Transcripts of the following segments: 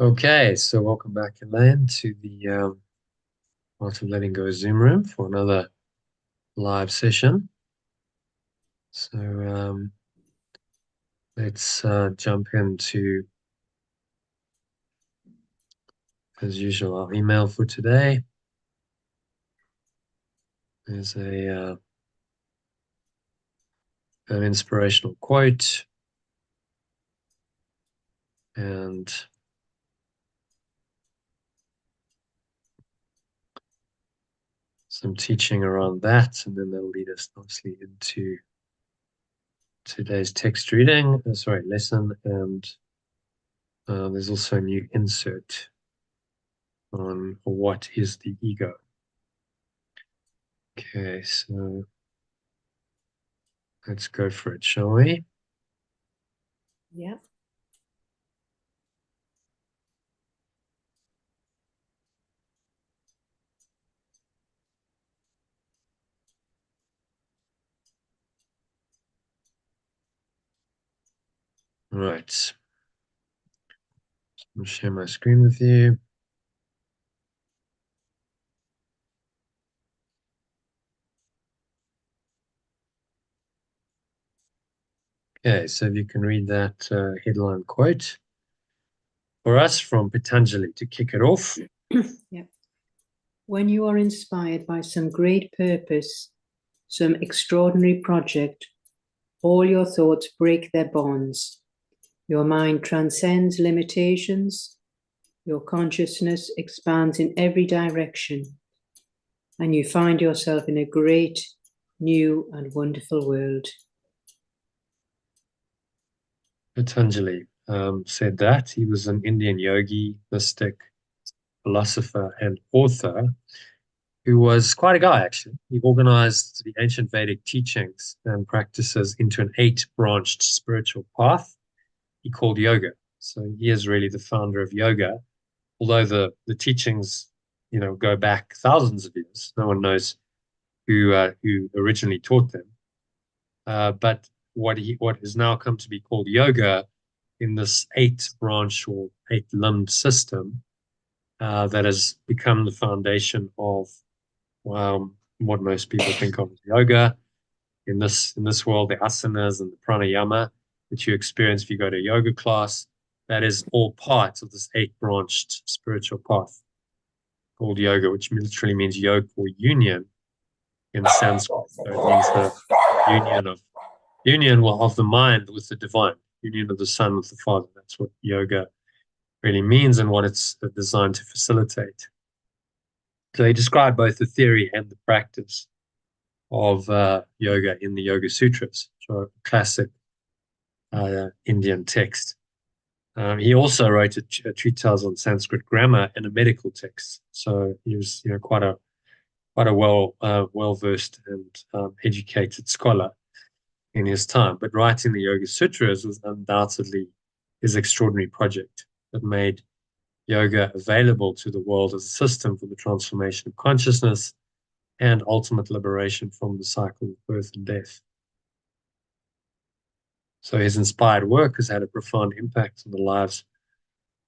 Okay, so welcome back, Elaine, to the Art of Letting Go Zoom room for another live session. So let's jump into, as usual, our email for today. There's an inspirational quote and some teaching around that, and then that'll lead us nicely into today's text reading, lesson, and there's also a new insert on what is the ego. Okay, so let's go for it, shall we? Yeah. Right. I'll share my screen with you. Okay, so if you can read that headline quote for us from Patanjali to kick it off. Yeah. When you are inspired by some great purpose, some extraordinary project, all your thoughts break their bonds. Your mind transcends limitations. Your consciousness expands in every direction, and you find yourself in a great, new, and wonderful world. Patanjali said that. He was an Indian yogi, mystic, philosopher, and author who was quite a guy, actually. He organized the ancient Vedic teachings and practices into an 8-branched spiritual path he called yoga. So he is really the founder of yoga, although the teachings, go back thousands of years. No one knows who originally taught them. But what has now come to be called yoga in this 8-branch or 8-limbed system that has become the foundation of what most people think of as yoga. In this world, the asanas and the pranayama that you experience if you go to a yoga class, that is all part of this 8-branched spiritual path called yoga, which literally means yoke or union in Sanskrit. So it means the union of the mind with the divine, union of the son with the father. That's what yoga really means and what it's designed to facilitate. So they describe both the theory and the practice of yoga in the Yoga Sutras, which are a classic Indian text. He also wrote a treatise on Sanskrit grammar and a medical text. So he was, quite a well versed and educated scholar in his time. But writing the Yoga Sutras was undoubtedly his extraordinary project that made yoga available to the world as a system for the transformation of consciousness and ultimate liberation from the cycle of birth and death. So his inspired work has had a profound impact on the lives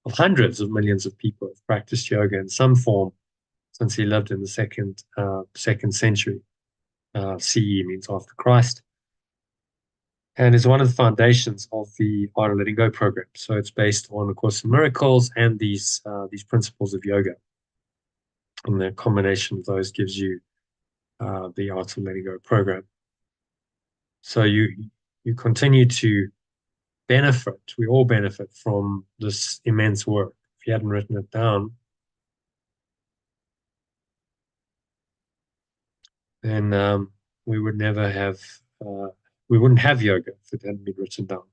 of hundreds of millions of people who have practiced yoga in some form since he lived in the second century. CE means after Christ, and is one of the foundations of the Art of Letting Go program. So it's based on A Course in Miracles and these principles of yoga, and the combination of those gives you the Art of Letting Go program. So you continue to benefit. We all benefit from this immense work. If you hadn't written it down, then we would never have we wouldn't have yoga if it hadn't been written down.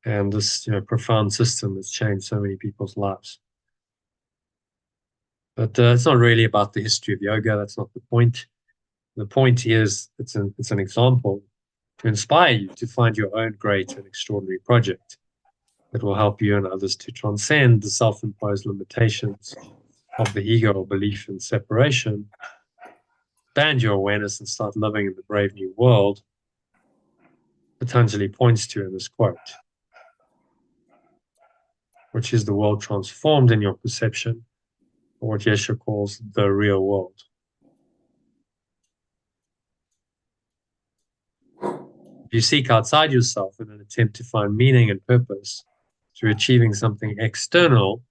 And this profound system has changed so many people's lives. But it's not really about the history of yoga. That's not the point. The point is it's an example to inspire you to find your own great and extraordinary project that will help you and others to transcend the self-imposed limitations of the ego or belief in separation, expand your awareness and start living in the brave new world Patanjali points to in this quote. which is the world transformed in your perception, or what Yeshua calls the real world. If you seek outside yourself in an attempt to find meaning and purpose through achieving something external,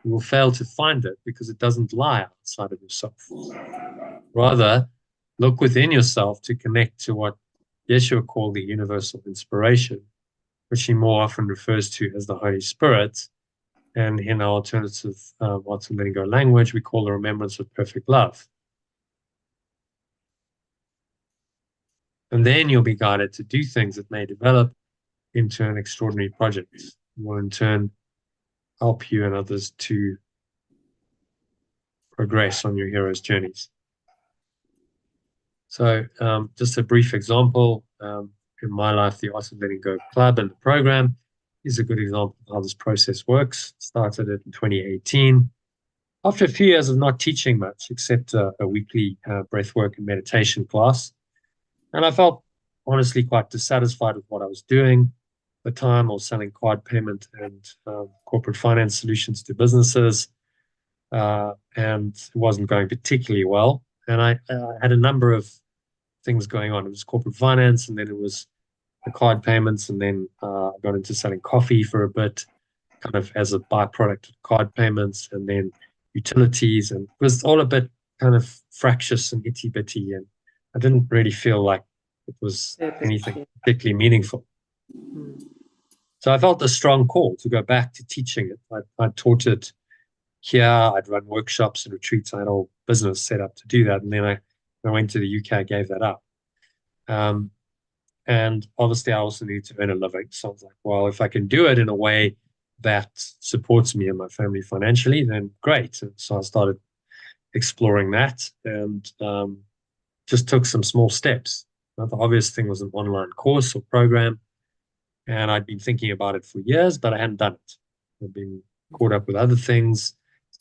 you will fail to find it because it doesn't lie outside of yourself. Rather, look within yourself to connect to what Yeshua called the universal inspiration, which he more often refers to as the Holy Spirit. And in our alternative Arts and Letting Go language, we call the remembrance of perfect love. And then you'll be guided to do things that may develop into an extraordinary project, will in turn help you and others to progress on your hero's journeys. So just a brief example, in my life, the Art of Letting Go Club and the program is a good example of how this process works. Started it in 2018. After a few years of not teaching much, except a weekly breathwork and meditation class. And I felt honestly quite dissatisfied with what I was doing. At the time, I was selling card payment and corporate finance solutions to businesses, and it wasn't going particularly well. And I had a number of things going on. It was corporate finance, and then it was the card payments, and then I got into selling coffee for a bit, kind of as a byproduct of card payments, and then utilities, and it was all a bit kind of fractious and itty-bitty, and I didn't really feel like it was anything particularly meaningful. So I felt a strong call to go back to teaching it. I taught it here. I'd run workshops and retreats. I had a whole business set up to do that. And then I went to the UK, I gave that up. And obviously I also need to earn a living. So I was like, well, if I can do it in a way that supports me and my family financially, then great. And so I started exploring that and just took some small steps. The obvious thing was an online course or program. And I'd been thinking about it for years, but I hadn't done it. I'd been caught up with other things.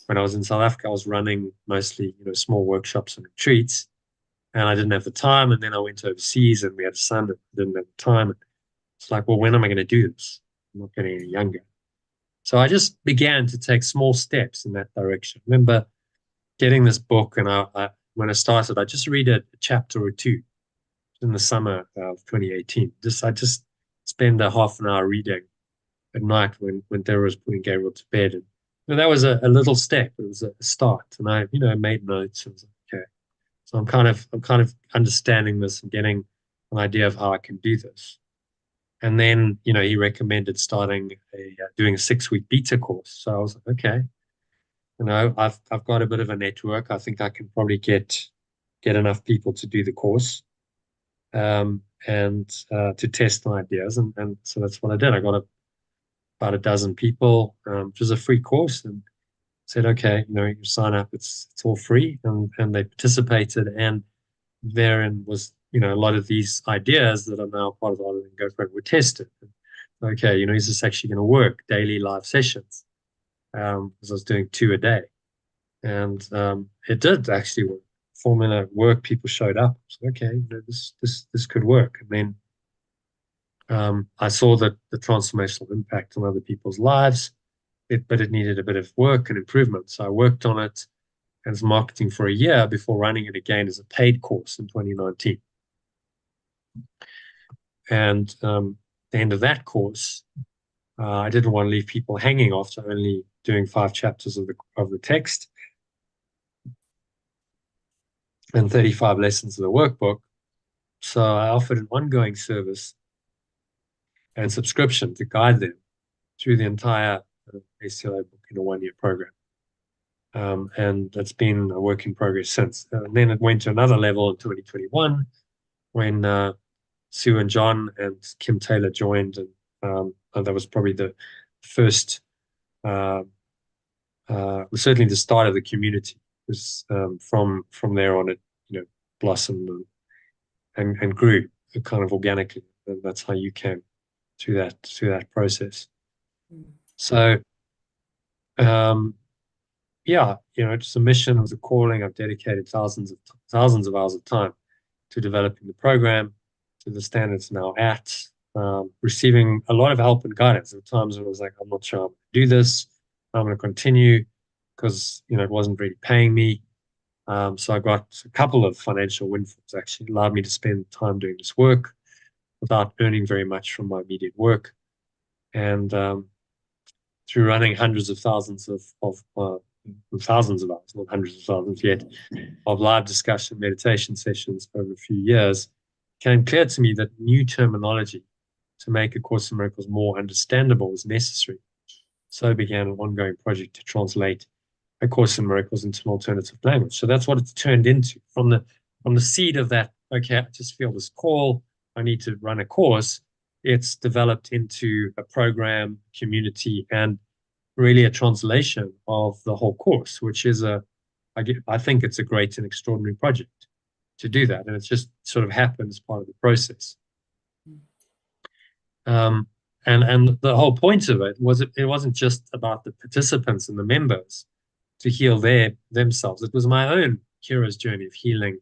When I was in South Africa, I was running mostly, small workshops and retreats, and I didn't have the time. And then I went overseas, and we had a son that didn't have the time. It's like, well, when am I going to do this? I'm not getting any younger. So I just began to take small steps in that direction. I remember getting this book, and when I started, I just read a chapter or two in the summer of 2018. I just spend a half an hour reading at night when Deborah was putting Gabriel to bed. And that was a little step. It was a start. And I, made notes and was like, okay. So I'm kind of understanding this and getting an idea of how I can do this. And then, he recommended starting doing a 6-week beta course. So I was like, okay, I've got a bit of a network. I think I can probably get enough people to do the course. And to test my ideas. And so that's what I did. I got about a dozen people, which was a free course, and said, okay, you sign up, it's all free. And they participated. And therein was, a lot of these ideas that are now part of the Letting Go program were tested. Okay, is this actually going to work? Daily live sessions, because I was doing 2 a day. And it did actually work. Formula work, people showed up. So, okay, this could work. And then I saw that the transformational impact on other people's lives, but it needed a bit of work and improvement. So I worked on it as marketing for a year before running it again as a paid course in 2019. And the end of that course, I didn't want to leave people hanging after only doing 5 chapters of the text and 35 lessons of the workbook. So I offered an ongoing service and subscription to guide them through the entire ACIM book in a 1-year program. And that's been a work in progress since. And then it went to another level in 2021 when Sue and John and Kim Taylor joined. And that was probably the first, certainly the start of the community. Because from there on, it blossomed and grew kind of organically. And that's how you came through that process. So yeah, it's a mission, it was a calling. I've dedicated thousands of hours of time to developing the program to the standards now at. receiving a lot of help and guidance. There were times when I was like, I'm not sure I'm going to do this. I'm going to continue because, it wasn't really paying me. So I got a couple of financial windfalls, actually allowed me to spend time doing this work without earning very much from my immediate work. And through running hundreds of thousands of thousands of hours, not hundreds of thousands yet, of live discussion meditation sessions over a few years, it became clear to me that new terminology to make A Course in Miracles more understandable was necessary. So I began an ongoing project to translate A Course in Miracles into an alternative language. So that's what it's turned into. From the seed of that, okay, I just feel this call, I need to run a course, it's developed into a program, community, and really a translation of the whole course, which is I think it's a great and extraordinary project to do that. And it's just sort of happened as part of the process. And the whole point of it wasn't just about the participants and the members to heal themselves. It was my own hero's journey of healing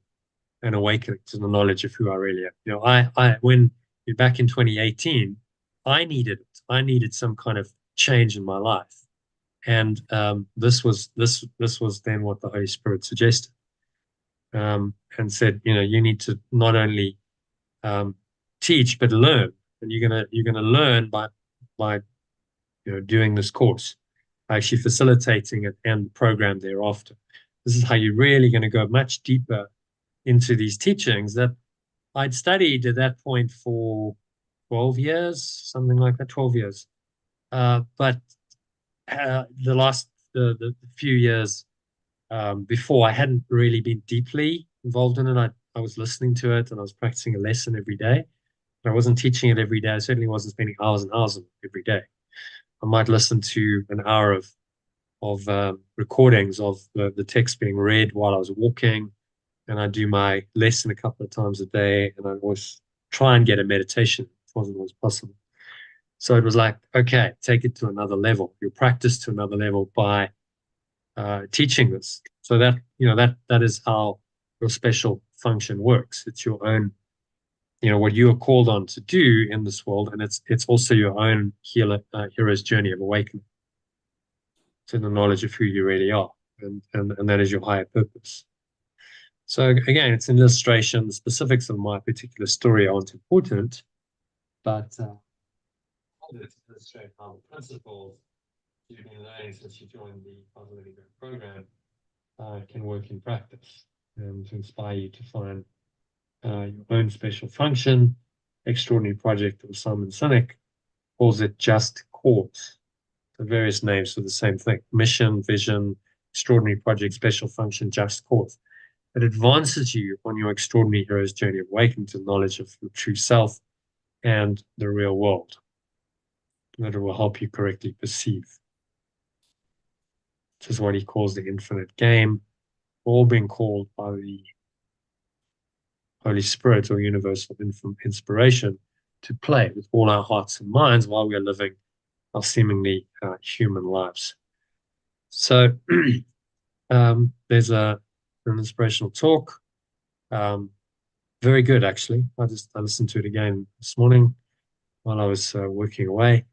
and awakening to the knowledge of who I really am. When back in 2018, I needed some kind of change in my life, and this was then what the Holy Spirit suggested, and said, you need to not only teach but learn, and you're gonna learn by doing this course, actually facilitating it and the program thereafter. This is how you're really going to go much deeper into these teachings that I'd studied at that point for 12 years, something like that, 12 years. But the few years before, I hadn't really been deeply involved in it. I was listening to it and I was practicing a lesson every day. But I wasn't teaching it every day. I certainly wasn't spending hours and hours on it every day. I might listen to an hour of recordings of the text being read while I was walking, and I do my lesson a couple of times a day, and I always try and get a meditation. It wasn't always possible. So it was like, okay, take it to another level. You practice to another level by teaching this. So that is how your special function works. It's your own, what you are called on to do in this world, and it's also your own hero's journey of awakening to the knowledge of who you really are, and that is your higher purpose. So again, it's an illustration. The specifics of my particular story aren't important, but to illustrate how the principles you've been learning since you joined the Positive Ego program can work in practice, and to inspire you to find your own special function. Extraordinary Project of Simon Sinek calls it Just Cause. The various names for the same thing: mission, vision, extraordinary project, special function, just cause. It advances you on your extraordinary hero's journey of awakening to knowledge of your true self and the real world, that it will help you correctly perceive. This is what he calls the infinite game, all being called by the Holy Spirit or universal inspiration to play with all our hearts and minds while we are living our seemingly human lives. So there's an inspirational talk. Very good, actually. I listened to it again this morning while I was working away,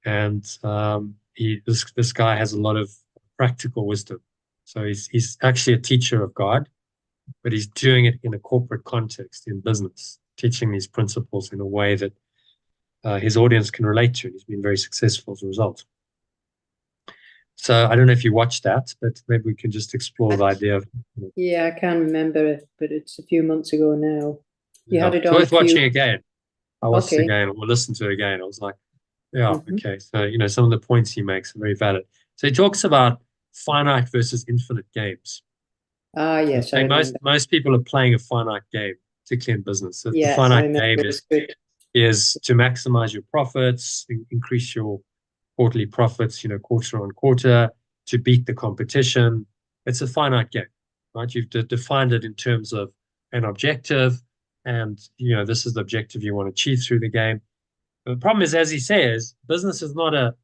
and this guy has a lot of practical wisdom. So he's actually a teacher of God, but he's doing it in a corporate context in business, teaching these principles in a way that his audience can relate to. And he's been very successful as a result. So I don't know if you watched that, but maybe we can just explore the idea of. Yeah, I can't remember it, but it's a few months ago now. You had it It's on worth watching again. I watched it Okay. again, or listened to it again. I was like, yeah, Mhm. okay. So, some of the points he makes are very valid. So he talks about finite versus infinite games. Ah, yes, I Like remember. most people are playing a finite game, particularly in business. So the Yes, I finite remember. game It's good. is to maximize your profits, increase your quarterly profits, quarter on quarter, to beat the competition. It's a finite game, right? You've defined it in terms of an objective, and this is the objective you want to achieve through the game. The problem is, as he says, business is not a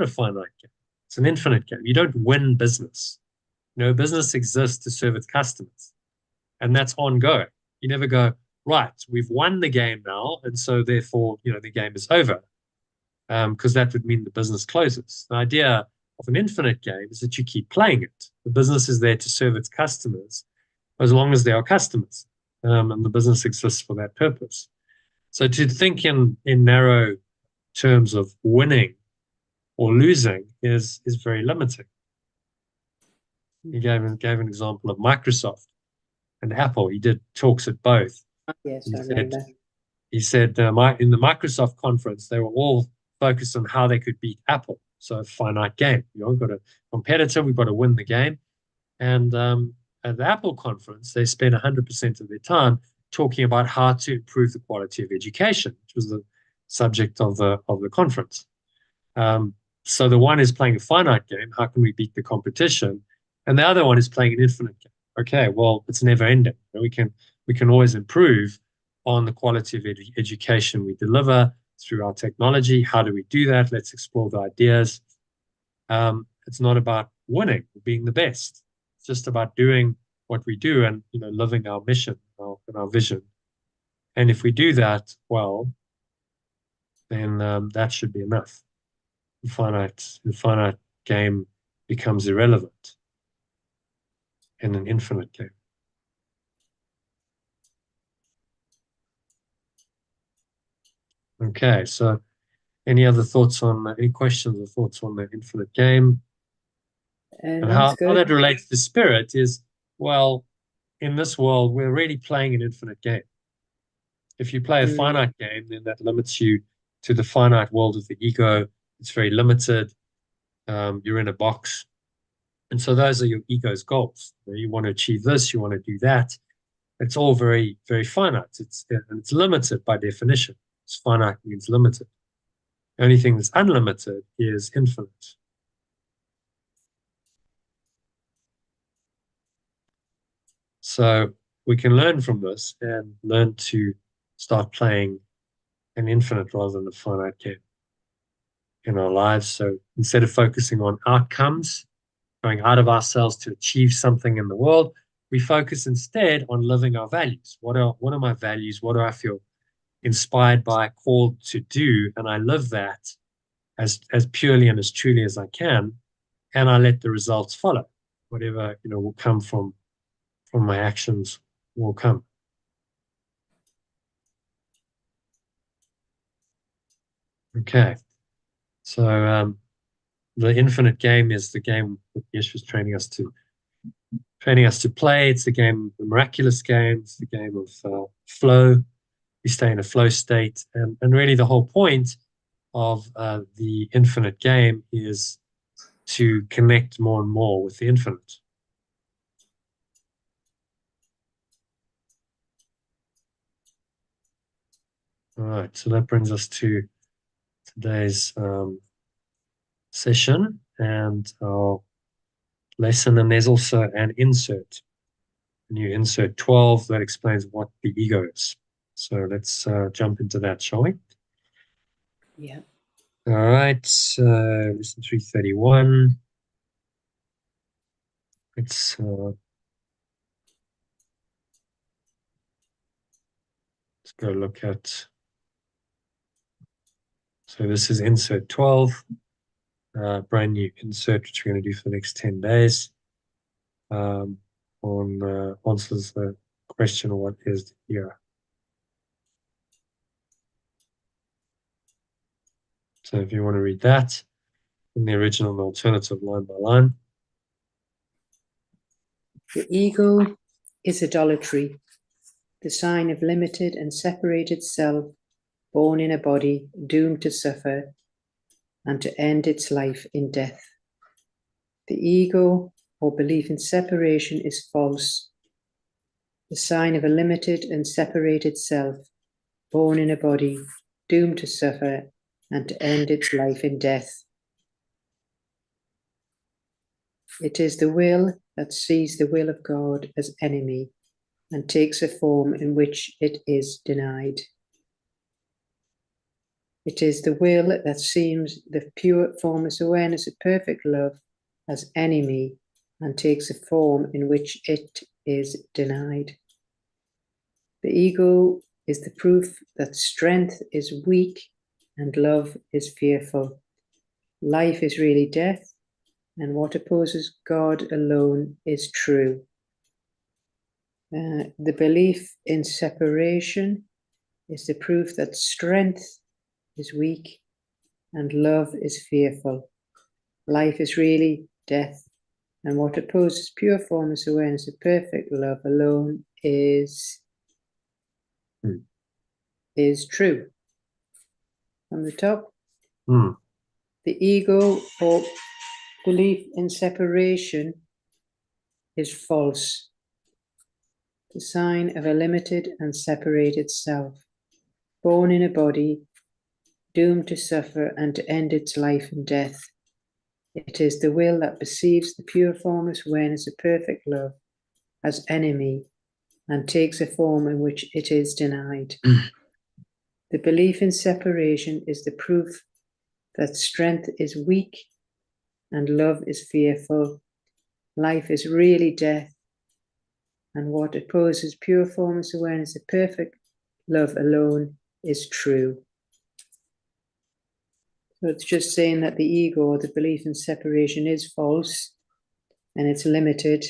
finite game. It's an infinite game. You don't win business. Business exists to serve its customers, and that's ongoing. You never go, right, we've won the game now, and so therefore, the game is over, because that would mean the business closes. The idea of an infinite game is that you keep playing it. The business is there to serve its customers as long as they are customers, and the business exists for that purpose. So to think in narrow terms of winning or losing is very limiting. He gave an example of Microsoft and Apple. He did talks at both. Yes, He I said remember. he said in the Microsoft conference they were all focused on how they could beat Apple. So a finite game. We've got a competitor. We've got to win the game. And at the Apple conference, they spent 100% of their time talking about how to improve the quality of education, which was the subject of the conference. So the one is playing a finite game. How can we beat the competition? And the other one is playing an infinite game. Okay, well, it's never ending. We can always improve on the quality of education we deliver through our technology. How do we do that? Let's explore the ideas. It's not about winning or being the best. It's just about doing what we do and living our mission and our vision. And if we do that well, then that should be enough. The finite game becomes irrelevant in an infinite game. Okay, so any questions or thoughts on the infinite game? And No, it's how good. that relates to spirit is, well, in this world, we're really playing an infinite game. If you play a finite game, then that limits you to the finite world of the ego. It's very limited. You're in a box. And so those are your ego's goals. You want to achieve this, you want to do that. It's all very, very finite. It's limited by definition. It's finite means limited. The only thing that's unlimited is infinite. So we can learn from this and learn to start playing an infinite rather than a finite game in our lives. So instead of focusing on outcomes, going out of ourselves to achieve something in the world, we focus instead on living our values. What are my values? What do I feel inspired by, called to do? And I live that as purely and as truly as I can, and I let the results follow. Whatever will come from my actions will come. Okay, so the infinite game is the game that Yeshua's training us to play. It's the game, the miraculous game. It's the game of flow. We stay in a flow state, and really the whole point of the infinite game is to connect more and more with the infinite. All right, so that brings us to today's session and our lesson. And there's also an insert, a new insert 12 that explains what the ego is. So let's jump into that, shall we? Yeah. All right, lesson 331. Let's go look at. So this is insert 12, brand new insert, which we're going to do for the next 10 days. On answers the question, what is the ego? So if you want to read that in the original and alternative line by line. The ego is idolatry, the sign of limited and separated self, born in a body, doomed to suffer and to end its life in death. The ego, or belief in separation, is false, the sign of a limited and separated self, born in a body, doomed to suffer and to end its life in death. It is the will that sees the will of God as enemy and takes a form in which it is denied. It is the will that sees the pure formless awareness of perfect love as enemy and takes a form in which it is denied. The ego is the proof that strength is weak and love is fearful. Life is really death, and what opposes God alone is true. The belief in separation is the proof that strength is weak and love is fearful. Life is really death, and what opposes pure formless awareness of perfect love alone is true. From the top, the ego or belief in separation is false, the sign of a limited and separated self, born in a body, doomed to suffer and to end its life in death. It is the will that perceives the pure formless awareness of perfect love as enemy and takes a form in which it is denied. The belief in separation is the proof that strength is weak and love is fearful. Life is really death, and what opposes pure formless awareness of perfect love alone is true. So it's just saying that the ego, or the belief in separation, is false, and it's limited,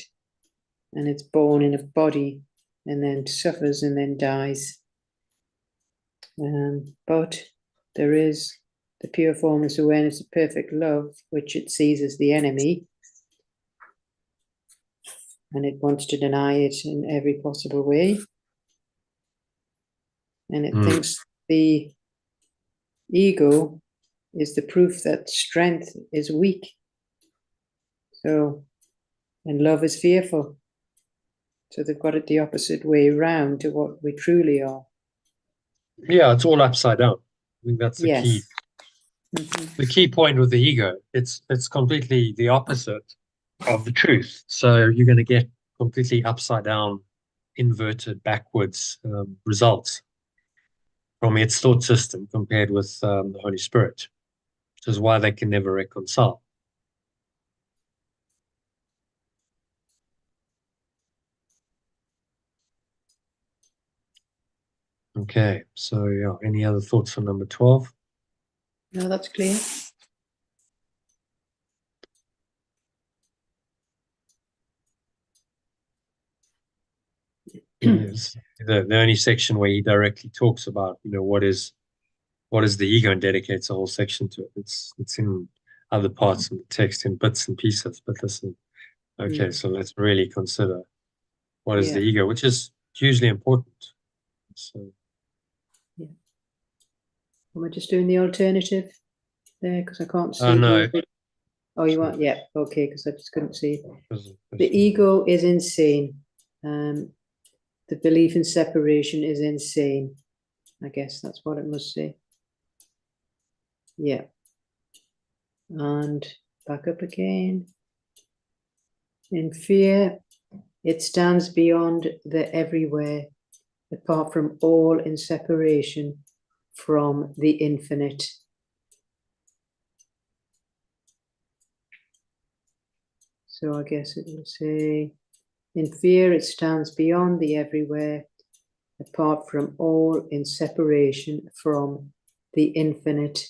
and it's born in a body, and then suffers and then dies. But there is the pure formless awareness of perfect love, which it sees as the enemy, and it wants to deny it in every possible way. And it thinks the ego is the proof that strength is weak. So, and love is fearful. So they've got it the opposite way round to what we truly are. Yeah, it's all upside down. I think that's the key. The key point with the ego. It's completely the opposite of the truth. So you're going to get completely upside down, inverted, backwards results from its thought system compared with the Holy Spirit, which is why they can never reconcile. Okay, so yeah, any other thoughts on number 12? No, that's clear. Yes. The only section where he directly talks about, what is the ego, and dedicates a whole section to it. It's in other parts of the text in bits and pieces, but listen, okay, so let's really consider what is the ego, which is hugely important. So yeah. Am I just doing the alternative there? Because I can't see. No. Oh, you want? Yeah, okay, because I just couldn't see. The ego is insane. The belief in separation is insane. I guess that's what it must say. Yeah. And back up again. In fear, it stands beyond the everywhere, apart from all, in separation from the infinite. So I guess it will say, in fear, it stands beyond the everywhere, apart from all, in separation from the infinite.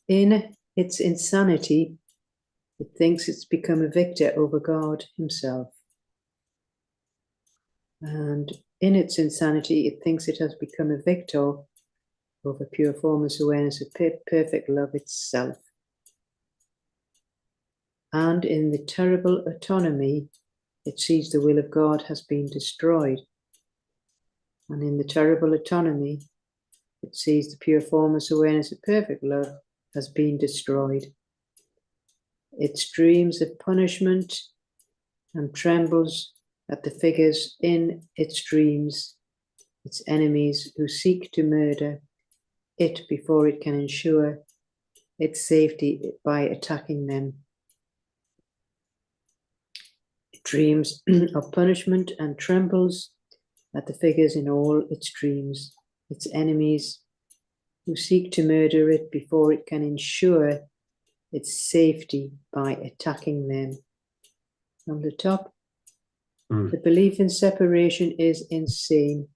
In its insanity, it thinks it's become a victor over God himself. And in its insanity, it thinks it has become a victor over pure formless awareness of perfect love itself. And in the terrible autonomy, it sees the will of God has been destroyed. And in the terrible autonomy, it sees the pure formless awareness of perfect love has been destroyed. It dreams of punishment and trembles at the figures in its dreams, its enemies who seek to murder it before it can ensure its safety by attacking them. It dreams of punishment and trembles at the figures in all its dreams, its enemies who seek to murder it before it can ensure its safety by attacking them. On the top, the belief in separation is insane.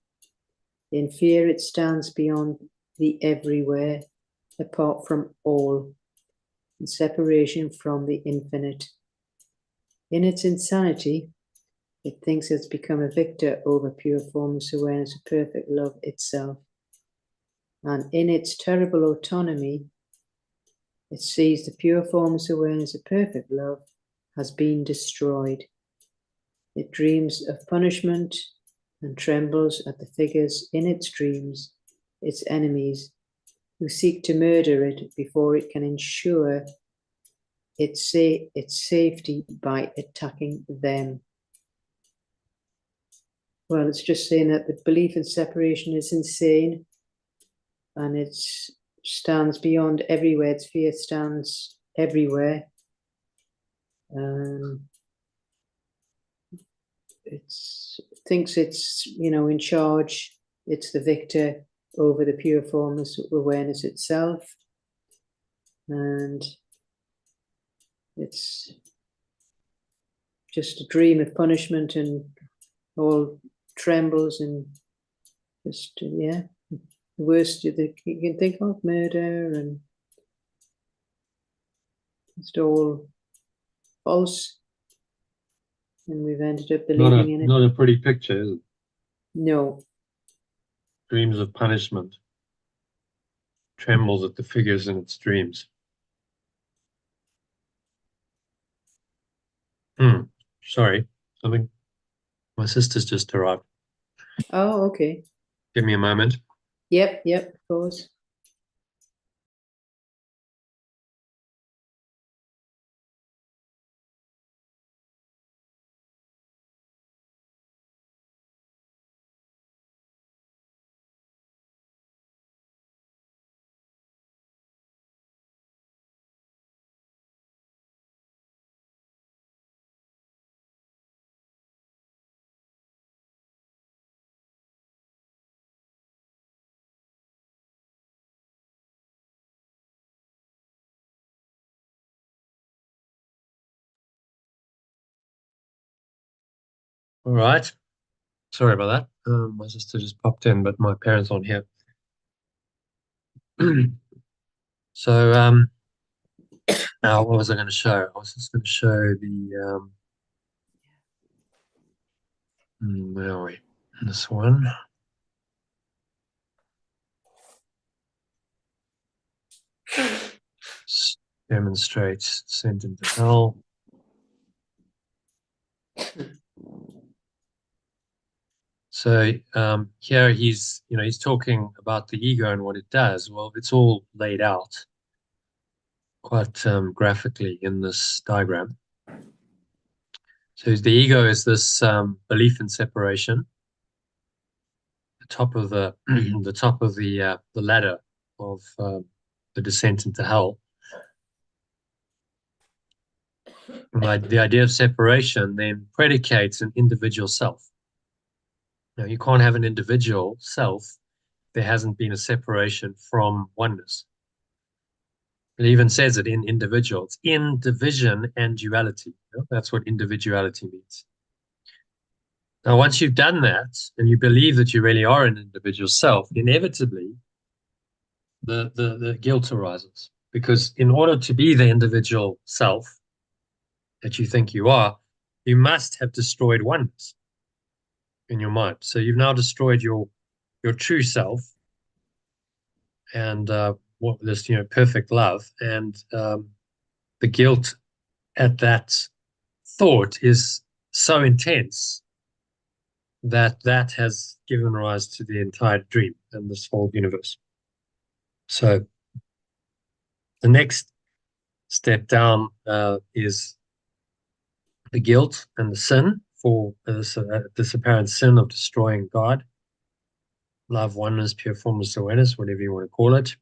In fear, it stands beyond the everywhere, apart from all, in separation from the infinite. In its insanity, it thinks it's become a victor over pure formless awareness of perfect love itself. And in its terrible autonomy, it sees the pure formless awareness of perfect love has been destroyed. It dreams of punishment and trembles at the figures in its dreams, its enemies, who seek to murder it before it can ensure its safety by attacking them. Well, it's just saying that the belief in separation is insane, and it stands beyond everywhere. Its fear stands everywhere. It thinks it's, in charge. It's the victor over the pure formless awareness itself. And it's just a dream of punishment and all trembles and just, the worst you can think of, murder, and it's all false. And we've ended up believing in it. Not a pretty picture, is it? No. Dreams of punishment. Trembles at the figures in its dreams. Sorry, something. My sister's just arrived. Oh, okay. Give me a moment. Yep, of course. All right. Sorry about that. My sister just popped in, but my parents aren't here. So, now what was I going to show? I was just going to show the, where are we? This one. Demonstrates sent into hell. So here he's talking about the ego and what it does. Well, it's all laid out quite graphically in this diagram. So the ego is this belief in separation, the top of the the top of the ladder of the descent into hell. And the idea of separation then predicates an individual self. Now, you can't have an individual self. There hasn't been a separation from oneness. It even says it in individual. It's in division and duality. That's what individuality means. Now, once you've done that and you believe that you really are an individual self, inevitably the guilt arises. Because in order to be the individual self that you think you are, you must have destroyed oneness in your mind. So you've now destroyed your true self and this perfect love, and the guilt at that thought is so intense that has given rise to the entire dream and this whole universe. So the next step down is the guilt and the sin for this apparent sin of destroying God, love, oneness, pure formless awareness, whatever you want to call it.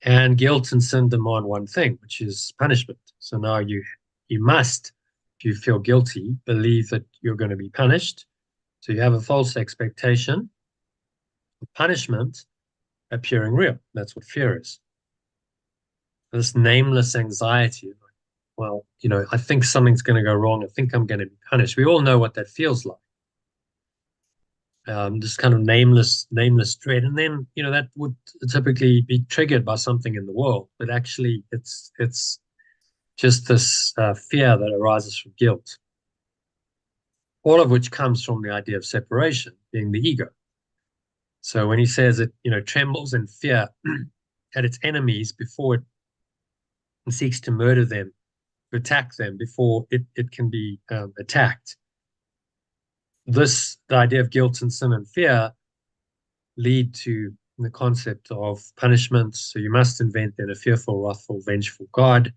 And guilt and sin demand one thing, which is punishment. So now you must, if you feel guilty, believe that you're going to be punished. So you have a false expectation of punishment appearing real. That's what fear is. this nameless anxiety. Well, I think something's going to go wrong. I think I'm going to be punished. We all know what that feels like. This kind of nameless dread, and then that would typically be triggered by something in the world, but actually it's just this fear that arises from guilt, all of which comes from the idea of separation, being the ego. So when he says it, trembles in fear at its enemies before it seeks to murder them, to attack them before it can be attacked. The idea of guilt and sin and fear lead to the concept of punishment. So you must invent then a fearful, wrathful, vengeful God,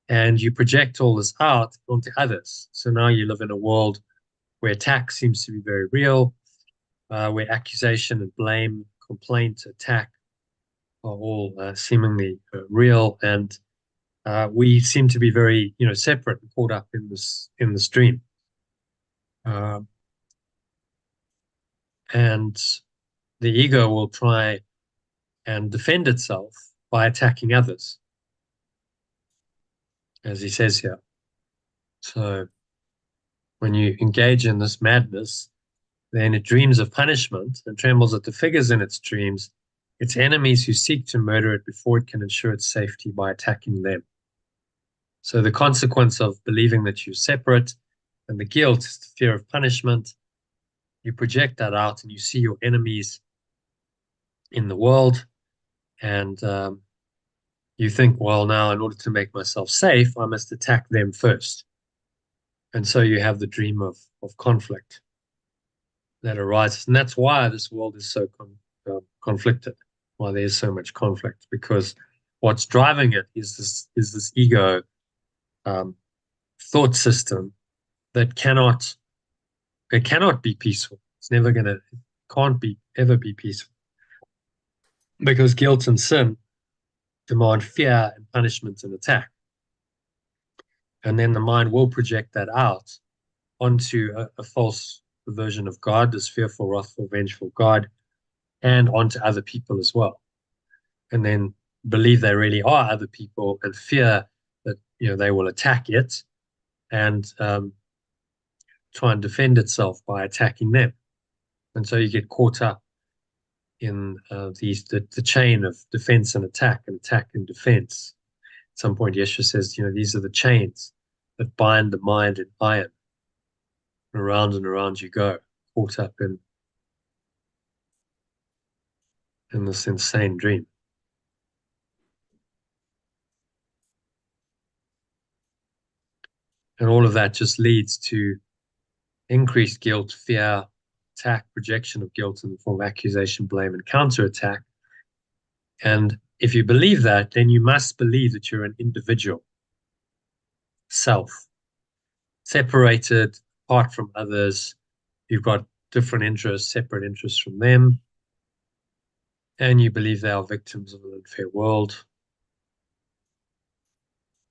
and you project all this out onto others. So now you live in a world where attack seems to be very real, where accusation and blame, complaint, attack are all seemingly real, and we seem to be very, separate and caught up in this dream. And the ego will try and defend itself by attacking others, as he says here. So when you engage in this madness, then it dreams of punishment and trembles at the figures in its dreams, its enemies who seek to murder it before it can ensure its safety by attacking them. So the consequence of believing that you're separate and the guilt is the fear of punishment. You project that out and you see your enemies in the world, and you think, well, now in order to make myself safe, I must attack them first. And so you have the dream of conflict that arises. And that's why this world is so conflicted, why there's so much conflict, because what's driving it is this ego thought system that cannot be peaceful. It's never gonna, can't be ever be peaceful, because guilt and sin demand fear and punishment and attack. And then the mind will project that out onto a false version of God, this fearful, wrathful, vengeful God, and onto other people as well. And then believe they really are other people and fear that they will attack it, and try and defend itself by attacking them. And so you get caught up in the chain of defense and attack and defense. At some point, Yeshua says, these are the chains that bind the mind in iron. And around you go, caught up in this insane dream. And all of that just leads to increased guilt, fear, attack, projection of guilt in the form of accusation, blame, and counterattack. And if you believe that, then you must believe that you're an individual self, separated, apart from others. You've got different interests, separate interests from them. And you believe they are victims of an unfair world,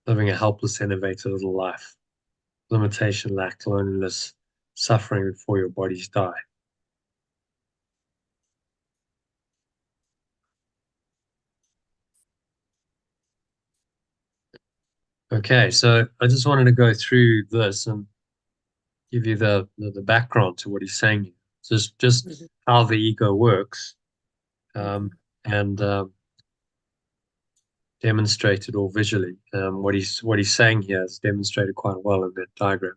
living a helpless, innovative little life. Limitation, lack, loneliness, suffering before your bodies die. Okay, so I just wanted to go through this and give you the background to what he's saying. Just how the ego works, and demonstrated all visually. What he's saying here is demonstrated quite well in that diagram.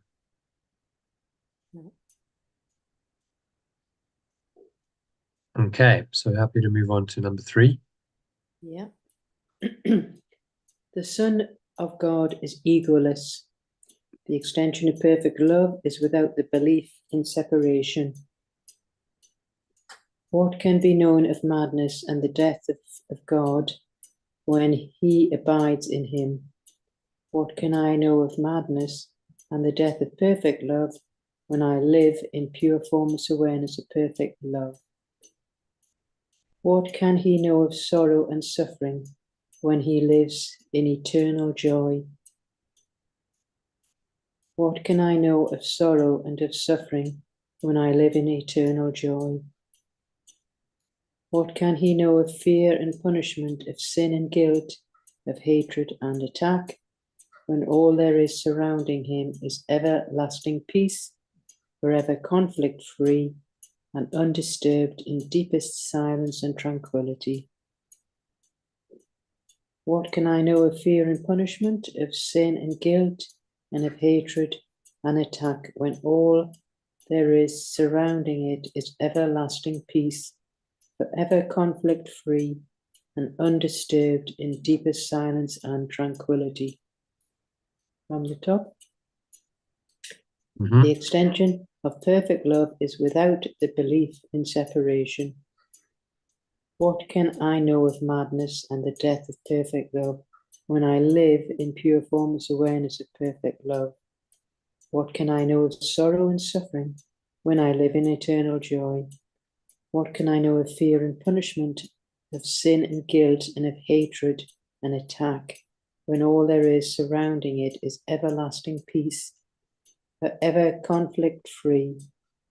Okay, so happy to move on to number 3. Yeah. The Son of God is egoless. The extension of perfect love is without the belief in separation. What can be known of madness and the death of God when he abides in him? What can I know of madness and the death of perfect love when I live in pure formless awareness of perfect love? What can he know of sorrow and suffering when he lives in eternal joy? What can I know of sorrow and of suffering when I live in eternal joy? What can he know of fear and punishment, of sin and guilt, of hatred and attack, when all there is surrounding him is everlasting peace, forever conflict-free and undisturbed in deepest silence and tranquility. What can I know of fear and punishment, of sin and guilt, and of hatred and attack, when all there is surrounding it is everlasting peace, forever conflict-free and undisturbed in deepest silence and tranquility? From the top. The extension of perfect love is without the belief in separation. What can I know of madness and the death of perfect love, when I live in pure formless awareness of perfect love? What can I know of sorrow and suffering, when I live in eternal joy? What can I know of fear and punishment, of sin and guilt, and of hatred and attack, when all there is surrounding it is everlasting peace, forever conflict-free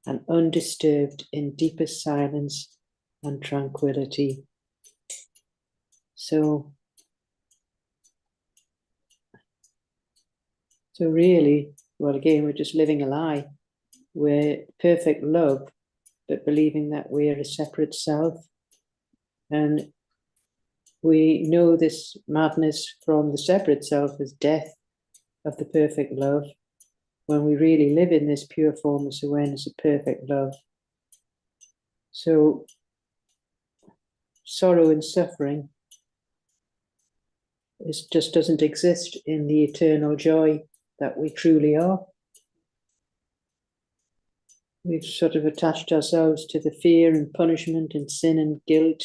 and undisturbed in deepest silence and tranquility? So really, well, again, we're just living a lie. We're perfect love, but believing that we're a separate self. And we know this madness from the separate self as death of the perfect love, when we really live in this pure formless awareness of perfect love. So sorrow and suffering just doesn't exist in the eternal joy that we truly are. We've sort of attached ourselves to the fear and punishment and sin and guilt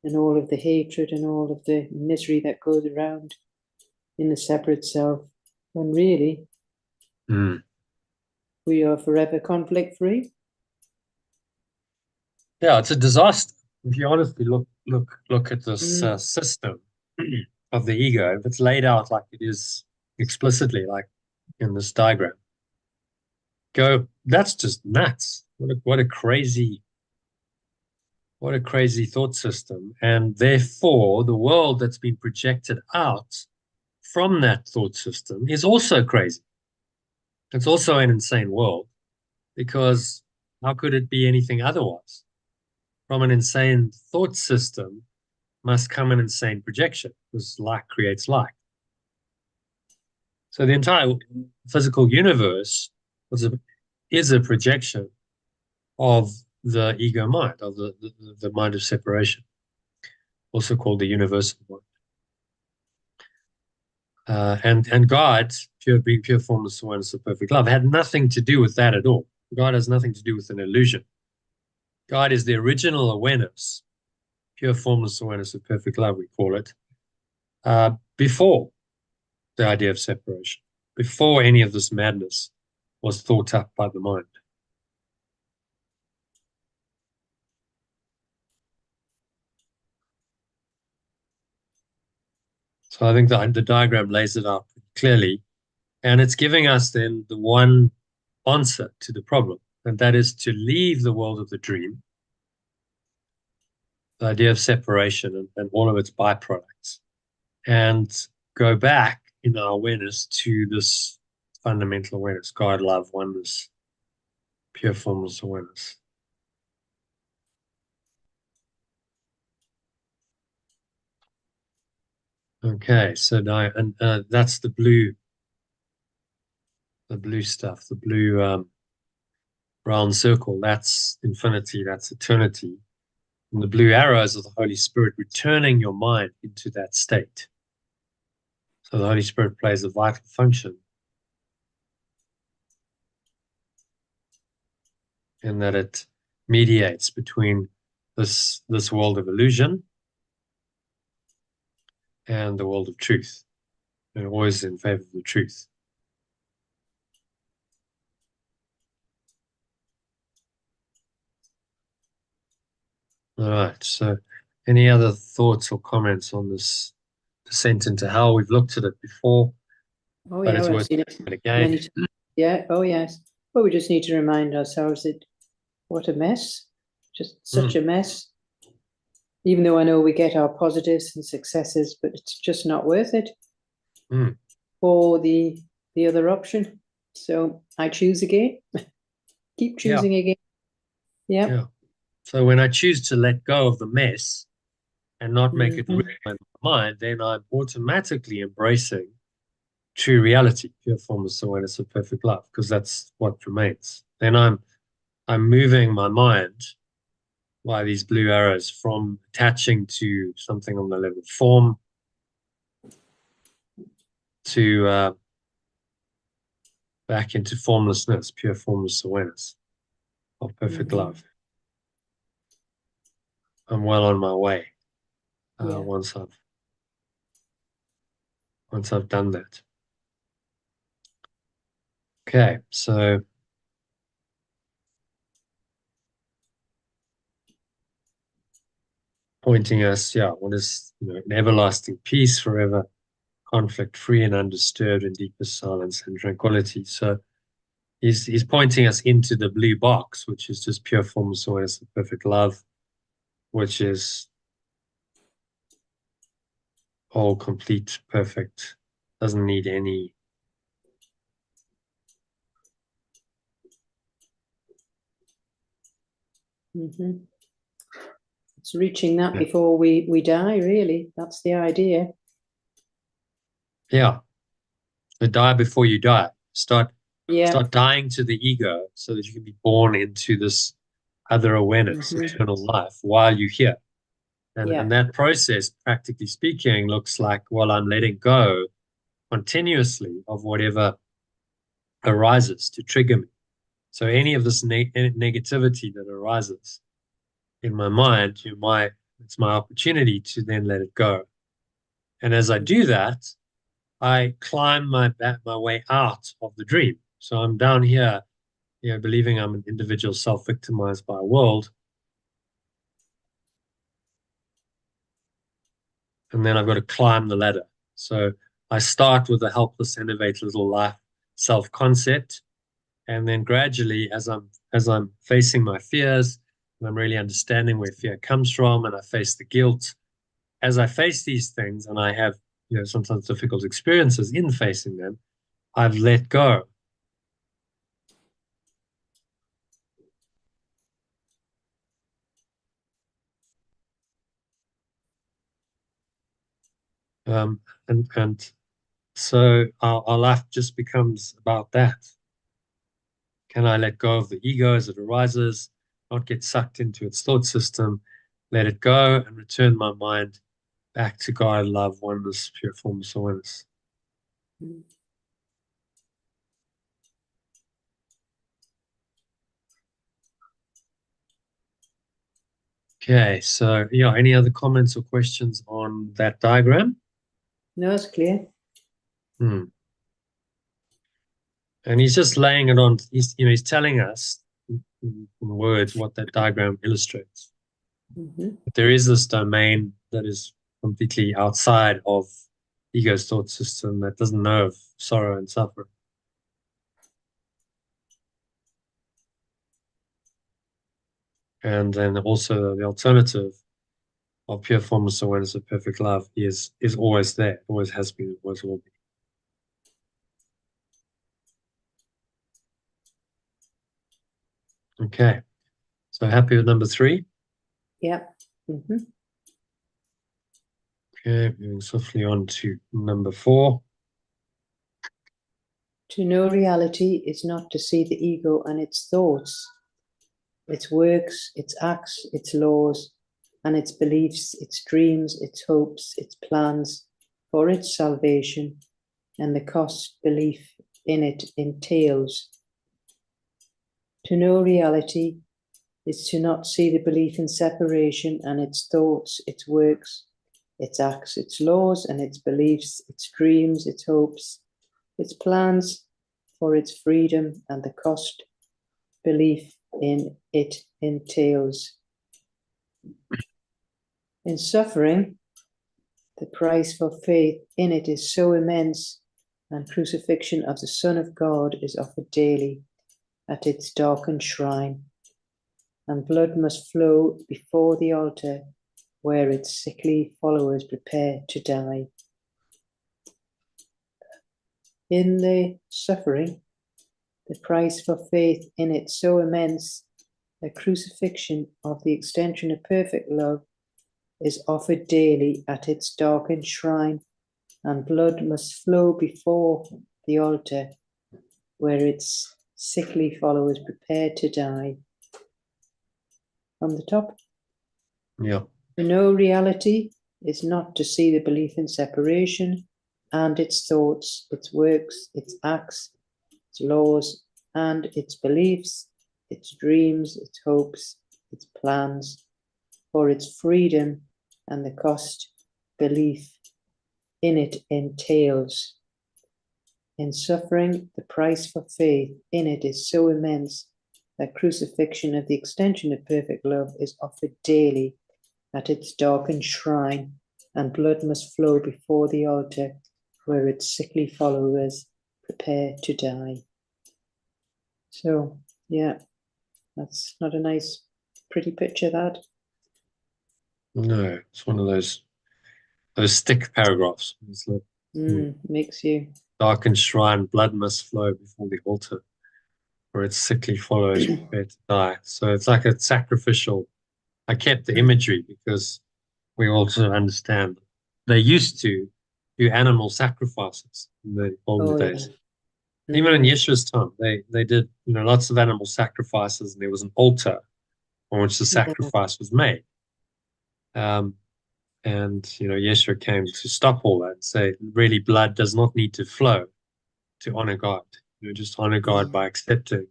and all of the hatred and all of the misery that goes around in the separate self, when really we are forever conflict-free. Yeah, it's a disaster. If you honestly look at this system of the ego, if it's laid out like it is explicitly, like in this diagram, that's just nuts. What a crazy thought system. And therefore, the world that's been projected out from that thought system is also crazy. It's also an insane world, because how could it be anything otherwise? From an insane thought system must come an insane projection, because like creates like. So the entire physical universe is a projection of the ego mind, of the mind of separation, also called the universal mind. And God, being pure formless awareness of perfect love, had nothing to do with that at all. God has nothing to do with an illusion. God is the original awareness, pure formless awareness of perfect love, we call it, before the idea of separation, before any of this madness was thought up by the mind. So I think the diagram lays it out clearly, and it's giving us then the one answer to the problem, and that is to leave the world of the dream, the idea of separation and all of its byproducts, and go back in our awareness to this fundamental awareness, God, love, oneness, pure formless awareness. Okay, so now, and that's the blue stuff, the blue round circle. That's infinity, that's eternity. And the blue arrows of the Holy Spirit returning your mind into that state. So the Holy Spirit plays a vital function in that it mediates between this world of illusion and the world of truth, and always in favor of the truth. All right, so any other thoughts or comments on this descent into hell? We've looked at it before, but it's worth seen it again. Yeah, oh yes. Well, we just need to remind ourselves that what a mess, just such a mess. Even though I know we get our positives and successes, but it's just not worth it for the other option. So I choose again. Keep choosing again. Yeah. So when I choose to let go of the mess and not make it real in my mind, then I'm automatically embracing true reality, pure formless awareness of perfect love, because that's what remains. Then I'm moving my mind by these blue arrows from attaching to something on the level of form to back into formlessness, pure formless awareness of perfect love. I'm well on my way once I've done that. Okay, so pointing us, what is an everlasting peace, forever conflict-free and undisturbed in deepest silence and tranquility. So he's pointing us into the blue box, which is just pure formless awareness of perfect love, which is whole, complete, perfect, doesn't need any It's reaching that before we die, really. That's the idea. Yeah. So die before you die. Start dying to the ego so that you can be born into this other awareness, eternal life, while you're here. And that process, practically speaking, looks like, well, I'm letting go continuously of whatever arises to trigger me. So any of this negativity that arises in my mind, it's my opportunity to then let it go. And as I do that, I climb my way out of the dream. So I'm down here, believing I'm an individual self-victimized by a world. And then I've got to climb the ladder. So I start with a helpless, innovative little life self-concept. And then gradually, as I'm facing my fears, and I'm really understanding where fear comes from, and I face the guilt, as I face these things and I have, sometimes difficult experiences in facing them, I've let go. And so our life just becomes about that. Can I let go of the ego as it arises, not get sucked into its thought system, let it go and return my mind back to God, love, oneness, pure formless awareness. Okay, so any other comments or questions on that diagram? No, it's clear. And he's just laying it on, he's telling us in words what that diagram illustrates. But there is this domain that is completely outside of ego's thought system that doesn't know of sorrow and suffering. And then also the alternative of pure formless awareness of perfect love is always there, always has been, always will be. Okay, so happy with number 3? Yeah. Okay, moving swiftly on to number 4. To know reality is not to see the ego and its thoughts, its works, its acts, its laws, and its beliefs, its dreams, its hopes, its plans for its salvation, and the cost belief in it entails. To know reality is to not see the belief in separation and its thoughts, its works, its acts, its laws, and its beliefs, its dreams, its hopes, its plans for its freedom, and the cost belief in it entails. In suffering, the price for faith in it is so immense, and crucifixion of the Son of God is offered daily at its darkened shrine, and blood must flow before the altar where its sickly followers prepare to die. In the suffering, the price for faith in it so immense, the crucifixion of the extension of perfect love is offered daily at its darkened shrine, and blood must flow before the altar where its sickly followers prepare to die. From the top. Yeah. To know reality is not to see the belief in separation and its thoughts, its works, its acts, its laws, and its beliefs, its dreams, its hopes, its plans, for its freedom and the cost belief in it entails. In suffering, the price for faith in it is so immense that crucifixion of the extension of perfect love is offered daily at its darkened shrine, and blood must flow before the altar where its sickly followers prepare to die. So, yeah, that's not a nice, pretty picture, that. No, it's one of those stick paragraphs. It's like, Makes you... darkened shrine, blood must flow before the altar, where its sickly followers prepare to die. So it's like a sacrificial. I kept the imagery because we also understand they used to do animal sacrifices in the olden days. Yeah. Even in Yeshua's time, they did lots of animal sacrifices, and there was an altar on which the sacrifice was made. And Yeshua came to stop all that and say, really, blood does not need to flow to honor God. Just honor God by accepting.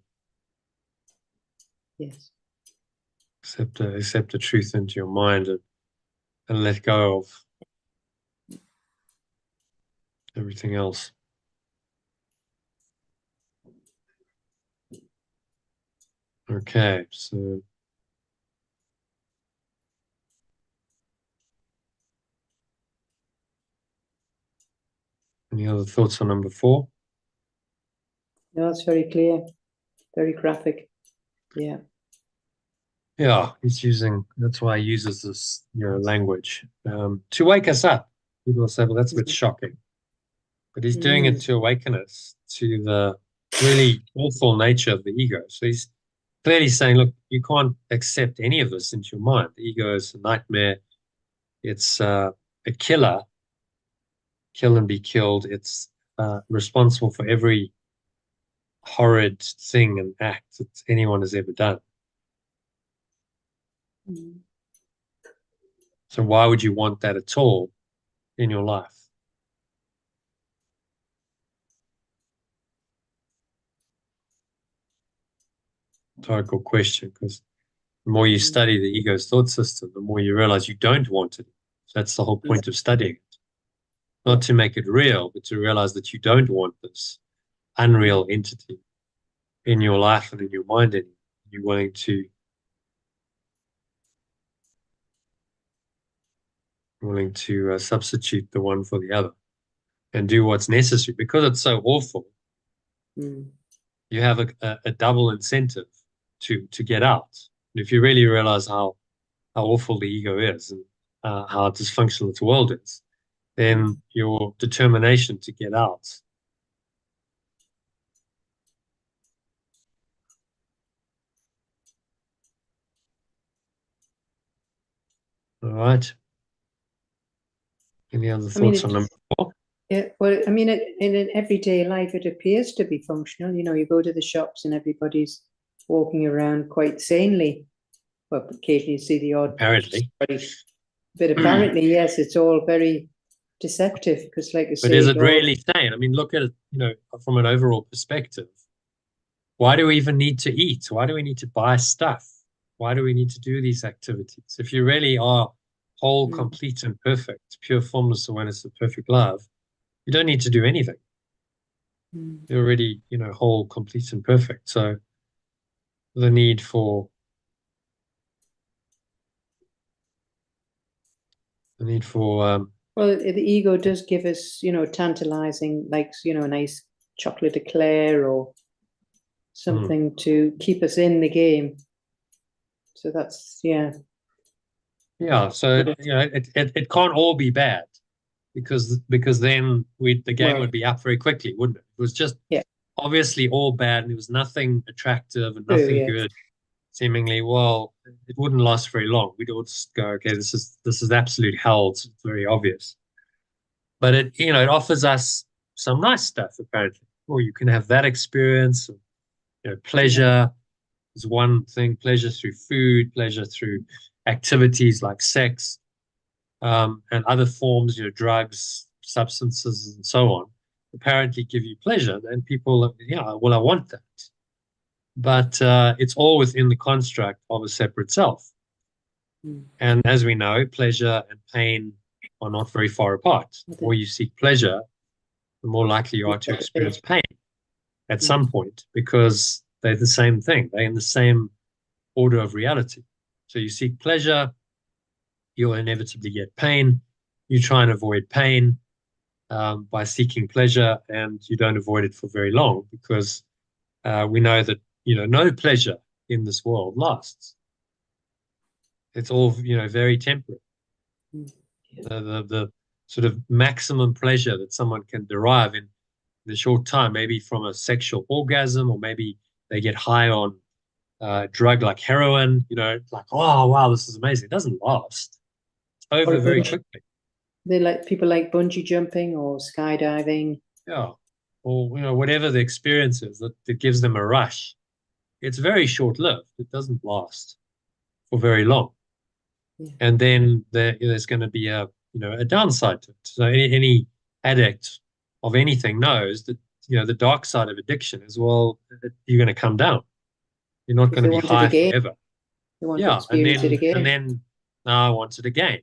Yes. Accept the truth into your mind and let go of everything else. Okay, so any other thoughts on number 4? No, it's very clear, very graphic. Yeah. Yeah, that's why he uses this language to wake us up. People will say, well, that's a bit shocking. But he's doing it to awaken us to the really awful nature of the ego. So he's clearly saying, look, you can't accept any of this into your mind. The ego is a nightmare. It's a killer, kill and be killed. It's responsible for every horrid thing and act that anyone has ever done. So why would you want that at all in your life? Rhetorical question, because the more you study the ego's thought system, the more you realize you don't want it. So that's the whole point of studying it. Not to make it real, but to realize that you don't want this unreal entity in your life and in your mind anymore. You're willing to substitute the one for the other and do what's necessary. Because it's so awful, you have a double incentive to get out. And if you really realize how awful the ego is and how dysfunctional its world is, then your determination to get out. All right. Any other thoughts on number 4? Yeah, well, I mean, in an everyday life, it appears to be functional. You go to the shops and everybody's walking around quite sanely. Well, occasionally you see the odd... Apparently. But apparently, yes, it's all very deceptive because, like I say... But is it really sane? I mean, look at it, from an overall perspective. Why do we even need to eat? Why do we need to buy stuff? Why do we need to do these activities? If you really are whole, complete, and perfect, pure formless awareness of perfect love, you don't need to do anything. You're already, whole, complete, and perfect. So the need for well, the ego does give us, tantalizing, like, a nice chocolate eclair or something to keep us in the game. So that's, yeah. Yeah, so But it can't all be bad because then the game well, would be up very quickly, wouldn't it? It was just yeah, obviously all bad and there was nothing attractive and true, nothing yeah. good seemingly. Well, it wouldn't last very long. We'd all just go, okay, this is absolute hell. It's very obvious. But it offers us some nice stuff apparently. Or you can have that experience. Yeah. Pleasure is one thing. Pleasure through food, pleasure through activities like sex, and other forms, drugs, substances, and so on. Apparently, give you pleasure. And people, yeah, well, I want that. But it's all within the construct of a separate self. Mm. And as we know, pleasure and pain are not very far apart. The more you seek pleasure, the more likely you are to experience pain at Mm. some point because they're the same thing. They're in the same order of reality. So you seek pleasure, you'll inevitably get pain. You try and avoid pain by seeking pleasure, and you don't avoid it for very long because we know that no pleasure in this world lasts. It's all very temporary. Mm. Yeah. The sort of maximum pleasure that someone can derive in the short time, maybe from a sexual orgasm, or maybe they get high on drug like heroin, like, oh, wow, this is amazing. It doesn't last. It's Or over very bungee, quickly. they like people like bungee jumping or skydiving. Yeah. Or, whatever the experience is that gives them a rush. It's very short-lived. It doesn't last for very long. Yeah. And then there's going to be a downside to it. So any addict of anything knows that, the dark side of addiction is, well, you're going to come down. You're not If going to they be want it high again, forever. they want to Yeah, and experience it then again. now I want it again.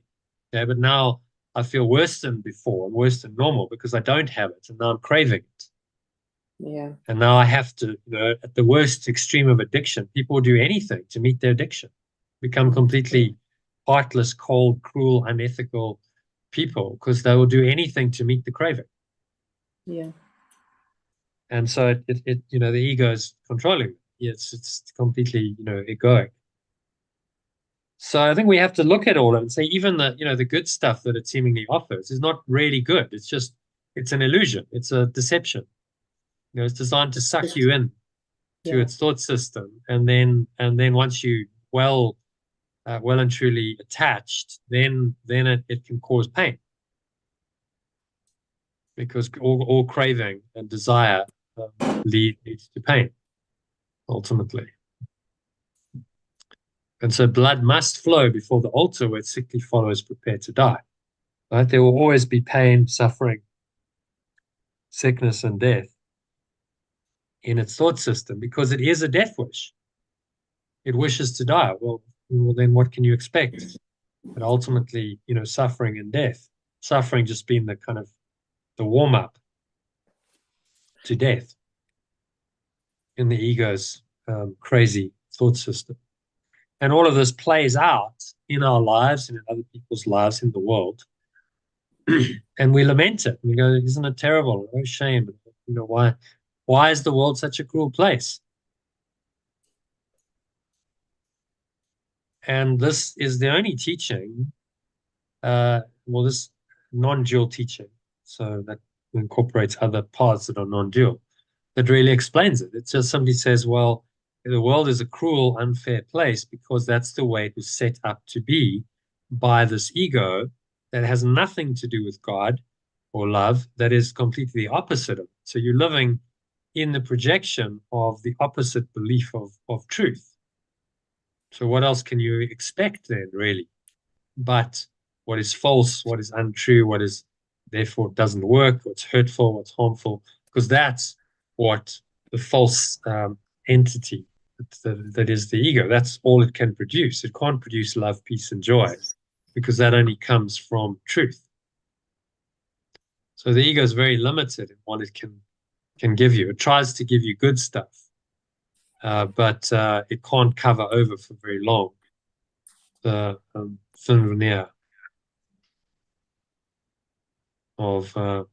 Okay, but now I feel worse than before, worse than normal because I don't have it, and now I'm craving it. Yeah. And now I have to, at the worst extreme of addiction, people do anything to meet their addiction, become Mm. Yeah. completely heartless, cold, cruel, unethical people because they will do anything to meet the craving. Yeah. And so the ego is controlling it. It's completely, egoic. So I think we have to look at all of it and say even the good stuff that it seemingly offers is not really good. It's an illusion. It's a deception. It's designed to suck Just you in to yeah. its thought system, and then once you well and truly attached, then it can cause pain because all craving and desire leads to pain ultimately. And so blood must flow before the altar where sickly followers prepare to die. Right? There will always be pain, suffering, sickness, and death in its thought system because it is a death wish. It wishes to die. Well, then what can you expect? But ultimately, suffering and death. Suffering just being the kind of the warm up to death in the ego's crazy thought system. And all of this plays out in our lives and in other people's lives in the world. And we lament it. We go, isn't it terrible? Oh, shame. Why is the world such a cruel place? And this is the only teaching, this non-dual teaching, so that incorporates other parts that are non-dual, that really explains it. It just somebody says, well, the world is a cruel, unfair place because that's the way it was set up to be by this ego that has nothing to do with God or love, that is completely the opposite of it. So you're living in the projection of the opposite belief of truth. So what else can you expect then, really? But what is false, what is untrue, what is therefore doesn't work, what's hurtful, what's harmful, because that's what the false entity that is the ego, that's all it can produce. It can't produce love, peace, and joy because that only comes from truth. So the ego is very limited in what it can give you. It tries to give you good stuff, but it can't cover over for very long the thin veneer of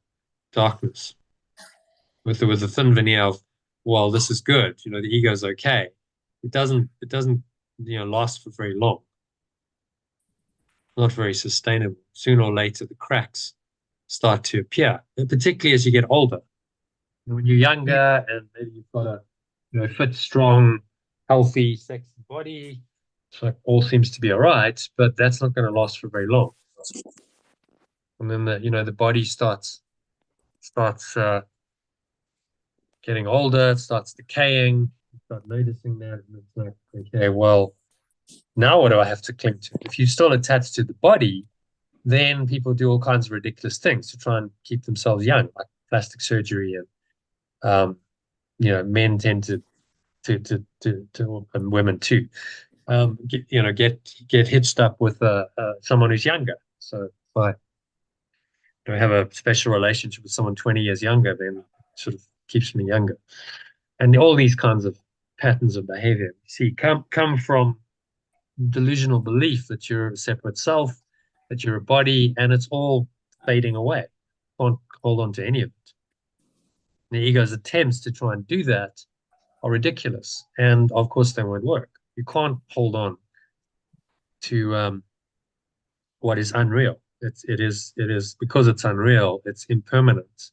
darkness with a thin veneer of, well, this is good. The ego's okay. It doesn't last for very long. not very sustainable. Sooner or later, the cracks start to appear, and particularly as you get older. And when you're Yeah. younger and maybe you've got a fit, strong, healthy, sexy body, it's like all seems to be all right, but that's not going to last for very long. And then the body starts getting older, it starts decaying. You start noticing that, and it's like, okay, well, now what do I have to cling to? If you're still attached to the body, then people do all kinds of ridiculous things to try and keep themselves young, like plastic surgery, and men tend to and women too, get hitched up with someone who's younger. So if I have a special relationship with someone 20 years younger, then it sort of keeps me younger. And all these kinds of patterns of behavior you see come from delusional belief that you're a separate self, that you're a body, and it's all fading away. Can't hold on to any of it. The ego's attempts to try and do that are ridiculous, and of course they won't work. You can't hold on to what is unreal. It is because it's unreal. It's impermanent.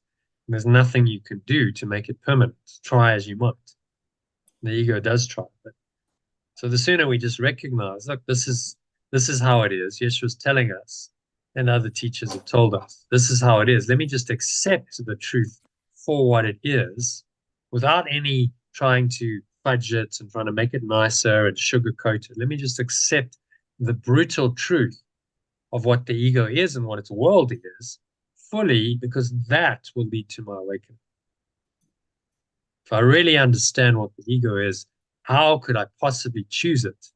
And there's nothing you can do to make it permanent. Try as you might. The ego does try, but so the sooner we just recognize, look, this is how it is. Yeshua's telling us, and other teachers have told us, this is how it is. Let me just accept the truth for what it is, without any trying to fudge it and trying to make it nicer and sugarcoat it. Let me just accept the brutal truth of what the ego is and what its world is fully, because that will lead to my awakening. If I really understand what the ego is, how could I possibly choose it?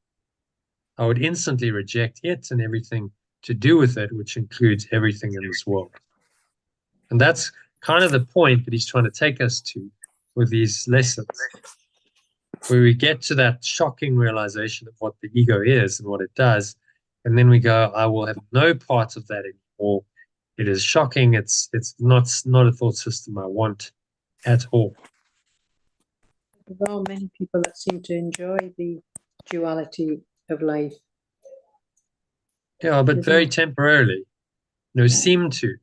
I would instantly reject it and everything to do with it, which includes everything in this world. And that's kind of the point that he's trying to take us to with these lessons, where we get to that shocking realization of what the ego is and what it does. And then we go, I will have no part of that anymore. It is shocking. It's not a thought system I want at all. There are many people that seem to enjoy the duality of life. Yeah, but very temporarily. Seem to.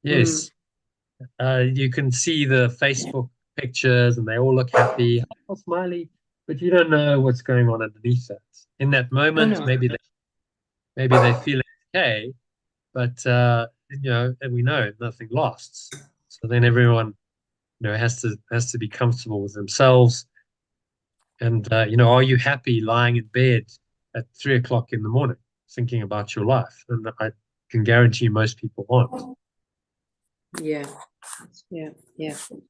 Yes. You can see the Facebook pictures and they all look happy, all smiley, but you don't know what's going on underneath that. In that moment, maybe they feel okay, but and we know nothing lasts. So then everyone, has to be comfortable with themselves. And are you happy lying in bed at 3 o'clock in the morning thinking about your life? And I can guarantee most people aren't. Yeah.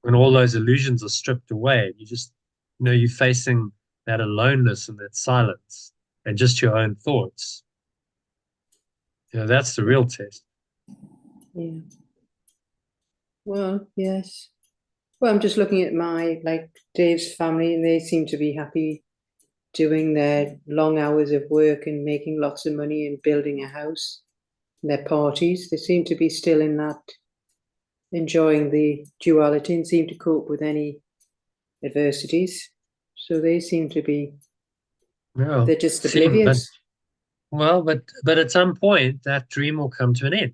When all those illusions are stripped away, you just you're facing that aloneness and that silence and just your own thoughts. That's the real test. Yeah. Well, yes. Well, I'm just looking at Dave's family, and they seem to be happy doing their long hours of work and making lots of money and building a house. And their parties, they seem to be still in that, enjoying the duality and seem to cope with any adversities. So they seem to be, they're just oblivious. But at some point, that dream will come to an end.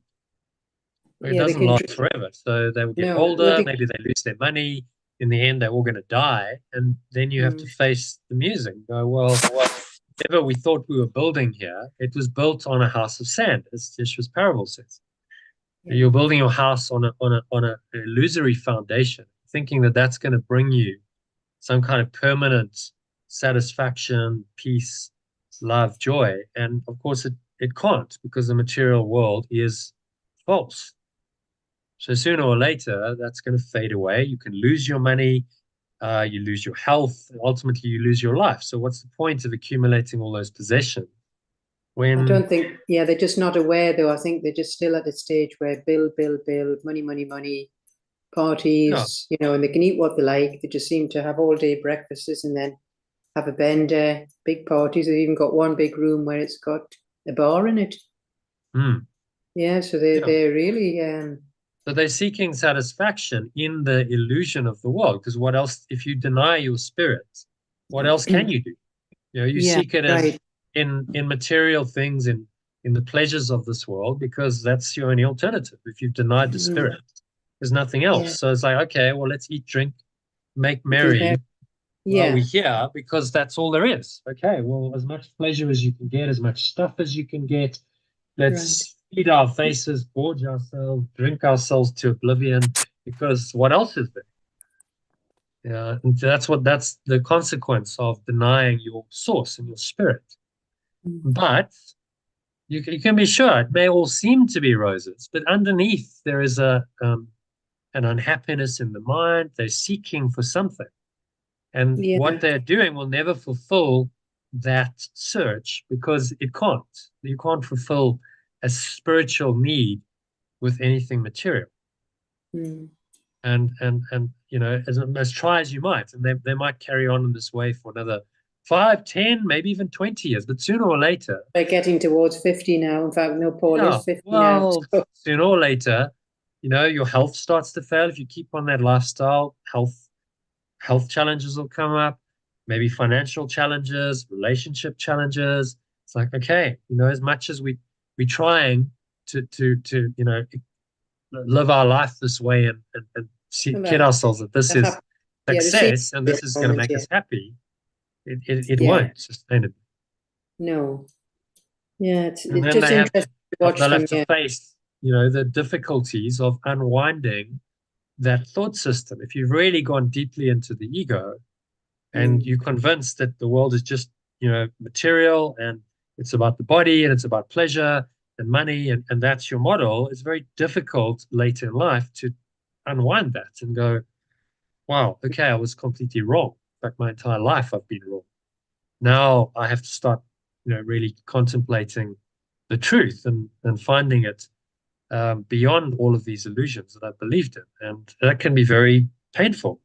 It doesn't last forever. So they will get older, maybe they lose their money. In the end, they're all going to die. And then you have to face the music. Go, well, whatever we thought we were building here, it was built on a house of sand, as Yeshua's parable says. Yeah. You're building your house on an illusory foundation, thinking that that's going to bring you some kind of permanent satisfaction, peace, love, joy. And of course, it can't, because the material world is false. So sooner or later, that's going to fade away. You can lose your money, you lose your health, and ultimately you lose your life. So what's the point of accumulating all those possessions? I don't think, they're just not aware, though. I think they're just still at a stage where build, money, parties, and they can eat what they like. They just seem to have all day breakfasts and then have a bender, big parties. They've even got one big room where it's got a bar in it. Yeah, so they're really... So they're seeking satisfaction in the illusion of the world, because what else, if you deny your spirit, what else can you do? You seek it as in material things, in in the pleasures of this world because that's your only alternative. If you've denied the spirit, there's nothing else. Yeah. So it's like, okay, well, let's eat, drink, make Be merry very, while yeah. we're here because that's all there is. Okay, well, as much pleasure as you can get, as much stuff as you can get. Right. Let's feed our faces, gorge ourselves, drink ourselves to oblivion because what else is there? Yeah, and that's the consequence of denying your source and your spirit. Mm. But you can be sure it may all seem to be roses, but underneath there is an unhappiness in the mind. They're seeking for something, and what Yeah. they're doing will never fulfill that search because it can't. You can't fulfill a spiritual need with anything material. Mm. And as try as you might, and they might carry on in this way for another 5, 10, maybe even 20 years, but sooner or later, They're getting towards 50 now. In fact, no, Paul yeah, is 50 now. well, So, sooner or later, your health starts to fail if you keep on that lifestyle. Health challenges will come up, maybe financial challenges, relationship challenges. It's like, okay, as much as we trying to live our life this way and kid well, ourselves that this the is hap- yeah, the seat success and at this is the going to moment, make yeah. us happy, it Yeah. won't sustainably. No. Yeah, And it's then just interesting to watch they'll them. have to Yeah. face, the difficulties of unwinding that thought system. If you've really gone deeply into the ego and Mm. you're convinced that the world is just, material and it's about the body and it's about pleasure and money and that's your model, it's very difficult later in life to unwind that and go, wow, okay, I was completely wrong. In fact, my entire life I've been wrong. Now I have to start, really contemplating the truth and finding it beyond all of these illusions that I believed in. And that can be very painful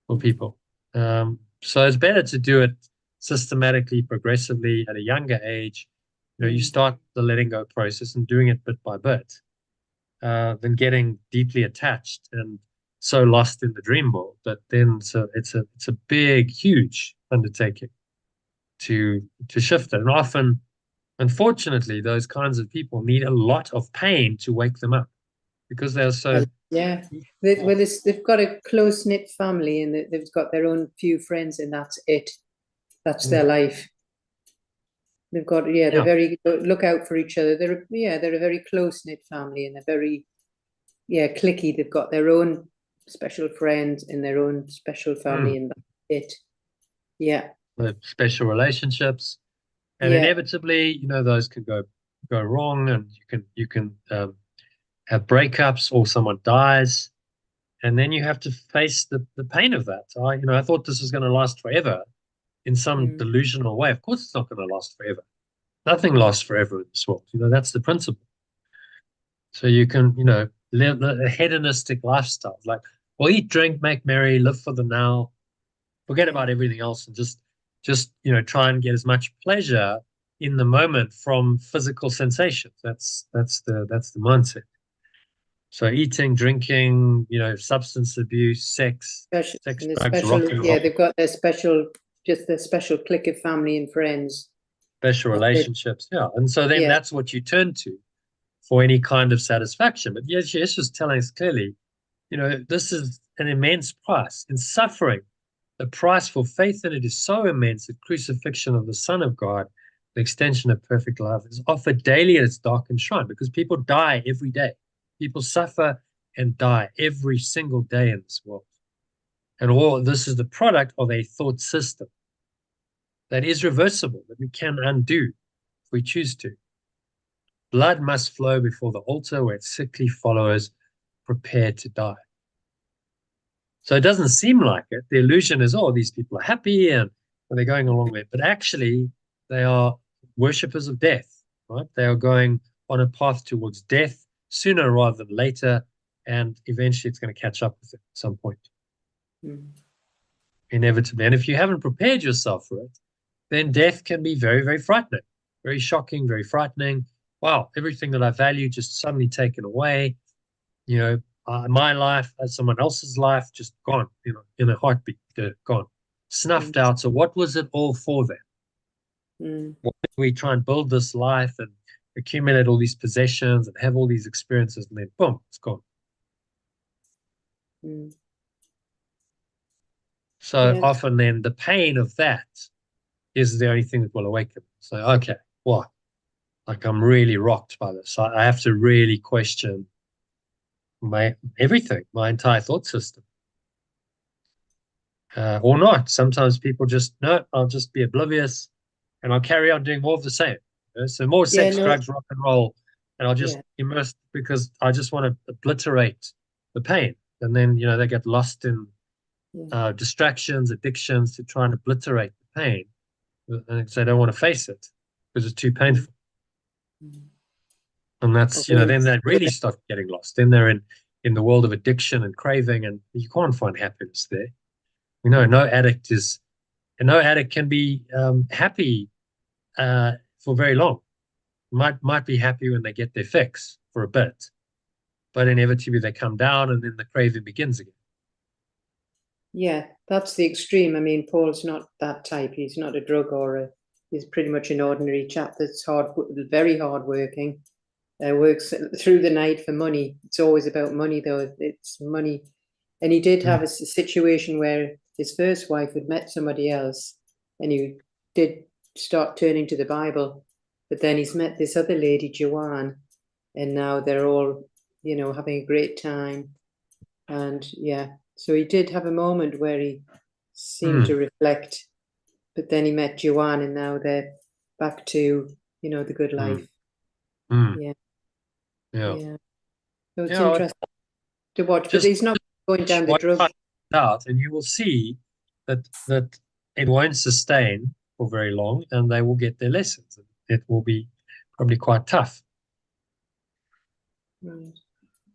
for people. So it's better to do it systematically, progressively at a younger age. You Mm. start the letting go process and doing it bit by bit, than getting deeply attached and so lost in the dream world that then it's a big, huge undertaking to shift it. And often, unfortunately, those kinds of people need a lot of pain to wake them up because they're Well, so yeah. oh, They've got a close knit family and they've got their own few friends, and that's it. That's their mm, life. They've got, yeah, they're yeah, very look out for each other. They're a very close knit family, and they're very, yeah, clicky. They've got their own special friends and their own special mm, family, and that's it. Yeah, the special relationships, and yeah. inevitably, those can go wrong, and you can have breakups or someone dies, and then you have to face the pain of that. I thought this was going to last forever in some Mm. delusional way. Of course, it's not going to last forever. Nothing lasts forever in this world. That's the principle. So you can, live a hedonistic lifestyle, like, well, eat, drink, make merry, live for the now, forget Yeah. about everything else, and just try and get as much pleasure in the moment from physical sensations. That's the mindset. So eating, drinking, substance abuse, Special sex, and the drugs, special, rock and yeah, roll, they've got just their special clique of family and friends. special That's it. relationships. Yeah. And so then Yeah. that's what you turn to for any kind of satisfaction. But yes, yes, just telling us clearly, this is an immense price in suffering. The price for faith in it is so immense that crucifixion of the Son of God, the extension of perfect love, is offered daily at its darkened shrine because people die every day. People suffer and die every single day in this world. And all this is the product of a thought system that is reversible, that we can undo if we choose to. Blood must flow before the altar where its sickly followers prepare to die. So it doesn't seem like it. The illusion is, oh, these people are happy and they're going along there. But actually, they are worshippers of death, right? They are going on a path towards death sooner rather than later. And eventually it's going to catch up with it at some point, Mm. inevitably. And if you haven't prepared yourself for it, then death can be very, very frightening, very shocking, very frightening. Wow, everything that I value just suddenly taken away. My life as someone else's life just gone, in a heartbeat, gone, snuffed Mm. out. So what was it all for then? Mm. Why did we try and build this life and accumulate all these possessions and have all these experiences, and then boom, it's gone. Mm. So Yes. often then the pain of that is the only thing that will awaken. So, okay, what? Like I'm really rocked by this. I have to really question my everything, my entire thought system. Or not. Sometimes people just, no, I'll just be oblivious and I'll carry on doing more of the same. So more Yeah, sex, no, drugs, rock and roll, and I'll just yeah, immerse because I just want to obliterate the pain. And then, they get lost in yeah. distractions, addictions to try and obliterate the pain. And so they don't want to face it because it's too Mm. painful. Mm. And that's, Okay. then they really start getting lost. Then they're in the world of addiction and craving, and you can't find happiness there. No addict is, and no addict can be happy for very long. Might be happy when they get their fix for a bit, but inevitably they come down, and then the craving begins again. Yeah, that's the extreme. I mean, Paul's not that type. He's not a drug he's pretty much an ordinary chap that's very hard working. Works through the night for money. It's always about money, though. It's money. And he did have Mm, a situation where his first wife had met somebody else, and he did start turning to the Bible. But then he's met this other lady, Joanne, and now they're all, having a great time. And yeah, so he did have a moment where he seemed mm, to reflect, but then he met Joanne, and now they're back to, the good mm, life. mm. Yeah, Yeah, yeah. So it's yeah. interesting to watch, but Just he's not going down the watch drug. it out, and you will see that it won't sustain for very long, and they will get their lessons. It will be probably quite tough. Right.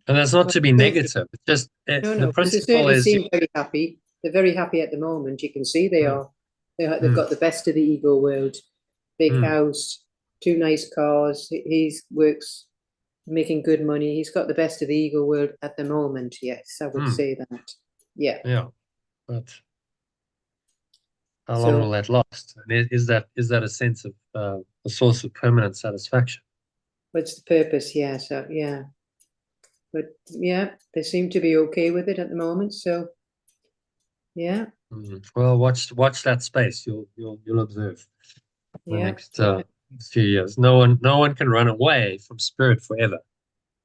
And that's not Well, to be negative. It's just no, the no, because they principle certainly is, seem very happy. They're very happy at the moment. You can see they mm, are. They've mm, got the best of the ego world. Big mm, house, two nice cars. He works making good money. He's got the best of the ego world at the moment. Yes, I would mm, say that. Yeah. yeah. But how long will So that last? And is that a sense of a source of permanent satisfaction? what's the purpose? Yeah. So yeah, but yeah, they seem to be okay with it at the moment. So yeah, Well, watch that space. You'll observe the yeah, next few years. No one can run away from spirit forever.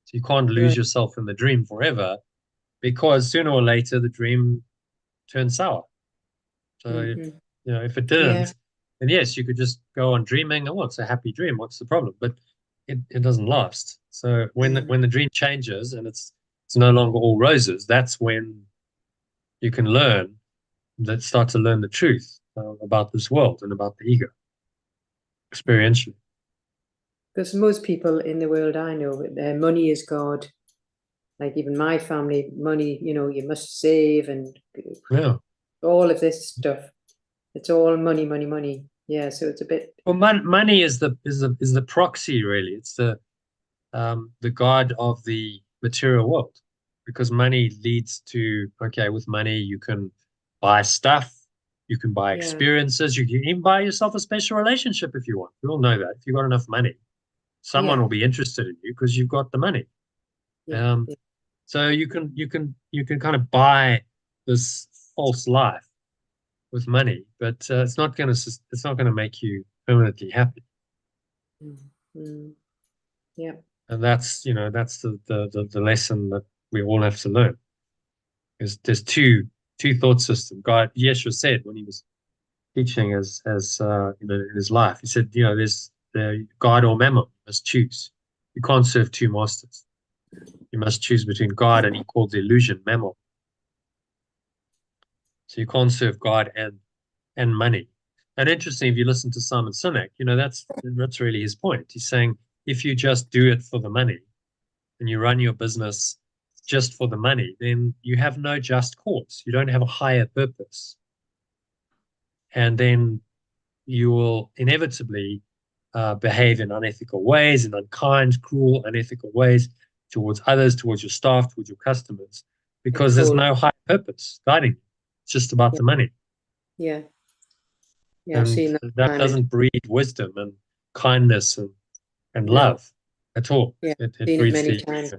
So you can't lose right. yourself in the dream forever because sooner or later the dream turns sour. So, Hmm. if it Yeah. didn't, then yes, you could just go on dreaming. Oh, it's a happy dream. What's the problem? But it doesn't last. So when the dream changes and it's no longer all roses, that's when you can start to learn the truth about this world and about the ego experientially. Because most people in the world I know, money is God. Like even my family, money, you must save and Yeah. all of this stuff. It's all money, money, money. Yeah, so it's a bit, Well, money is the proxy, really. It's the god of the material world, because money leads to, okay, with money you can buy stuff, you can buy yeah, experiences, you can even buy yourself a special relationship if you want. We all know that if you've got enough money, someone yeah, will be interested in you because you've got the money. yeah, Um, yeah. so you can kind of buy this false life with money, but it's not gonna make you permanently happy. Mm, mm, yeah, And that's the lesson that we all have to learn. There's two thought systems. God, Yeshua said when he was teaching as in his life, he said, there's the God or Mammon. You must choose. You can't serve two masters. You must choose between God, and he called the illusion Mammon. So you can't serve God and money. And interesting, if you listen to Simon Sinek, that's really his point. He's saying if you just do it for the money and you run your business just for the money, then you have no just cause. You don't have a higher purpose. And then you will inevitably behave in unethical ways, in unkind, cruel, unethical ways towards others, towards your staff, towards your customers, because there's control. no higher purpose guiding you. It's just about Yeah, the money. yeah, yeah. I've And seen that that time and doesn't breed wisdom and kindness and and No. love at all. Yeah. It Seen it breeds many the times.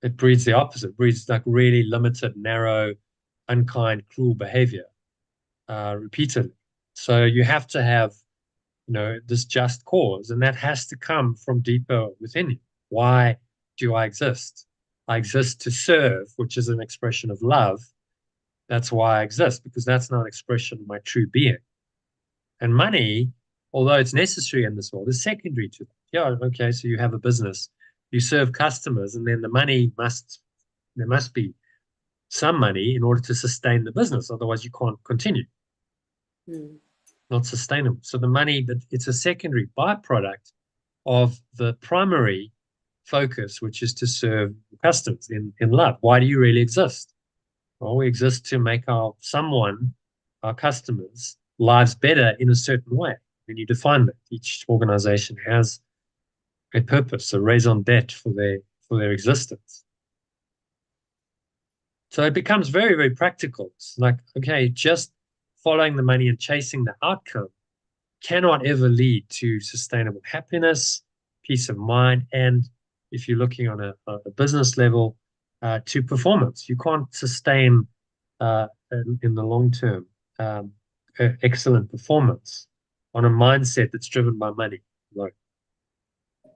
it breeds the opposite. It breeds like really limited, narrow, unkind, cruel behavior repeatedly. So you have to have, this just cause, and that has to come from deeper within you. Why do I exist? I exist to serve, which is an expression of love. That's why I exist, because that's not an expression of my true being. And money, although it's necessary in this world, is secondary to that. Yeah, okay, so you have a business, you serve customers, and then there must be some money in order to sustain the business. Otherwise, you can't continue. Mm. Not sustainable. So the money, but it's a secondary byproduct of the primary focus, which is to serve customers in love. Why do you really exist? Well, we exist to make our customers' lives better in a certain way. And you define that. Each organization has a purpose, a raison d'etre for their existence. So it becomes very, very practical. It's like, okay, just following the money and chasing the outcome cannot ever lead to sustainable happiness, peace of mind, and if you're looking on a business level, to performance. You can't sustain in the long term excellent performance on a mindset that's driven by money. Like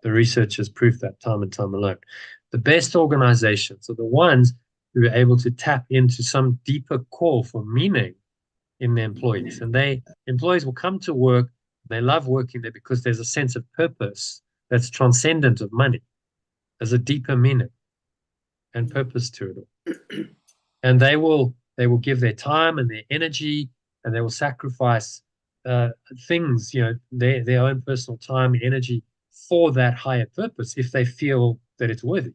the research has proved that time and time alone. The best organizations are the ones who are able to tap into some deeper call for meaning in their employees. And employees will come to work, they love working there because there's a sense of purpose that's transcendent of money. There's a deeper meaning and purpose to it all. And they will give their time and their energy, and they will sacrifice things, their own personal time and energy for that higher purpose if they feel that it's worthy.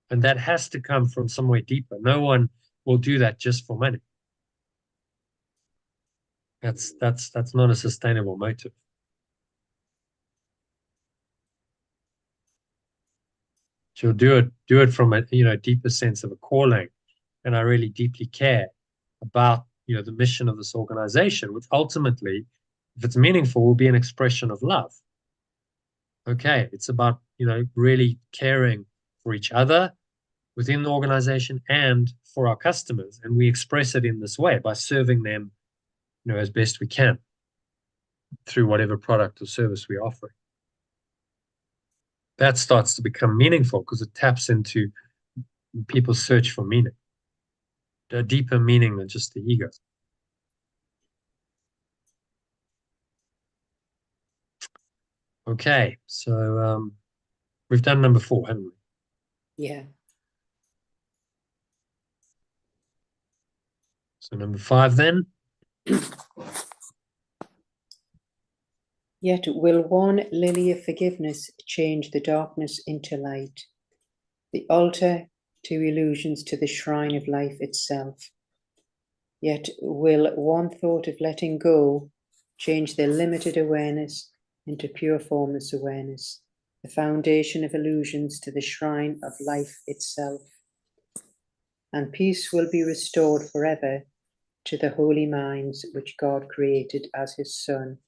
And that has to come from somewhere deeper. No one will do that just for money. That's not a sustainable motive. She'll do it from a deeper sense of a calling, and I really deeply care about the mission of this organization, which ultimately, if it's meaningful, will be an expression of love. Okay, it's about really caring for each other within the organization and for our customers, and we express it in this way by serving them as best we can through whatever product or service we're offering. That starts to become meaningful because it taps into people's search for meaning, a deeper meaning than just the ego. Okay, so we've done number 4, haven't we? Yeah. So number 5 then. Yet will one lily of forgiveness change the darkness into light, the altar to illusions to the shrine of life itself. Yet will one thought of letting go change their limited awareness into pure formless awareness, the foundation of illusions to the shrine of life itself. And peace will be restored forever to the holy minds which God created as his Son,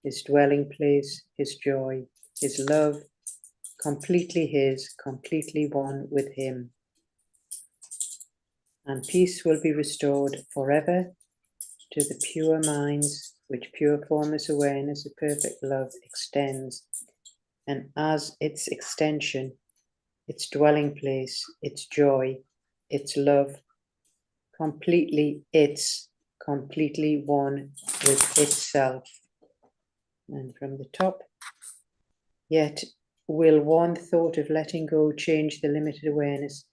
his dwelling place, his joy, his love, completely his, completely one with him. And peace will be restored forever to the pure minds which pure formless awareness of perfect love extends, and as its extension, its dwelling place, its joy, its love, completely one with itself. And from the top, yet will one thought of letting go change the limited awareness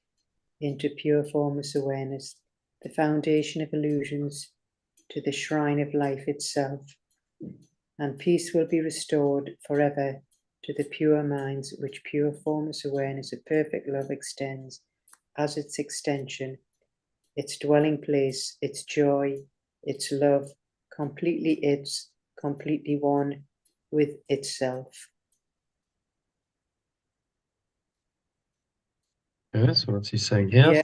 into pure formless awareness, the foundation of illusions to the shrine of life itself. And peace will be restored forever to the pure minds which pure formless awareness of perfect love extends, as its extension, its dwelling place, its joy, its love, completely one with itself. Yes, what's he saying here?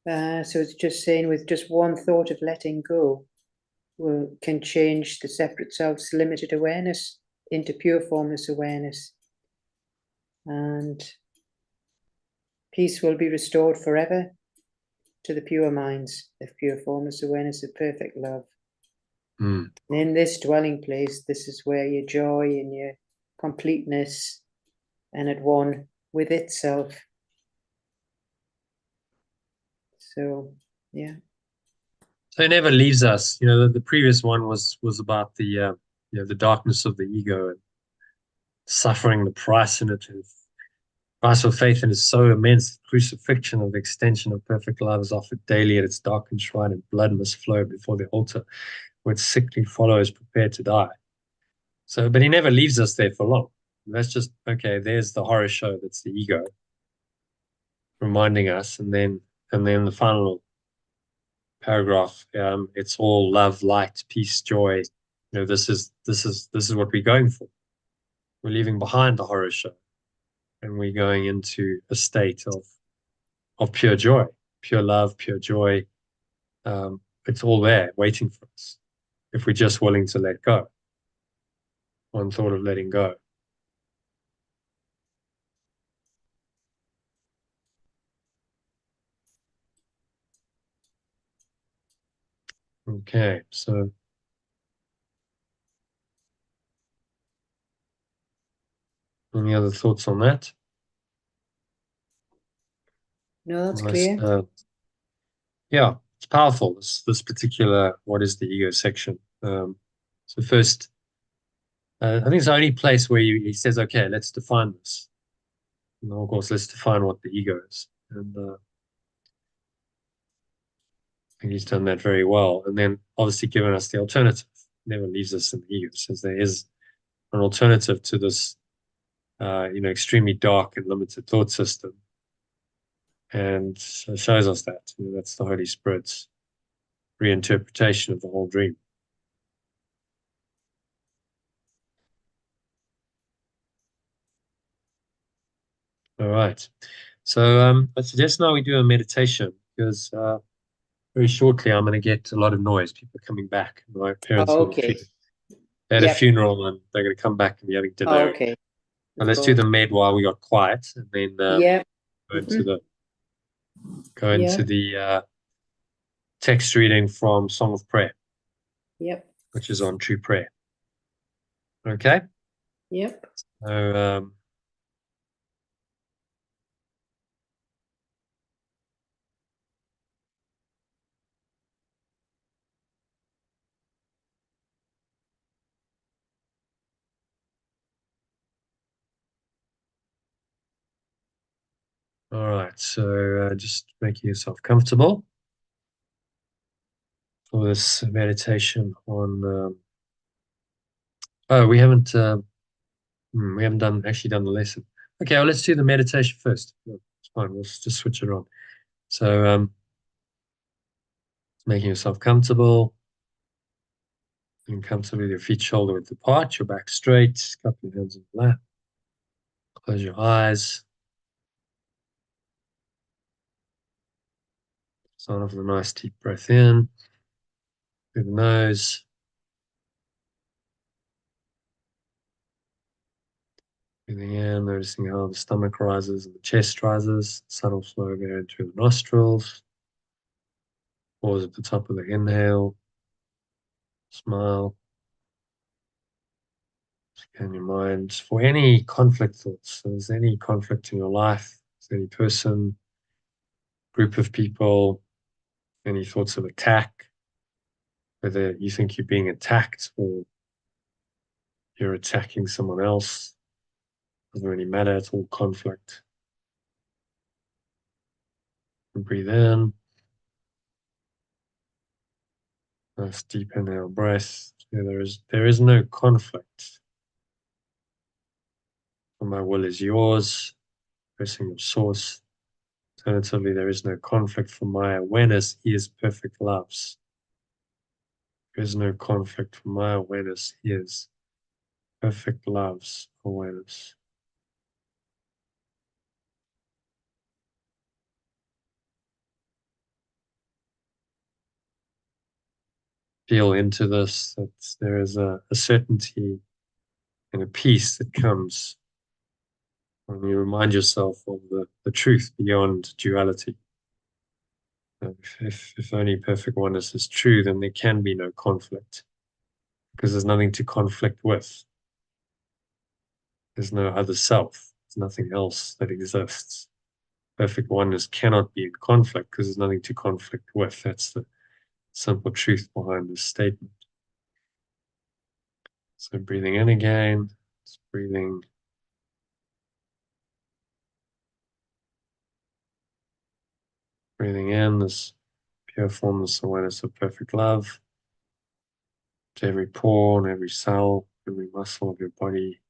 Yeah. So it's just saying with just one thought of letting go can change the separate self's limited awareness into pure formless awareness. And peace will be restored forever to the pure minds of pure formless awareness of perfect love. Mm. And in this dwelling place, this is where your joy and your completeness and at one with itself. So, yeah. So it never leaves us. You know, the previous one was about the the darkness of the ego and suffering the price in it. And price of faith in is so immense. The crucifixion of the extension of perfect love is offered daily at its darkened shrine, and blood must flow before the altar, where its sickly followers prepared to die. So, but he never leaves us there for long. That's just okay. There's the horror show. That's the ego reminding us, and then the final paragraph. It's all love, light, peace, joy. You know, this is what we're going for. We're leaving behind the horror show, and we're going into a state of pure joy, pure love, pure joy. It's all there waiting for us if we're just willing to let go. One thought of letting go. Okay, so any other thoughts on that? No, that's Unless, clear. yeah, it's powerful. This particular what is the ego section. So first, I think it's the only place where he says, okay, let's define this. And of course, let's define what the ego is. And I think he's done that very well. And then obviously given us the alternative. Never leaves us in the ego. Says there is an alternative to this, extremely dark and limited thought system. And shows us that. You know, that's the Holy Spirit's reinterpretation of the whole dream. All right. So I suggest now we do a meditation because very shortly I'm going to get a lot of noise. People are coming back. My parents Oh, will okay. be they had a Yep. funeral and they're going to come back and be having Oh, dinner. okay. But Of let's do course. the med while we got quiet, and then Yep. go into Mhm. the go into Yep. the text reading from Song of Prayer, Yep. which is on true prayer. Okay. Yep. So all right. So just making yourself comfortable for this meditation on. Oh, we haven't done actually done the lesson. Okay, well, let's do the meditation first. No, it's fine. We'll just switch it on. So, making yourself comfortable and comfortable with your feet shoulder width apart, your back straight, couple of hands in the lap. Close your eyes. Start off with a nice deep breath in through the nose. Breathing in, noticing how the stomach rises and the chest rises. Subtle flow of air through the nostrils. Pause at the top of the inhale. Smile. Scan your mind for any conflict thoughts. So is there any conflict in your life? Is there any person, group of people, any thoughts of attack? Whether you think you're being attacked or you're attacking someone else, doesn't really matter. It's all conflict. And breathe in. Nice deep inhale breath. Yeah, there is no conflict. For my will is yours. Pressing your source. Alternatively, there is no conflict. For my awareness is perfect love's. There is no conflict. For my awareness is perfect love's awareness. Feel into this, that there is a certainty and a peace that comes when you remind yourself of the truth beyond duality. If only perfect oneness is true, then there can be no conflict because there's nothing to conflict with. There's no other self. There's nothing else that exists. Perfect oneness cannot be in conflict because there's nothing to conflict with. That's the simple truth behind this statement. So breathing in again, just breathing in this pure formless awareness of perfect love to every pore and every cell, every muscle of your body.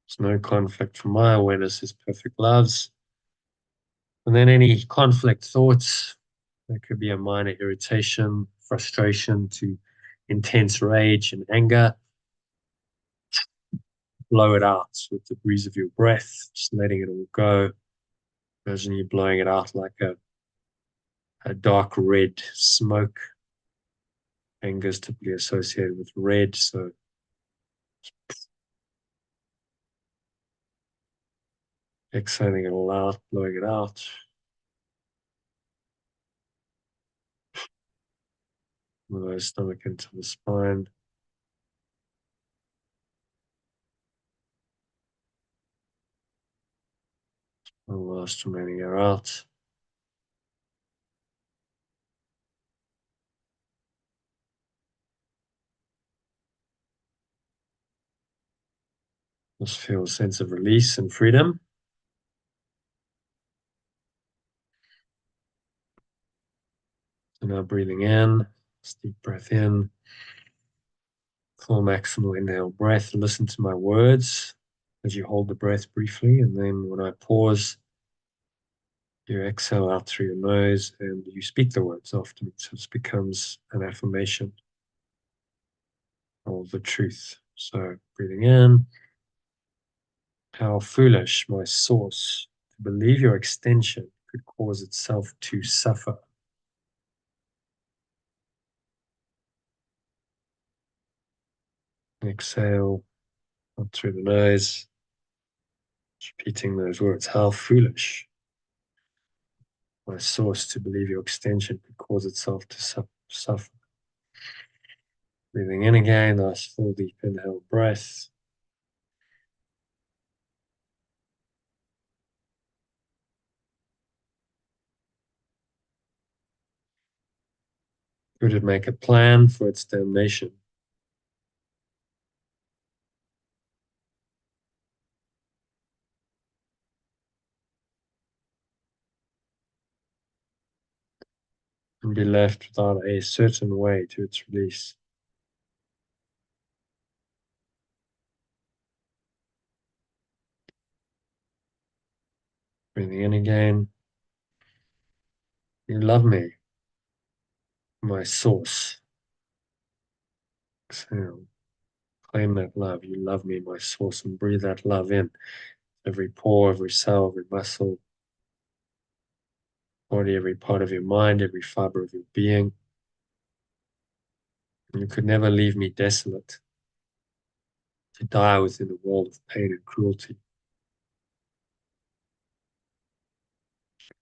There's no conflict from my awareness is perfect love's. And then any conflict thoughts, there could be a minor irritation, frustration to intense rage and anger. Blow it out with the breeze of your breath, just letting it all go. Imagine you blowing it out like a dark red smoke. Anger is typically associated with red, so exhaling it all out, blowing it out. From the stomach into the spine. And the last remaining air out. Just feel a sense of release and freedom. So now breathing in, deep breath in, full maximal inhale breath. Listen to my words as you hold the breath briefly. And then when I pause, you exhale out through your nose and you speak the words after me. So it becomes an affirmation of the truth. So breathing in, how foolish my source to believe your extension could cause itself to suffer. Exhale out through the nose, repeating those words. How foolish my source to believe your extension could cause itself to suffer. Breathing in again, nice full deep inhale breath. Could it make a plan for its damnation? And be left without a certain way to its release. Breathing in again. You love me, my source. Exhale. Claim that love. You love me, my source, and breathe that love in. Every pore, every cell, every muscle, body, every part of your mind, every fiber of your being. And you could never leave me desolate, to die within a world of pain and cruelty.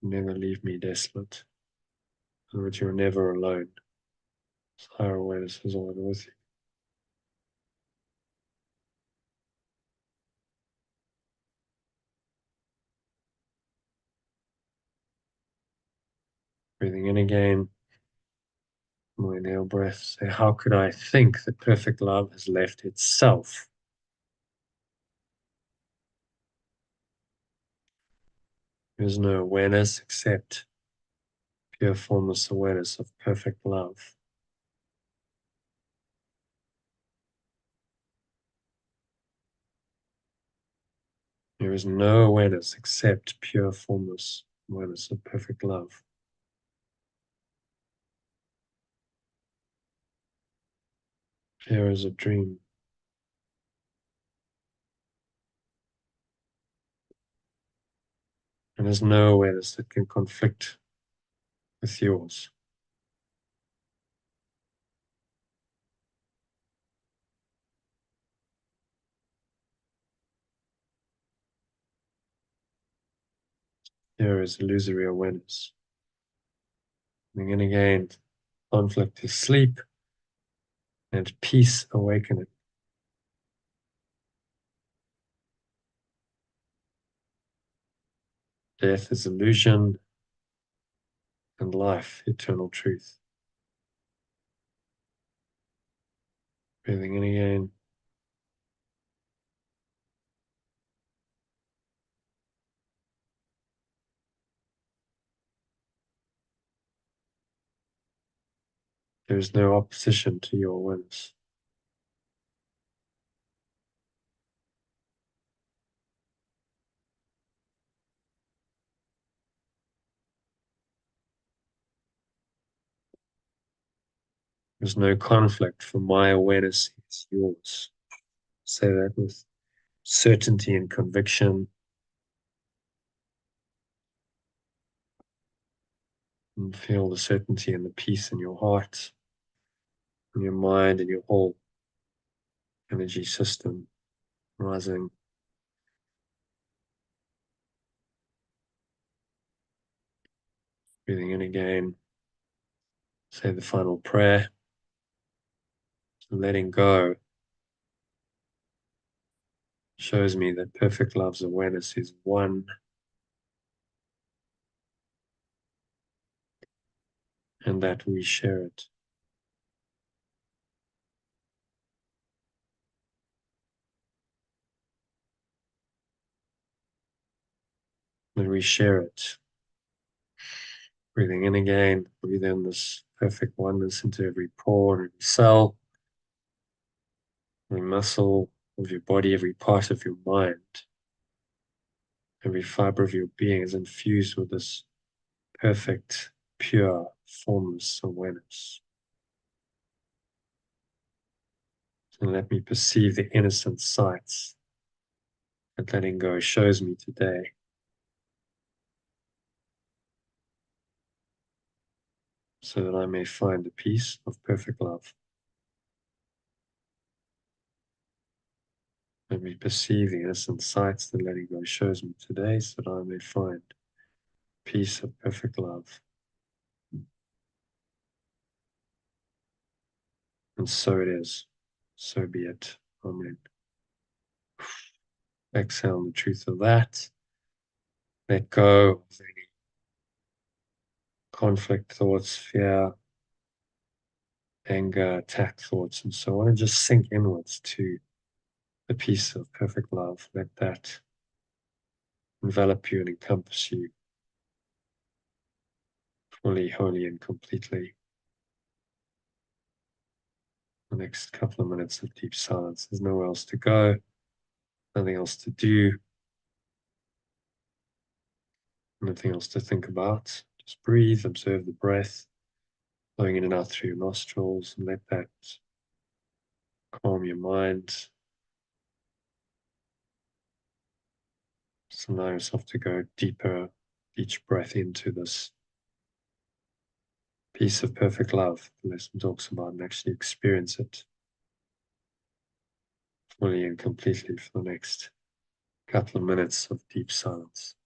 Never leave me desolate. In other words, you're never alone. Higher awareness is always with you. Breathing in again. My inhale breath. Say, how could I think that perfect love has left itself? There is no awareness except pure formless awareness of perfect love. There is no awareness except pure formless awareness of perfect love. Here is a dream. And there's no awareness that can conflict with yours. Here is illusory awareness. And again, conflict is sleep, and peace awakening. Death is illusion, and life, eternal truth. Breathing in again. There is no opposition to your awareness. There's no conflict, for my awareness is yours. Say that with certainty and conviction. And feel the certainty and the peace in your heart, in your mind, and your whole energy system rising. Breathing in again. Say the final prayer. Letting go shows me that perfect love's awareness is one, and that we share it. And we share it. Breathing in again, breathe in this perfect oneness into every pore and every cell, every muscle of your body, every part of your mind. Every fiber of your being is infused with this perfect, pure, formless awareness. And let me perceive the innocent sights that letting go shows me today. So that I may find the peace of perfect love. Let me perceive the innocent sights that letting go shows me today, so that I may find peace of perfect love. And so it is. So be it. Amen. Exhale the truth of that. Let go of any conflict thoughts, fear, anger, attack thoughts, and so on, and just sink inwards to the peace of perfect love. Let that envelop you and encompass you fully, wholly, and completely. The next couple of minutes of deep silence. There's nowhere else to go, nothing else to do, nothing else to think about. Just breathe, observe the breath, flowing in and out through your nostrils, and let that calm your mind. Just allow yourself to go deeper each breath into this peace of perfect love the lesson talks about, and actually experience it fully and completely for the next couple of minutes of deep silence.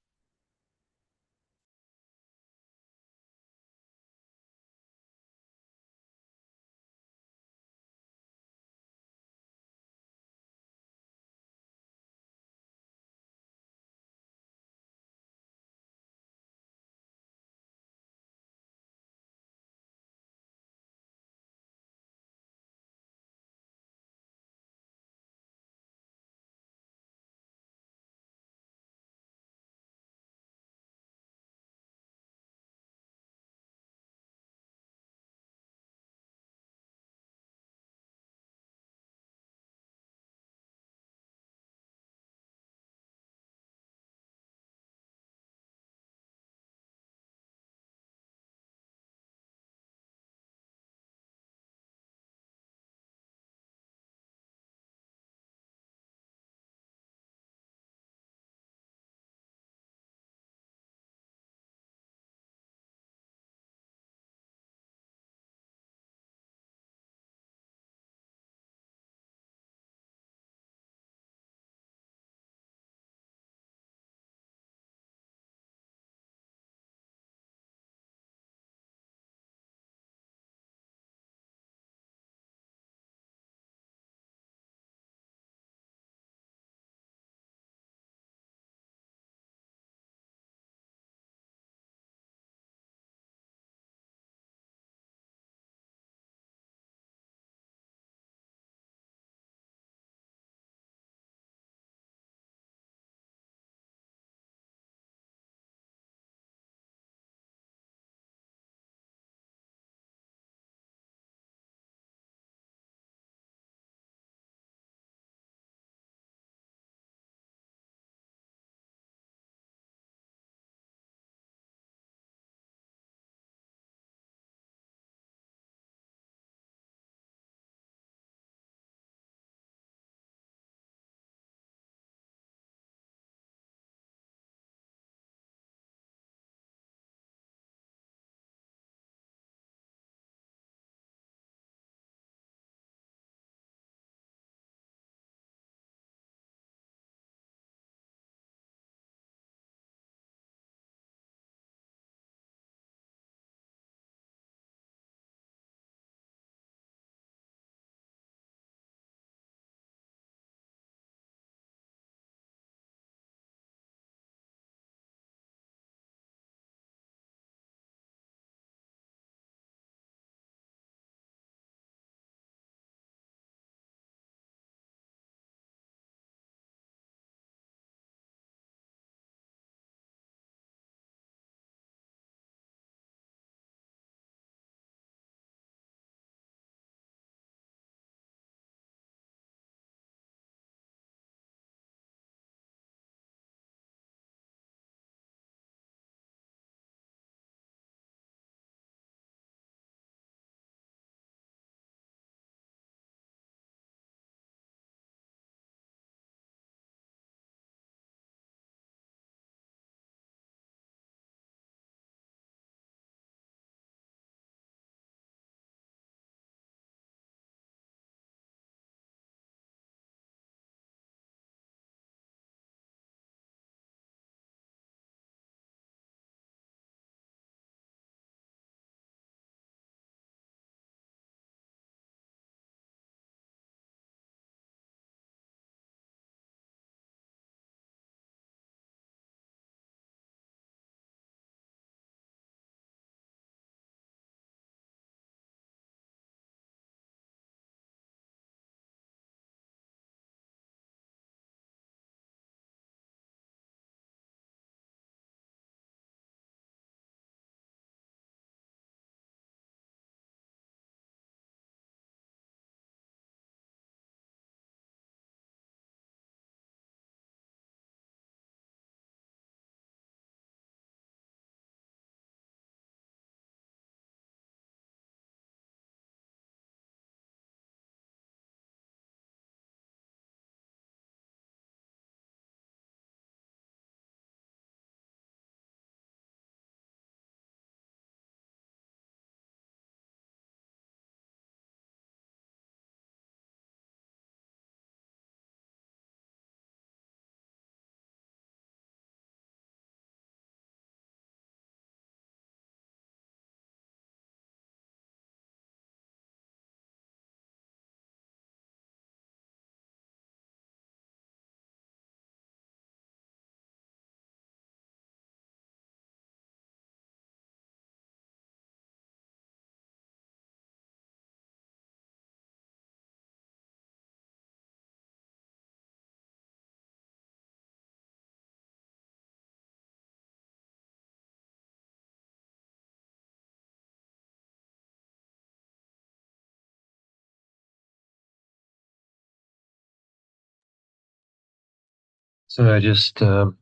So just coming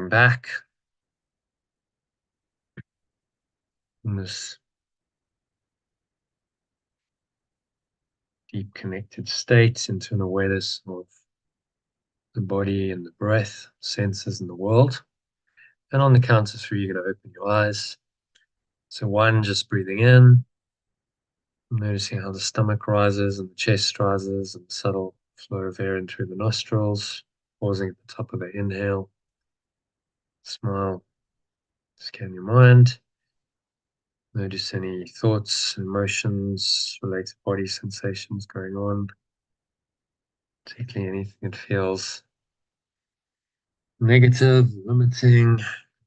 back in this deep connected state into an awareness of the body and the breath, senses and the world. And on the count of three, you're going to open your eyes. So one, just breathing in, noticing how the stomach rises and the chest rises and the subtle flow of air in through the nostrils, pausing at the top of the inhale. Smile, scan your mind. Notice any thoughts, emotions, related body sensations going on, particularly anything that feels negative, limiting,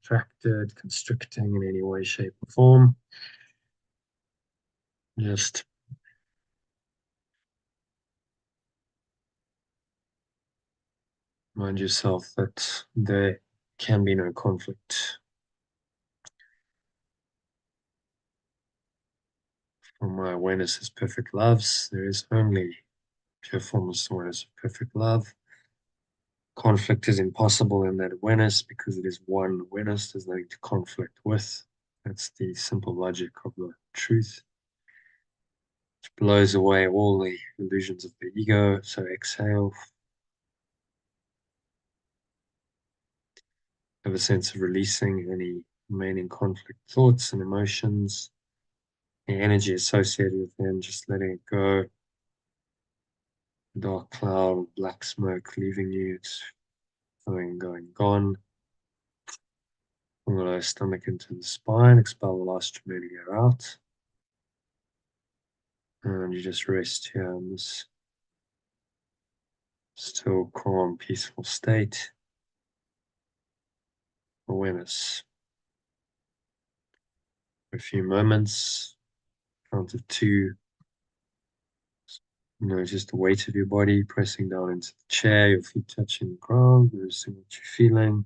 contracted, constricting in any way, shape, or form. Just remind yourself that there can be no conflict. For my awareness is perfect love's, there is only pure formless awareness of perfect love. Conflict is impossible in that awareness because it is one awareness. There's nothing to conflict with. That's the simple logic of the truth, which blows away all the illusions of the ego. So exhale, have a sense of releasing any remaining conflict thoughts and emotions, the energy associated with them, just letting it go. Dark cloud, black smoke leaving you, it's going, gone. From the lower stomach into the spine, expel the last remaining air out. And you just rest here in this still, calm, peaceful state. Awareness. For a few moments, count of two. Notice the weight of your body pressing down into the chair, your feet touching the ground, noticing what you're feeling.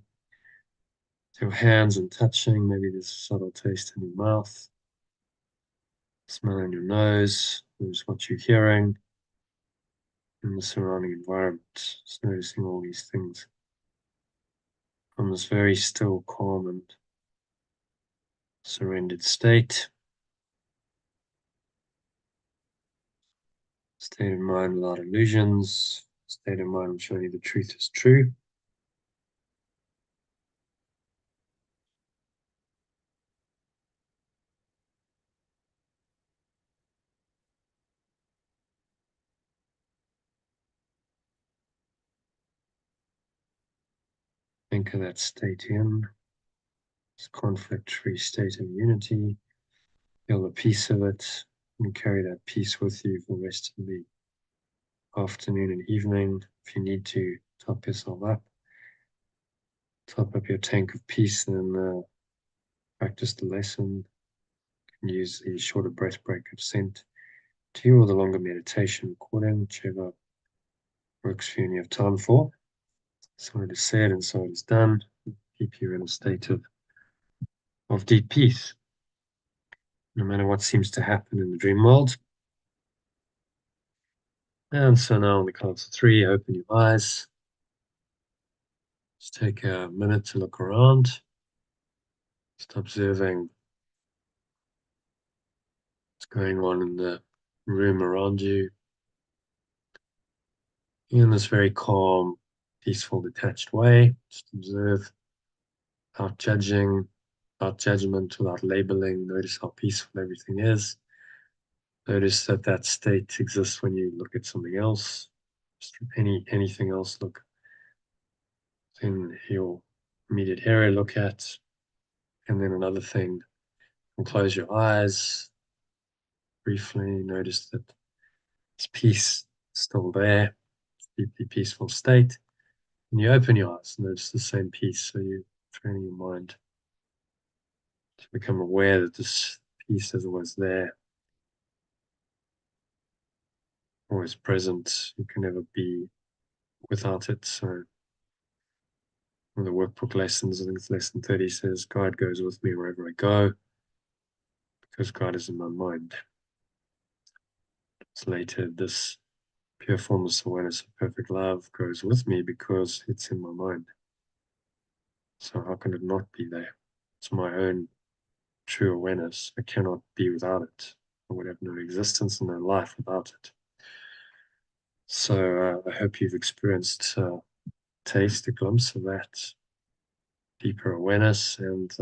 Your hands and touching, maybe there's a subtle taste in your mouth. Smell in your nose, notice what you're hearing in the surrounding environment. Just noticing all these things from this very still, calm, and surrendered state. State of mind without illusions. State of mind showing you the truth is true. Anchor that state in. This conflict-free state of unity. Feel the peace of it and carry that peace with you for the rest of the afternoon and evening. If you need to top yourself up, top up your tank of peace, then practice the lesson. You can use the shorter breath break I've sent to you or the longer meditation recording, whichever works for you and you have time for. So it is said and so it is done. Keep you in a state of deep peace, no matter what seems to happen in the dream world. And so now on the count of three, open your eyes. Just take a minute to look around. Just observing what's going on in the room around you. In this very calm, peaceful, detached way. Just observe without judging, without judgment, without labeling. Notice how peaceful everything is. Notice that that state exists when you look at something else. Just anything else, look in your immediate area, look at, and then another thing. And close your eyes briefly. Notice that this peace is still there, deeply peaceful state. And you open your eyes, notice the same peace. So you're training your mind to become aware that this peace is always there, always present. You can never be without it. So in the workbook lessons, I think it's lesson 30 says, God goes with me wherever I go because God is in my mind. It's later, this pure formless awareness of perfect love goes with me because it's in my mind. So how can it not be there? It's my own true awareness. I cannot be without it. I would have no existence and no life without it. So I hope you've experienced taste, a glimpse of that deeper awareness and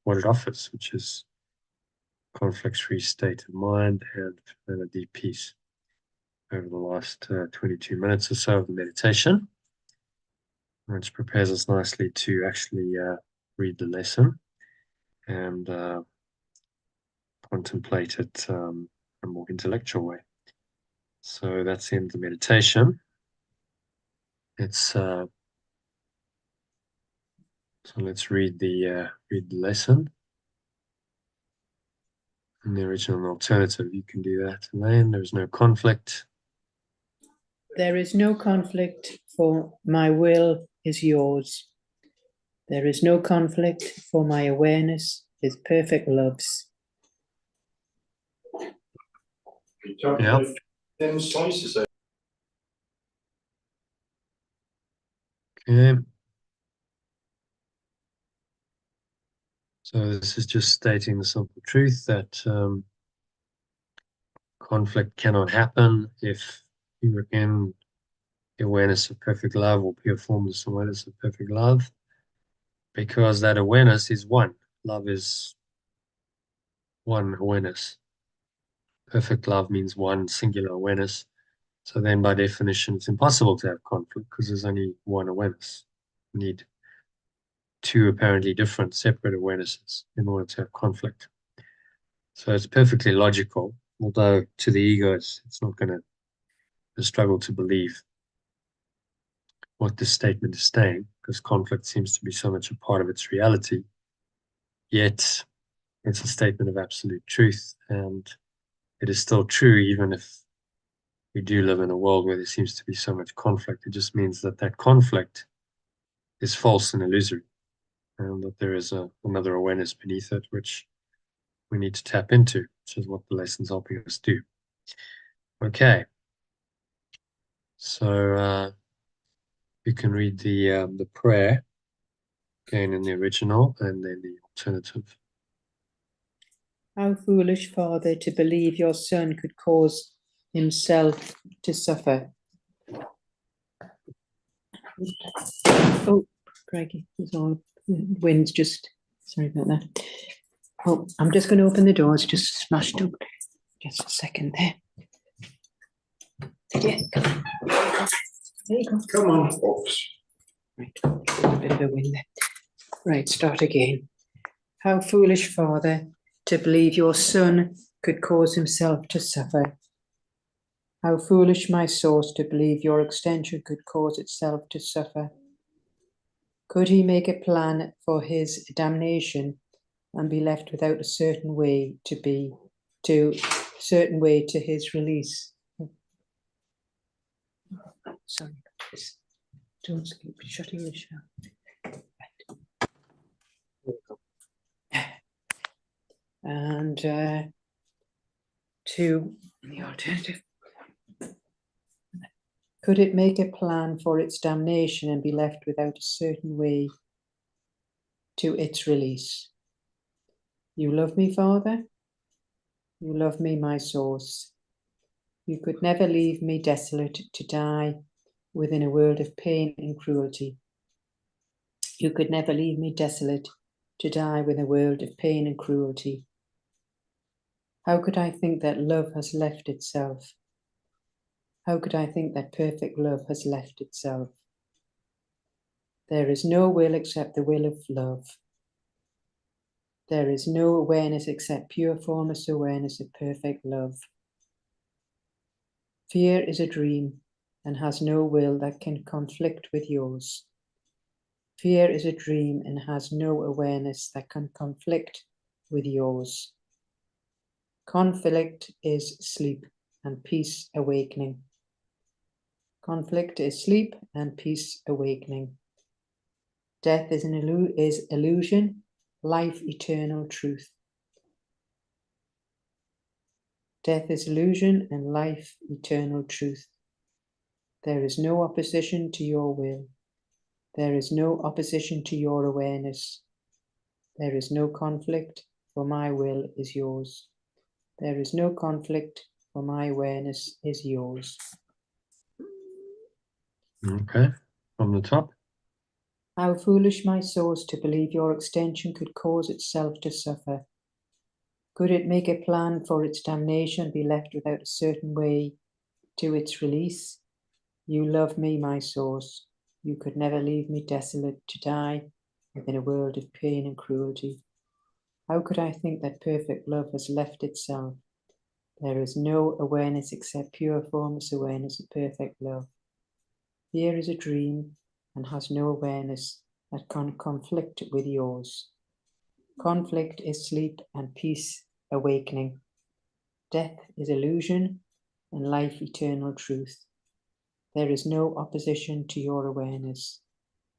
what it offers, which is conflict-free state of mind and a deep peace over the last 22 minutes or so of the meditation, which prepares us nicely to actually read the lesson and contemplate it in a more intellectual way. So that's the end of the meditation. So let's read the lesson in the original and alternative. You can do that, Elaine. There's no conflict. There is no conflict, for my will is yours. There is no conflict, for my awareness is perfect love's. Yeah. Okay. So this is just stating the simple truth that conflict cannot happen if you're in the awareness of perfect love or pure formless awareness of perfect love, because that awareness is one. Love is one awareness. Perfect love means one singular awareness. So then by definition, it's impossible to have conflict because there's only one awareness. You need two apparently different separate awarenesses in order to have conflict. So it's perfectly logical, although to the ego, it's not going to struggle to believe what this statement is saying, because conflict seems to be so much a part of its reality. Yet it's a statement of absolute truth, and it is still true even if we do live in a world where there seems to be so much conflict. It just means that that conflict is false and illusory, and that there is another awareness beneath it, which we need to tap into, which is what the lesson's helping us do. Okay. So you can read the prayer again in the original and then the alternative. How foolish, Father, to believe your Son could cause himself to suffer. Oh, crikey, it's all wind's just, sorry about that. Oh, I'm just going to open the doors, just smashed up. Just a second there. Yeah, come on. There you go. Come on, folks. Right, a bit of a wind there. Right, start again. How foolish, Father, to believe your Son could cause himself to suffer. How foolish, my source, to believe your extension could cause itself to suffer. Could he make a plan for his damnation and be left without a certain way to his release? Sorry, don't keep shutting the show. And to the alternative. Could it make a plan for its damnation and be left without a certain way to its release? You love me, Father? You love me, my source. You could never leave me desolate to die within a world of pain and cruelty. You could never leave me desolate to die within a world of pain and cruelty. How could I think that love has left itself? How could I think that perfect love has left itself? There is no will except the will of love. There is no awareness except pure formless awareness of perfect love. Fear is a dream and has no will that can conflict with yours. Fear is a dream and has no awareness that can conflict with yours. Conflict is sleep and peace awakening. Conflict is sleep and peace awakening. Death is illusion, life eternal truth. Death is illusion and life eternal truth. There is no opposition to your will. There is no opposition to your awareness. There is no conflict, for my will is yours. There is no conflict, for my awareness is yours. Okay, from the top. How foolish my source to believe your extension could cause itself to suffer. Could it make a plan for its damnation and be left without a certain way to its release? You love me, my source. You could never leave me desolate to die within a world of pain and cruelty. How could I think that perfect love has left itself? There is no awareness except pure formless awareness of perfect love. Fear is a dream and has no awareness that can conflict with yours. Conflict is sleep and peace awakening. Death is illusion and life eternal truth. There is no opposition to your awareness.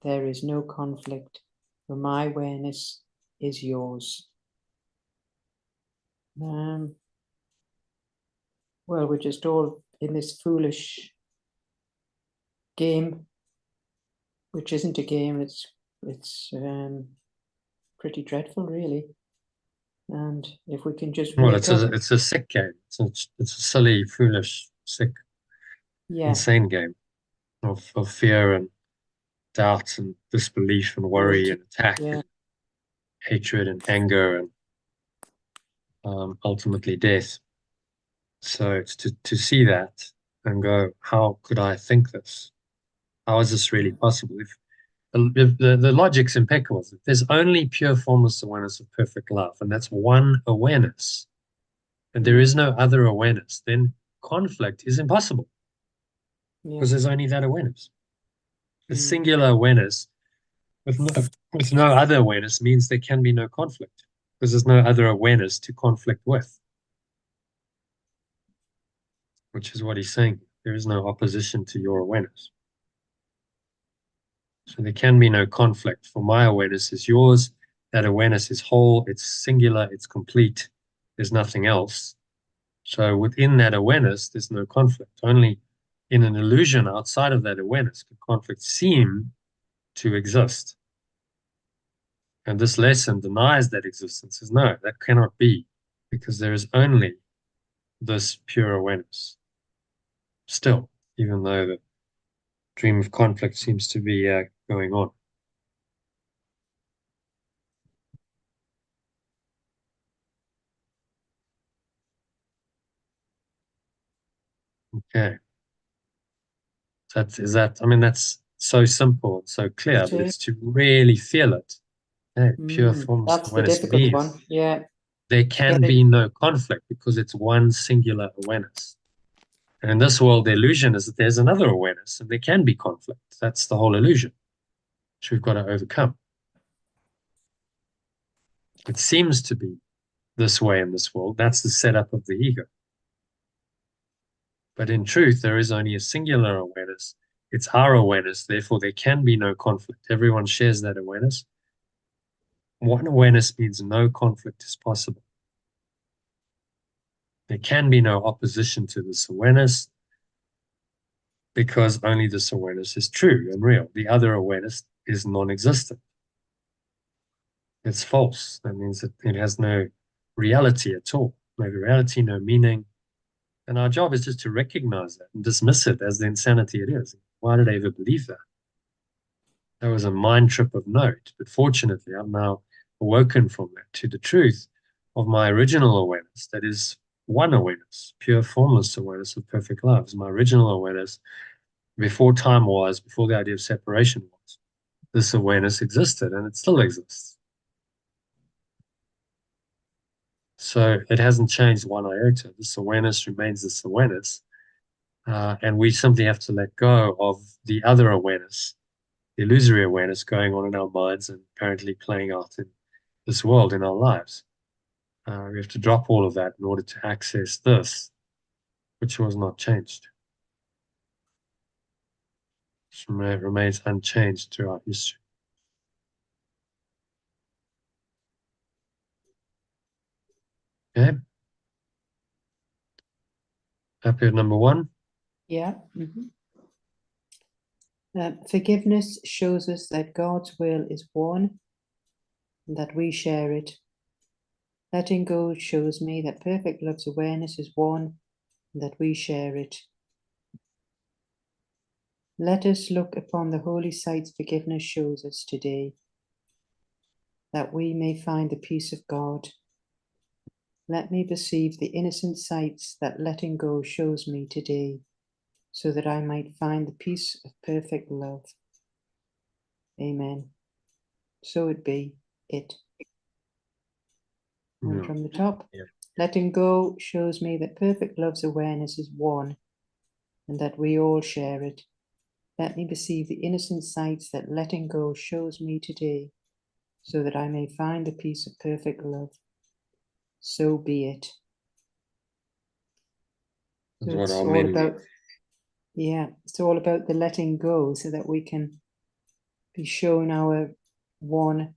There is no conflict, for my awareness is yours. Well, we're just all in this foolish game, which isn't a game. It's pretty dreadful, really. And if we can just Well, wake up, it's a sick game. It's a silly, foolish, sick, yeah, insane game of fear and doubt and disbelief and worry and attack yeah, and hatred and anger and ultimately death. So it's to see that and go, how could I think this? How is this really possible? If the logic's impeccable. If there's only pure formless awareness of perfect love, and that's one awareness, and there is no other awareness, then conflict is impossible yeah, because there's only that awareness. A singular awareness with no other awareness means there can be no conflict because there's no other awareness to conflict with, which is what he's saying. There is no opposition to your awareness. So there can be no conflict. For my awareness is yours. That awareness is whole, it's singular, it's complete. There's nothing else. So within that awareness, there's no conflict. Only in an illusion outside of that awareness can conflict seem to exist. And this lesson denies that existence. Says, no, that cannot be, because there is only this pure awareness. Still, even though the dream of conflict seems to be going on. Okay. I mean, that's so simple, so clear, that's but it. it's to really feel it. Okay, pure formless That's the awareness difficult means one. Yeah, there to get can it. be no conflict because it's one singular awareness. And in this world, the illusion is that there's another awareness and there can be conflict. That's the whole illusion, which we've got to overcome. It seems to be this way in this world. That's the setup of the ego. But in truth, there is only a singular awareness. It's our awareness. Therefore, there can be no conflict. Everyone shares that awareness. One awareness means no conflict is possible. There can be no opposition to this awareness because only this awareness is true and real. The other awareness is non-existent. It's false. That means that it has no reality at all. No reality, no meaning. And our job is just to recognize that and dismiss it as the insanity it is. Why did I ever believe that? That was a mind trip of note. But fortunately, I'm now awoken from that to the truth of my original awareness. That is one awareness, pure formless awareness of perfect love. Is my original awareness before time was, before the idea of separation was. This awareness existed and it still exists. So it hasn't changed one iota. This awareness remains this awareness. And we simply have to let go of the other awareness, the illusory awareness going on in our minds and apparently playing out in this world in our lives. We have to drop all of that in order to access this, which was not changed. It remains unchanged throughout history. Okay. Happy with number one? Yeah. Forgiveness shows us that God's will is one and that we share it. Letting go shows me that perfect love's awareness is one and that we share it. Let us look upon the holy sights forgiveness shows us today, that we may find the peace of God. Let me perceive the innocent sights that letting go shows me today, so that I might find the peace of perfect love. Amen. So it be, it. And from the top, letting go shows me that perfect love's awareness is one, and that we all share it. Let me perceive the innocent sights that letting go shows me today, so that I may find the peace of perfect love. So be it. So it's all about, it's all about the letting go, so that we can be shown our one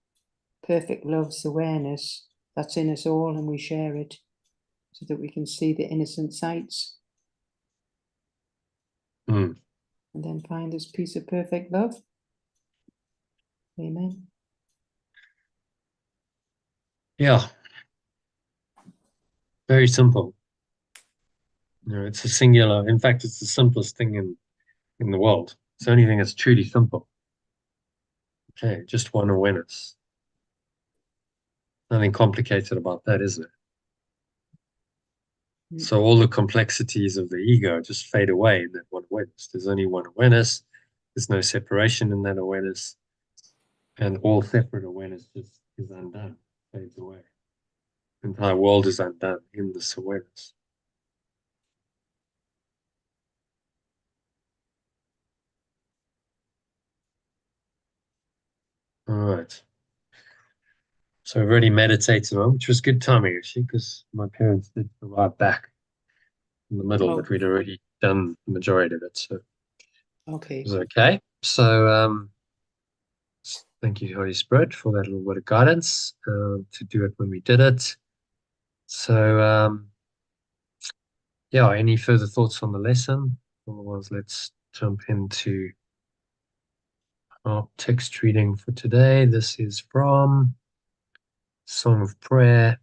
perfect love's awareness that's in us all, and we share it, so that we can see the innocent sights and then find this piece of perfect love. Amen. Yeah. Very simple. It's a singular. In fact, it's the simplest thing in the world. It's the only thing that's truly simple. Okay, just one awareness. Nothing complicated about that, is there? So all the complexities of the ego just fade away in that one awareness. There's only one awareness. There's no separation in that awareness. And all separate awareness just is undone, fades away. The entire world is undone in this awareness. All right. So I've already meditated on, which was good timing actually, because my parents did arrive back in the middle, but we'd already done the majority of it, so it was okay. So thank you, Holy Spirit, for that little bit of guidance to do it when we did it. So yeah, any further thoughts on the lesson? Otherwise, let's jump into our text reading for today. This is from Song of Prayer.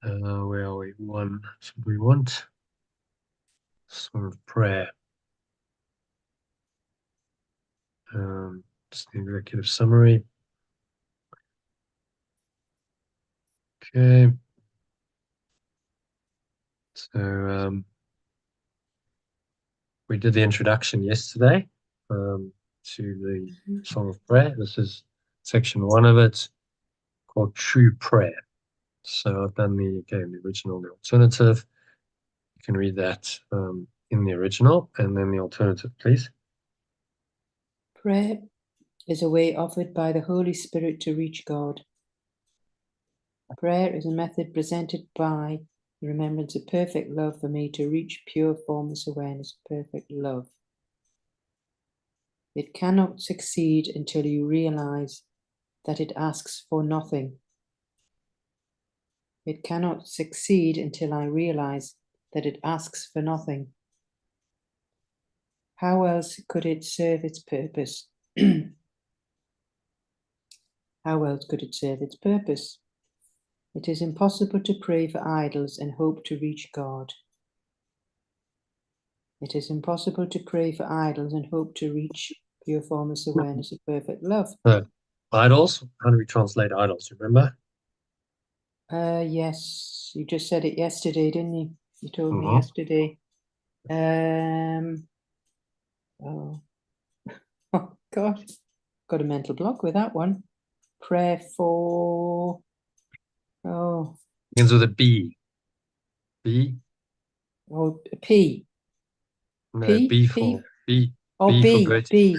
Where are we? One, so we want Song of Prayer. Just the executive summary. Okay. So we did the introduction yesterday to the Song of Prayer. This is section one of it, called True Prayer. So I've done the original, the alternative. You can read that in the original, and then the alternative, please. Prayer is a way offered by the Holy Spirit to reach God. Prayer is a method presented by the remembrance of perfect love for me to reach pure formless awareness of perfect love. It cannot succeed until you realize that it asks for nothing. It cannot succeed until I realize that it asks for nothing. How else could it serve its purpose? How else could it serve its purpose? It is impossible to pray for idols and hope to reach God. It is impossible to pray for idols and hope to reach pure formless awareness of perfect love. Idols? How do we translate idols? Remember? Yes, you just said it yesterday, didn't you? You told me yesterday. Oh God, got a mental block with that one. Prayer for, begins with a B. B? Oh, P. No, P? B for B. Oh, B for B. bird. B.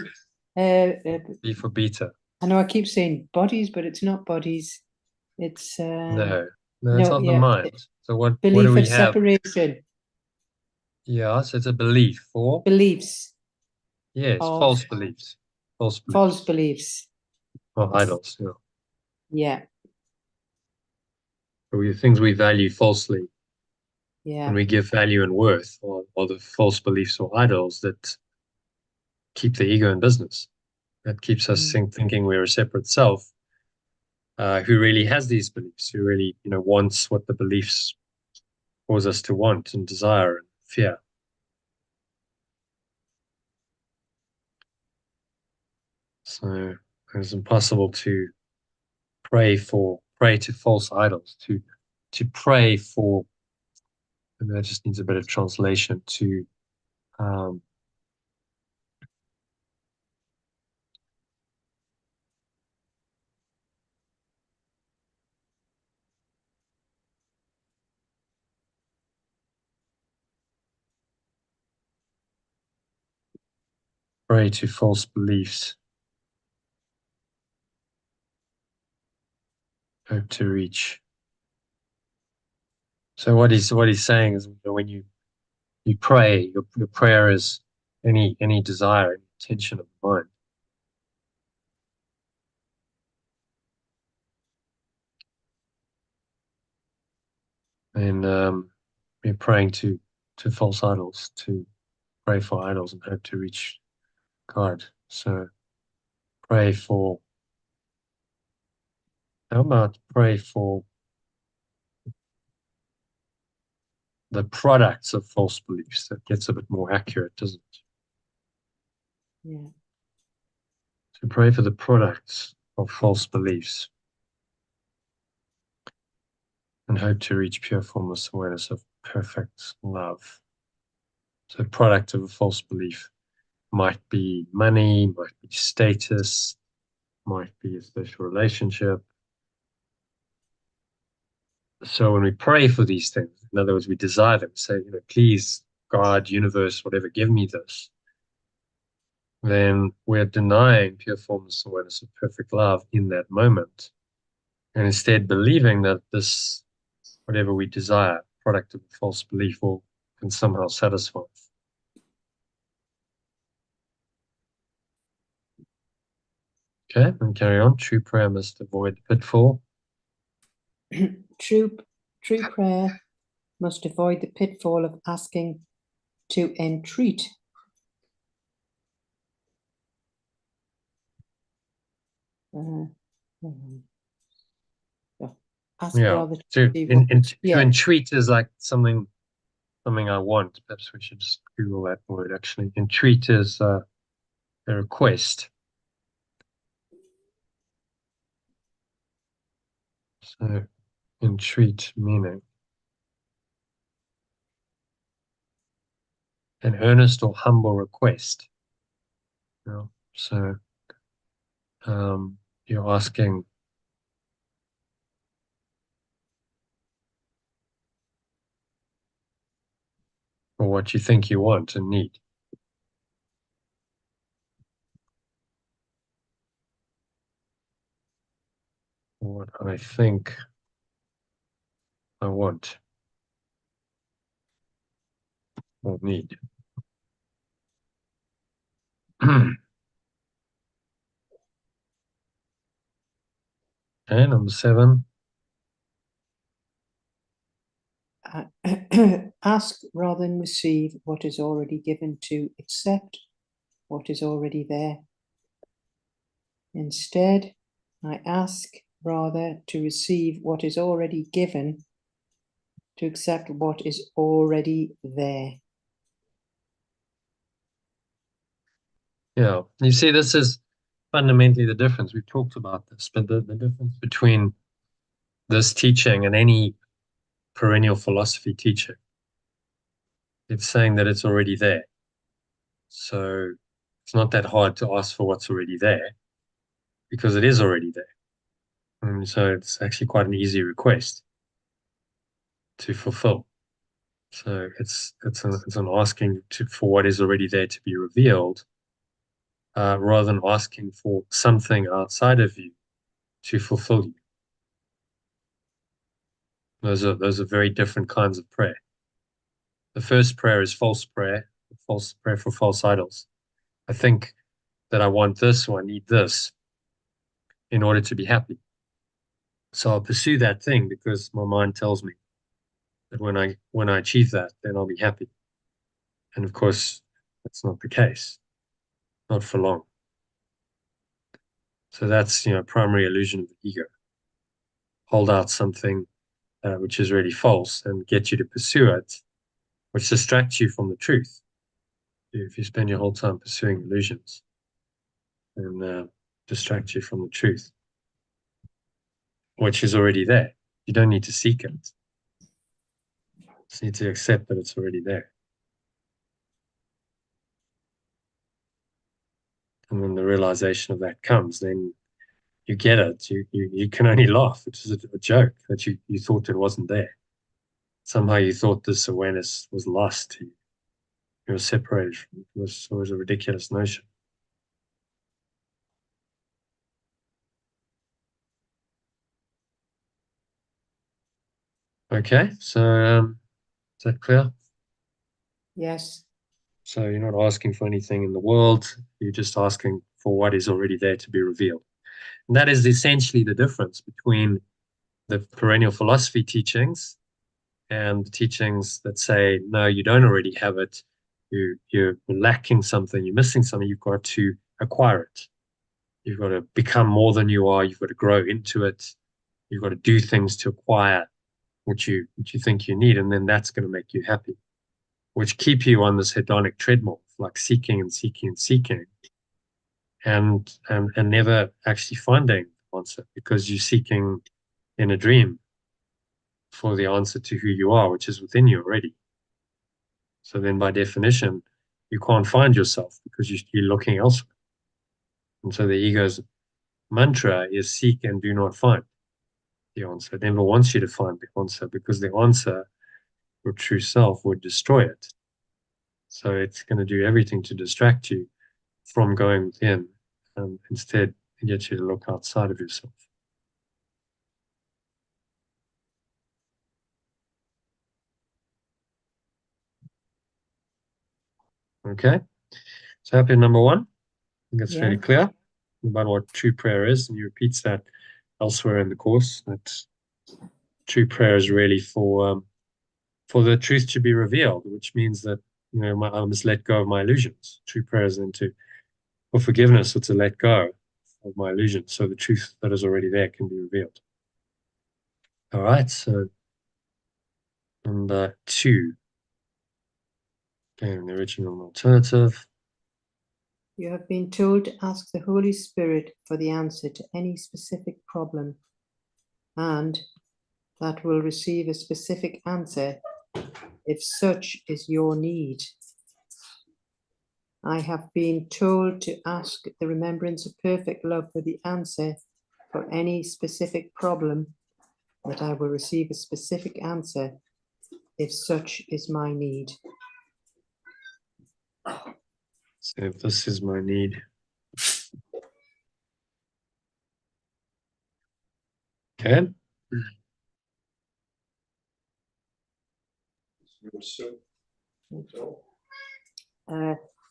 B for beta. I know I keep saying bodies, but it's not bodies. It's No, it's of the mind. So what do belief we of have? separation. Yeah, so it's a belief for Beliefs yes, of false beliefs. False false beliefs. beliefs. Or idols, yeah. Yeah, Or things we value falsely yeah. and we give value and worth, or the false beliefs or idols that keep the ego in business. That keeps us thinking we're a separate self who really has these beliefs, who really, wants what the beliefs cause us to want and desire and fear. So it's impossible to pray to false idols, to pray for, and that just needs a bit of translation, to um, pray to false beliefs, hope to reach. So what he's saying is, when you pray, your prayer is any desire, any intention of the mind. And you're praying to false idols, to pray for idols and hope to reach God. So pray for, how about pray for the products of false beliefs? That gets a bit more accurate, doesn't it? Yeah. So pray for the products of false beliefs and hope to reach pure formless awareness of perfect love. So product of a false belief might be money, might be status, might be a special relationship. So when we pray for these things, in other words, we desire them, say, please, God, universe, whatever, give me this, then we're denying pure formless awareness of perfect love in that moment, and instead believing that this, whatever we desire, product of a false belief, can somehow satisfy. Okay, and carry on. True prayer must avoid the pitfall. True prayer must avoid the pitfall of asking to entreat. Ask Yeah, rather to see what, to entreat is like something I want. Perhaps we should just Google that word. Actually, entreat is a request. So entreat meaning an earnest or humble request. So you're asking for what you think you want and need. What I think I want or need. Okay, number 7. Ask rather than receive what is already given, to accept what is already there. Instead, I ask rather to receive what is already given, to accept what is already there. Yeah, you see, this is fundamentally the difference. We've talked about this, but the difference between this teaching and any perennial philosophy teaching, it's saying that it's already there. So it's not that hard to ask for what's already there because it is already there. And so it's actually quite an easy request to fulfill. So it's an asking for what is already there to be revealed, rather than asking for something outside of you to fulfill you. Those are very different kinds of prayer. The first prayer is false prayer for false idols. I think that I want this or I need this in order to be happy. So I'll pursue that thing because my mind tells me that when I achieve that, then I'll be happy. And of course, that's not the case. not for long. So that's, primary illusion of the ego. Hold out something which is really false and get you to pursue it, which distracts you from the truth. If you spend your whole time pursuing illusions and distract you from the truth, which is already there. You don't need to seek it. You just need to accept that it's already there. And when the realization of that comes, then you get it. You can only laugh. It's just a joke that you thought it wasn't there. Somehow you thought this awareness was lost to you. You were separated from it. It was always a ridiculous notion. Okay, so is that clear? Yes. So you're not asking for anything in the world. You're just asking for what is already there to be revealed. And that is essentially the difference between the perennial philosophy teachings and the teachings that say, no, you don't already have it. You're lacking something. You're missing something. You've got to acquire it. You've got to become more than you are. You've got to grow into it. You've got to do things to acquire what you think you need, and then that's going to make you happy, which keep you on this hedonic treadmill, like seeking and seeking and seeking, and never actually finding the answer because you're seeking in a dream for the answer to who you are, which is within you already. So then, by definition, you can't find yourself because you're looking elsewhere. And so the ego's mantra is seek and do not find the answer. It never wants you to find the answer because the answer, your true self, would destroy it. So it's going to do everything to distract you from going within and instead get you to look outside of yourself. Okay, so happy number one. I think it's fairly clear about what true prayer is, and he repeats that elsewhere in the course. That true prayer is really for the truth to be revealed, which means that I must let go of my illusions. True prayer is then for forgiveness or to let go of my illusions, so the truth that is already there can be revealed. All right, so number two. Again, the original and alternative. You have been told to ask the Holy Spirit for the answer to any specific problem, and that will receive a specific answer if such is your need. I have been told to ask the remembrance of perfect love for the answer for any specific problem, that I will receive a specific answer if such is my need. So if this is my need. Okay.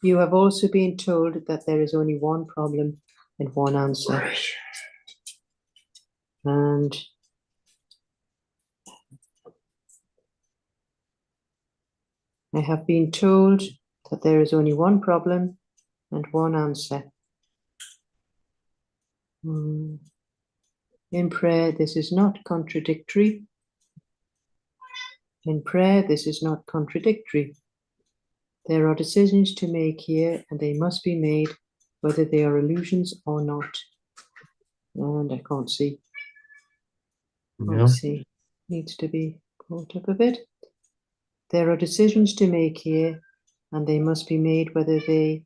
You have also been told that there is only one problem and one answer. And I have been told that there is only one problem and one answer. In prayer, this is not contradictory. In prayer, this is not contradictory. There are decisions to make here, and they must be made, whether they are illusions or not. And I can't see. Can't see. Needs to be brought up a bit. There are decisions to make here, and they must be made, whether they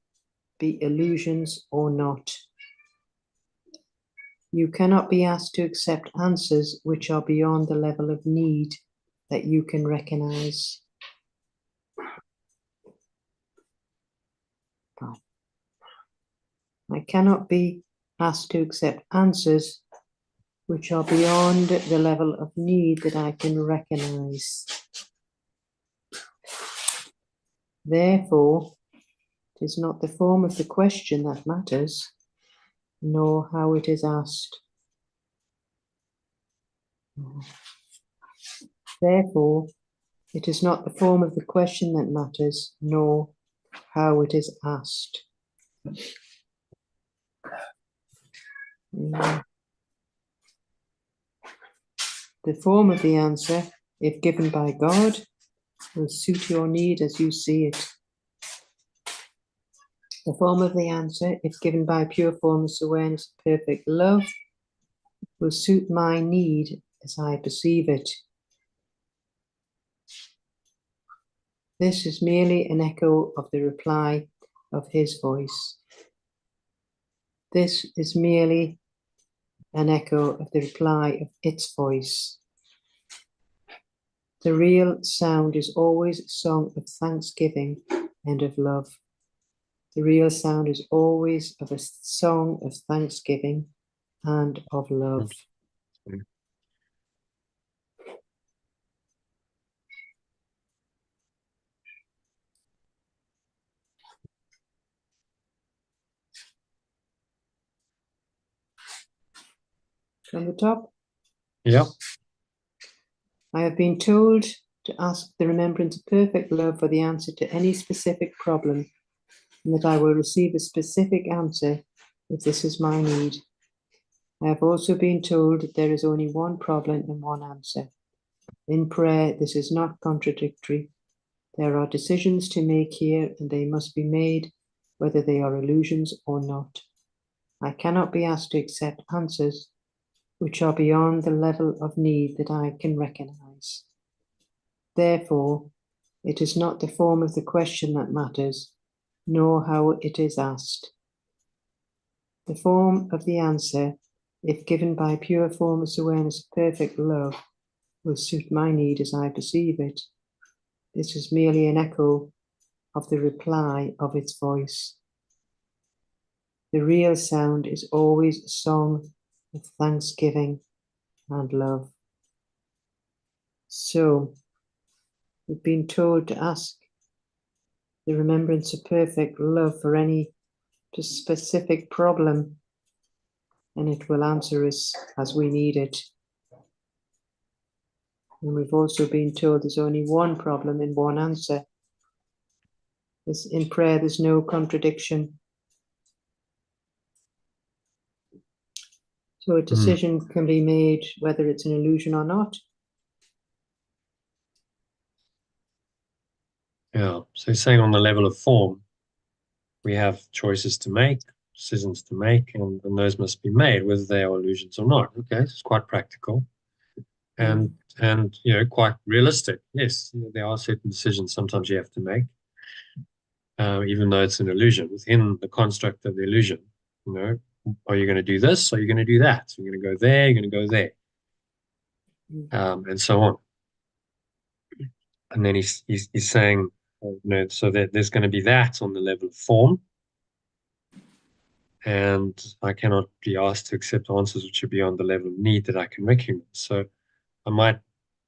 be illusions or not. You cannot be asked to accept answers which are beyond the level of need that you can recognize. I cannot be asked to accept answers which are beyond the level of need that I can recognize. Therefore, it is not the form of the question that matters, nor how it is asked. Therefore, it is not the form of the question that matters, nor how it is asked. The form of the answer, if given by God, will suit your need as you see it. The form of the answer, if given by pure formless awareness of perfect love, will suit my need as I perceive it. This is merely an echo of the reply of his voice. This is merely an echo of the reply of its voice. The real sound is always a song of thanksgiving and of love. The real sound is always of a song of thanksgiving and of love. From the top? Yeah. I have been told to ask the remembrance of perfect love for the answer to any specific problem, and that I will receive a specific answer if this is my need. I have also been told that there is only one problem and one answer. In prayer, this is not contradictory. There are decisions to make here, and they must be made, whether they are illusions or not. I cannot be asked to accept answers which are beyond the level of need that I can recognize. Therefore, it is not the form of the question that matters, nor how it is asked. The form of the answer, if given by pure formless awareness of perfect love, will suit my need as I perceive it. This is merely an echo of the reply of its voice. The real sound is always a song of thanksgiving and love. So, we've been told to ask the remembrance of perfect love for any specific problem, and it will answer us as we need it. And we've also been told there's only one problem and one answer. In prayer, there's no contradiction. So a decision can be made whether it's an illusion or not. Yeah. So he's saying on the level of form, we have choices to make, decisions to make, and those must be made, whether they are illusions or not. Okay, it's quite practical and quite realistic. Yes, there are certain decisions sometimes you have to make, even though it's an illusion within the construct of the illusion. Are you going to do this? Are you going to do that? You're going to go there. You're going to go there, and so on. And then he's saying, so that there's going to be that on the level of form, and I cannot be asked to accept answers which are beyond the level of need that I can recognize. So I might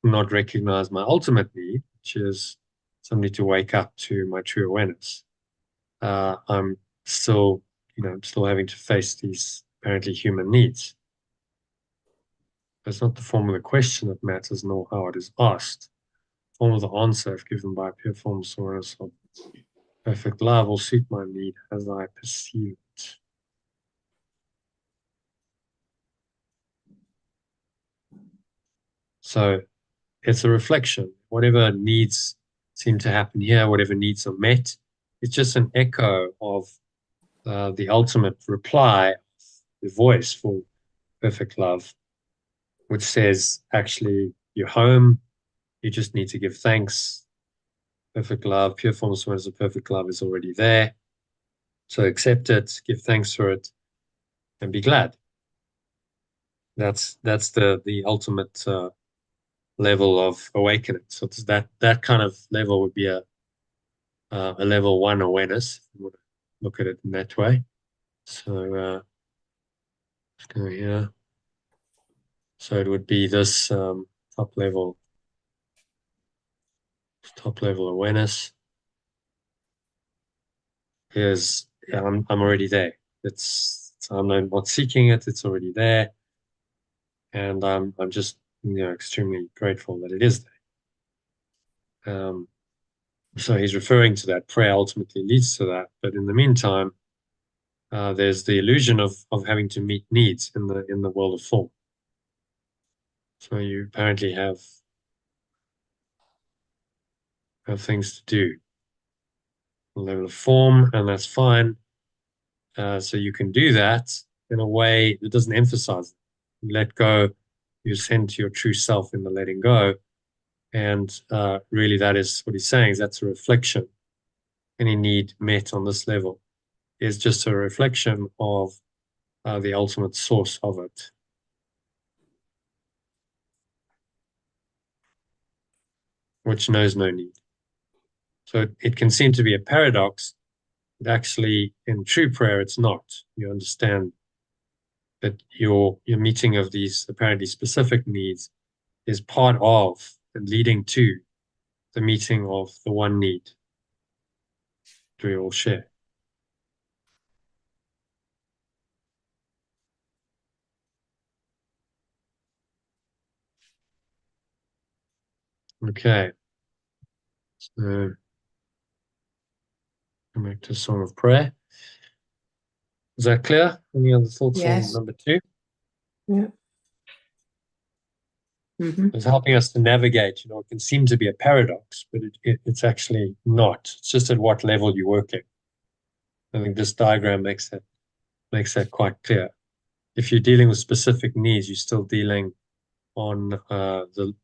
not recognize my ultimate need, which is somebody to wake up to my true awareness. I'm still, I'm still having to face these apparently human needs. It's not the form of the question that matters, nor how it is asked. The form of the answer, if given by pure formless awareness of perfect love, will suit my need as I perceive it. So it's a reflection. Whatever needs seem to happen here, whatever needs are met, it's just an echo of the ultimate reply, the voice for perfect love, which says, actually, you're home. You just need to give thanks. Perfect love, pure formless awareness of perfect love is already there. So accept it, give thanks for it, and be glad. That's the ultimate level of awakening. So that kind of level would be a level 1 awareness, if you want to look at it in that way. So let's go here. So it would be this top level awareness. Here's I'm already there. I'm not seeking it. It's already there, and I'm just extremely grateful that it is there. So he's referring to that. Prayer ultimately leads to that, but in the meantime, there's the illusion of having to meet needs in the world of form. So you apparently have things to do, a level of form, and that's fine. So you can do that in a way that doesn't emphasize it. You let go, you ascend to your true self in the letting go. And really, that is what he's saying, is that's a reflection. Any need met on this level is just a reflection of the ultimate source of it, which knows no need. So it can seem to be a paradox, but actually, in true prayer, it's not. You understand that your meeting of these apparently specific needs is part of and leading to the meeting of the one need that we all share. Okay, so come back to Song of Prayer. Is that clear? Any other thoughts on Yes. number 2? Yeah. It's helping us to navigate. It can seem to be a paradox, but it's actually not. It's just at what level you're working. I think this diagram makes that quite clear. If you're dealing with specific needs, you're still dealing on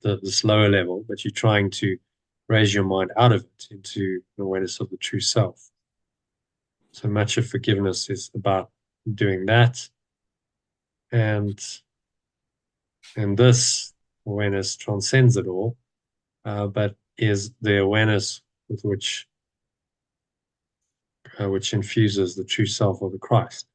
this lower level, but you're trying to raise your mind out of it into the awareness of the true self. So much of forgiveness is about doing that, and this awareness transcends it all, but is the awareness with which infuses the true self of the Christ.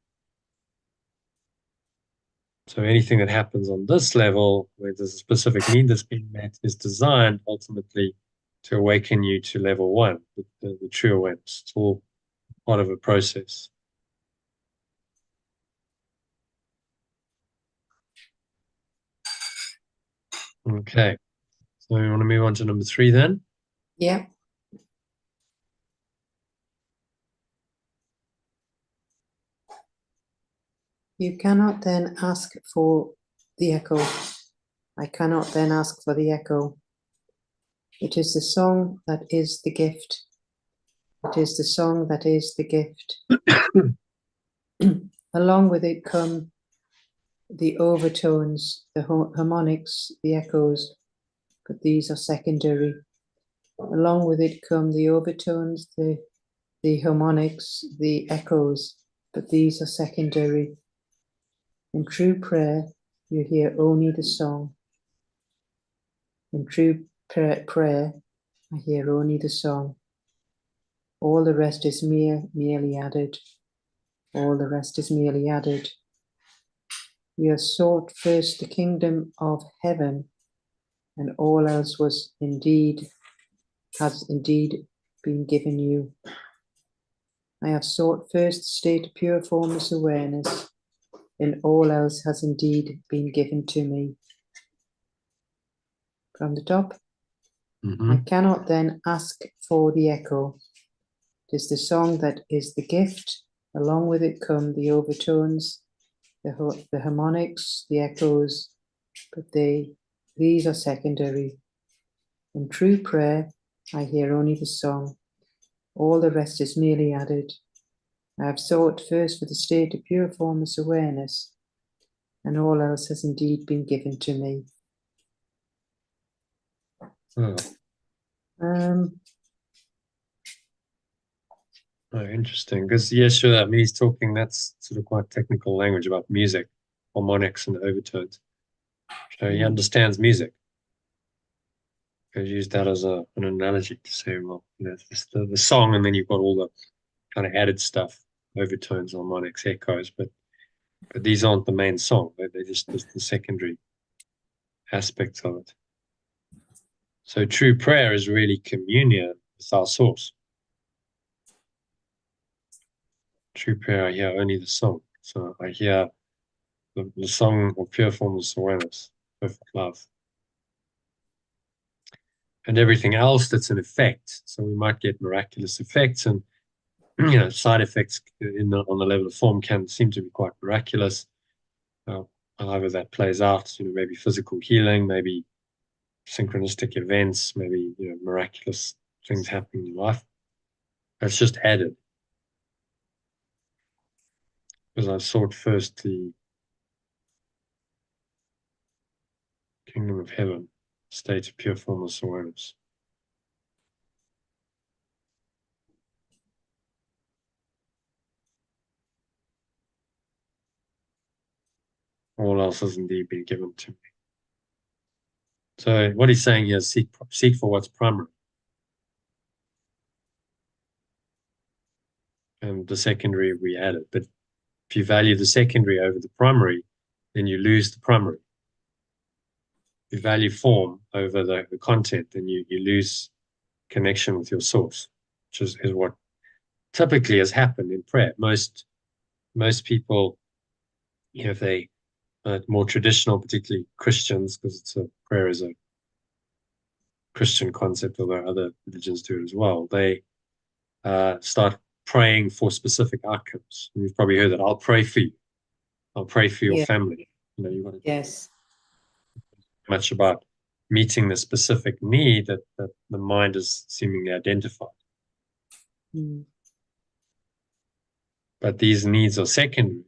So anything that happens on this level, where there's a specific need that's being met, is designed ultimately to awaken you to level 1, the true awareness. It's all part of a process. Okay, so we want to move on to number 3 then. Yeah. You cannot then ask for the echo. I cannot then ask for the echo. It is the song that is the gift. It is the song that is the gift. Along with it come the overtones, the harmonics, the echoes, but these are secondary. Along with it come the overtones, the harmonics, the echoes, but these are secondary. In true prayer, you hear only the song. In true prayer, I hear only the song. All the rest is merely added. All the rest is merely added. We have sought first the kingdom of heaven, and all else has indeed been given you. I have sought first the state of pure formless awareness, and all else has indeed been given to me. From the top, I cannot then ask for the echo. It is the song that is the gift. Along with it come the overtones, the harmonics, the echoes, but these are secondary. In true prayer, I hear only the song. All the rest is merely added. I have sought first for the state of pure formless awareness, and all else has indeed been given to me. Interesting. Because, yeah, sure, I mean, he's talking, that's sort of quite technical language about music, harmonics and overtones. So he understands music. He used that as an analogy to say, well, it's just the song, and then you've got all the kind of added stuff, overtones, harmonics, echoes, but these aren't the main song. They're just the secondary aspects of it. So true prayer is really communion with our source. True prayer, I hear only the song. So I hear the song of pure formless awareness, perfect love. And everything else that's an effect. So we might get miraculous effects, and side effects on the level of form can seem to be quite miraculous. However that plays out, maybe physical healing, maybe synchronistic events, maybe miraculous things happening in life. That's just added because I sought first the kingdom of heaven, state of pure formless awareness. All else has indeed been given to me. So what he's saying here is seek for what's primary. And the secondary we added. But if you value the secondary over the primary, then you lose the primary. If you value form over the content, then you lose connection with your source, which is what typically has happened in prayer. Most people, if they are more traditional, particularly Christians, because prayer is a Christian concept, although other religions do it as well, they start praying for specific outcomes. And you've probably heard that. I'll pray for you. I'll pray for your Yeah. family. You want to Yes. much about meeting the specific need that the mind is seemingly identified. Mm. But these needs are secondary.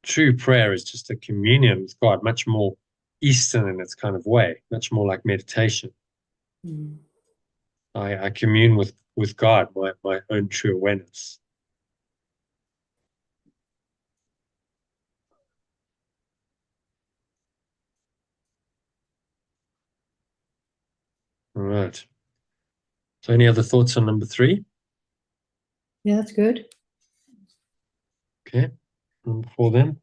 True prayer is just a communion with God, much more Eastern in its kind of way, much more like meditation. Mm. I commune with God, my own true awareness. All right. So any other thoughts on number 3? Yeah, that's good. Okay. Number 4 then.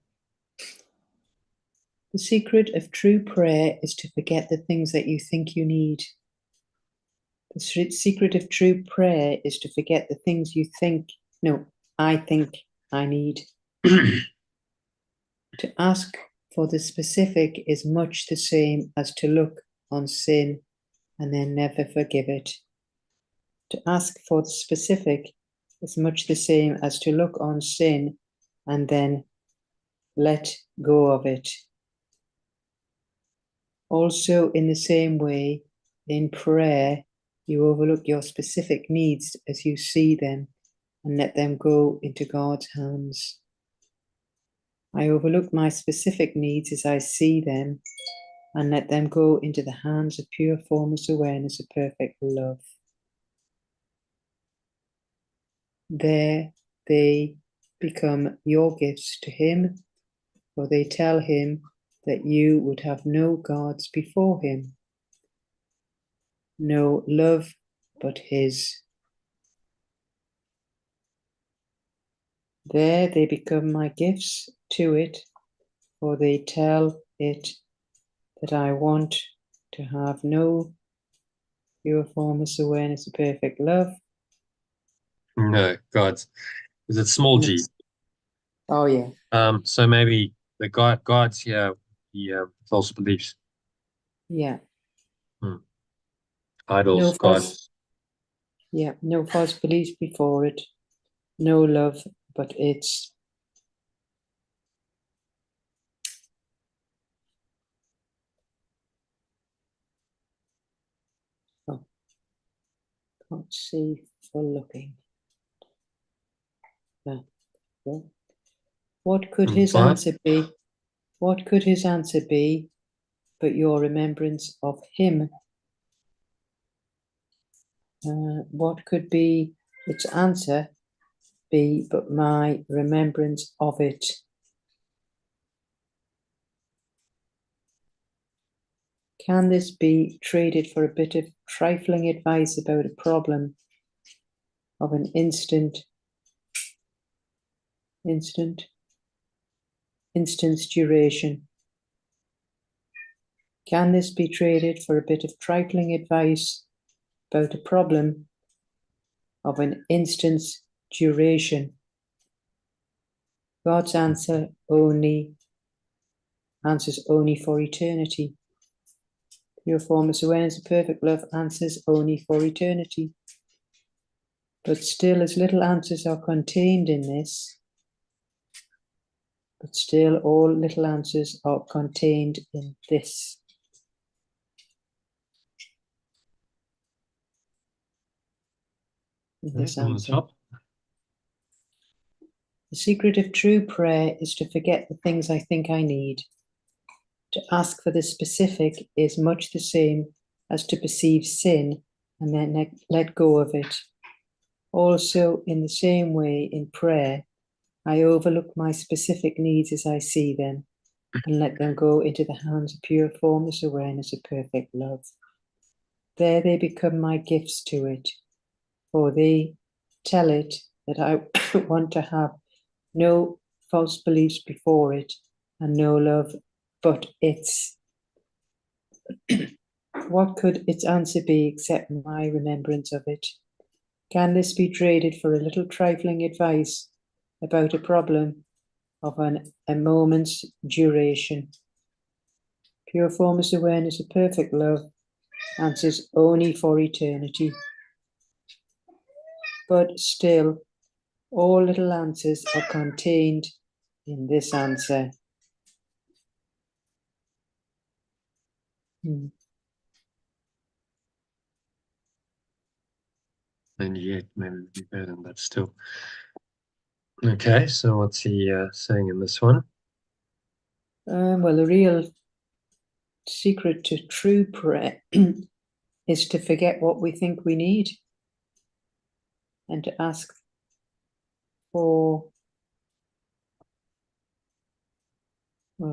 The secret of true prayer is to forget the things that you think you need. The secret of true prayer is to forget the things I think I need. To ask for the specific is much the same as to look on sin and then never forgive it. To ask for the specific is much the same as to look on sin and then let go of it. Also, in the same way, in prayer, you overlook your specific needs as you see them and let them go into God's hands. I overlook my specific needs as I see them and let them go into the hands of pure formless awareness of perfect love. There they become your gifts to Him, for they tell Him that you would have no gods before Him, no love but His. There they become my gifts to it, for they tell it that I want to have no pure formless awareness of perfect love. No, God's. Is it small g? Oh, yeah. So maybe the God's here, the false beliefs. Yeah. Idols, gods. No false beliefs before it, no love but its. Oh, can't see for looking. No. What could his 5. answer be? What could his answer be but your remembrance of him? What could be its answer be but my remembrance of it? Can this be traded for a bit of trifling advice about a problem of an instance duration? Can this be traded for a bit of trifling advice about a problem of an instant's duration? God's answers only for eternity. Pure formless awareness of perfect love answers only for eternity. But still, as little answers are contained in this, but still all little answers are contained in this. In this On the answer. top. The secret of true prayer is to forget the things I think I need. To ask for the specific is much the same as to perceive sin and then let go of it. Also, in the same way, in prayer, I overlook my specific needs as I see them and let them go into the hands of pure formless awareness of perfect love. There they become my gifts to it, for they tell it that I want to have no false beliefs before it and no love but its. What could its answer be except my remembrance of it? Can this be traded for a little trifling advice about a problem of a moment's duration? Pure formless awareness of perfect love answers only for eternity. But still, all little answers are contained in this answer. And yet, maybe it'd be better than that still. Okay, so what's he saying in this one? Well, the real secret to true prayer is to forget what we think we need and to ask for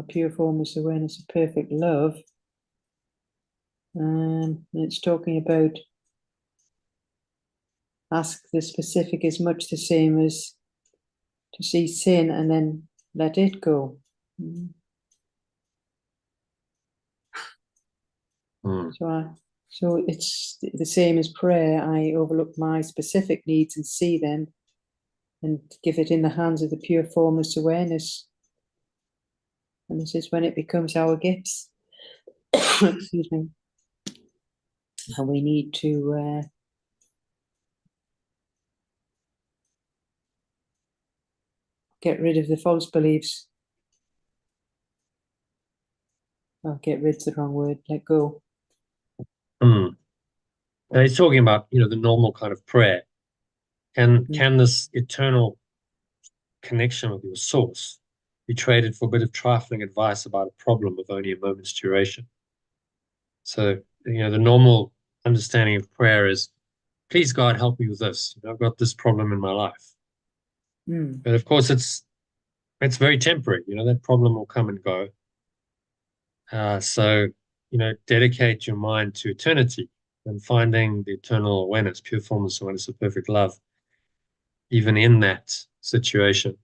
pure formless awareness of perfect love. And it's talking about ask the specific is much the same as to see sin and then let it go. So it's the same as prayer. I overlook my specific needs and see them and give it in the hands of the pure formless awareness. And this is when it becomes our gifts. Excuse me. And we need to get rid of the false beliefs. Oh, get rid's the wrong word. Let go. Now he's talking about, the normal kind of prayer. Can this eternal connection with your source be traded for a bit of trifling advice about a problem of only a moment's duration? So, the normal understanding of prayer is, please God, help me with this. I've got this problem in my life. But of course, it's very temporary. That problem will come and go. So, dedicate your mind to eternity and finding the eternal awareness, pure formless awareness of perfect love, even in that situation.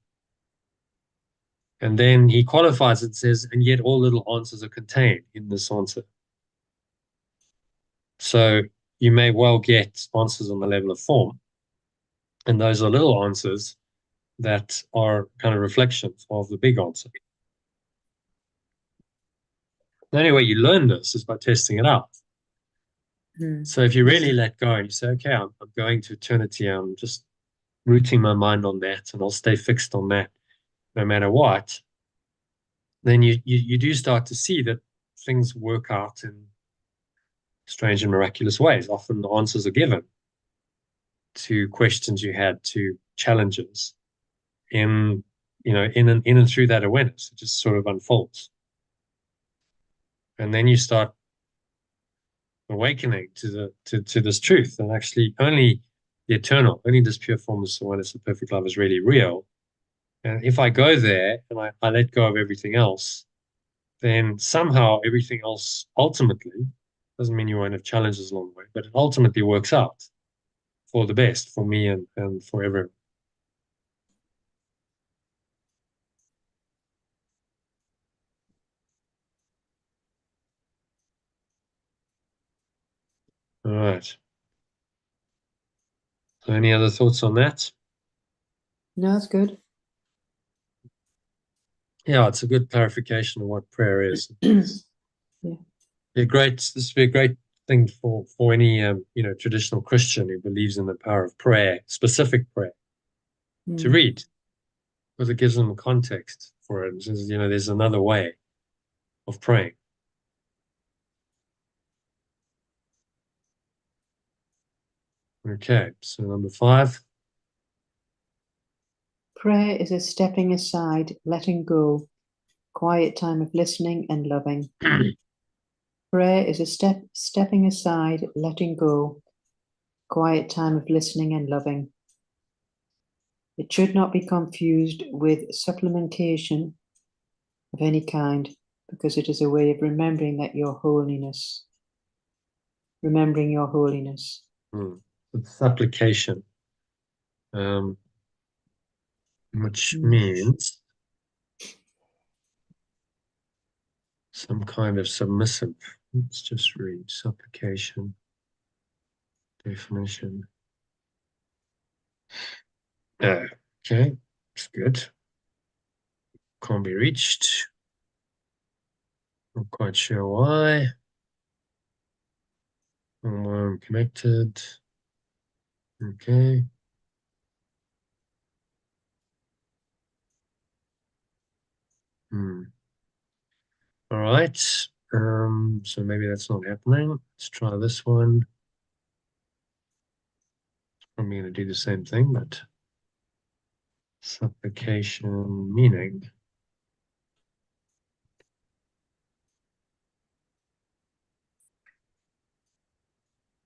And then he qualifies it and says, and yet all little answers are contained in this answer. So you may well get answers on the level of form, and those are little answers that are kind of reflections of the big answer. The only way you learn this is by testing it out. So if you really let go and you say, okay, I'm going to eternity, I'm just rooting my mind on that and I'll stay fixed on that no matter what, then you do start to see that things work out in strange and miraculous ways. Often the answers are given to questions you had, to challenges in and through that awareness. It just sort of unfolds. And then you start awakening to this truth. And actually only the eternal, only this pure formless awareness of perfect love is really real. And if I go there and I let go of everything else, then somehow everything else ultimately, doesn't mean you won't have challenges along the way, but it ultimately works out for the best for me and for everyone. All right. So any other thoughts on that? No, that's good. Yeah, it's a good clarification of what prayer is. Yeah. This would be a great thing for any traditional Christian who believes in the power of prayer, specific prayer, to read, because it gives them context for it. It says, there's another way of praying. Okay, so number 5. Prayer is a stepping aside, letting go, quiet time of listening and loving. Prayer is a stepping aside, letting go, quiet time of listening and loving. It should not be confused with supplementation of any kind, because it is a way of remembering your holiness. Remembering your holiness. It's supplication, which means some kind of submissive. Let's just read supplication definition. Okay, it's good. Can't be reached. Not quite sure why. I'm connected. Okay. All right. So maybe that's not happening. Let's try this one. I'm going to do the same thing, but supplication meaning.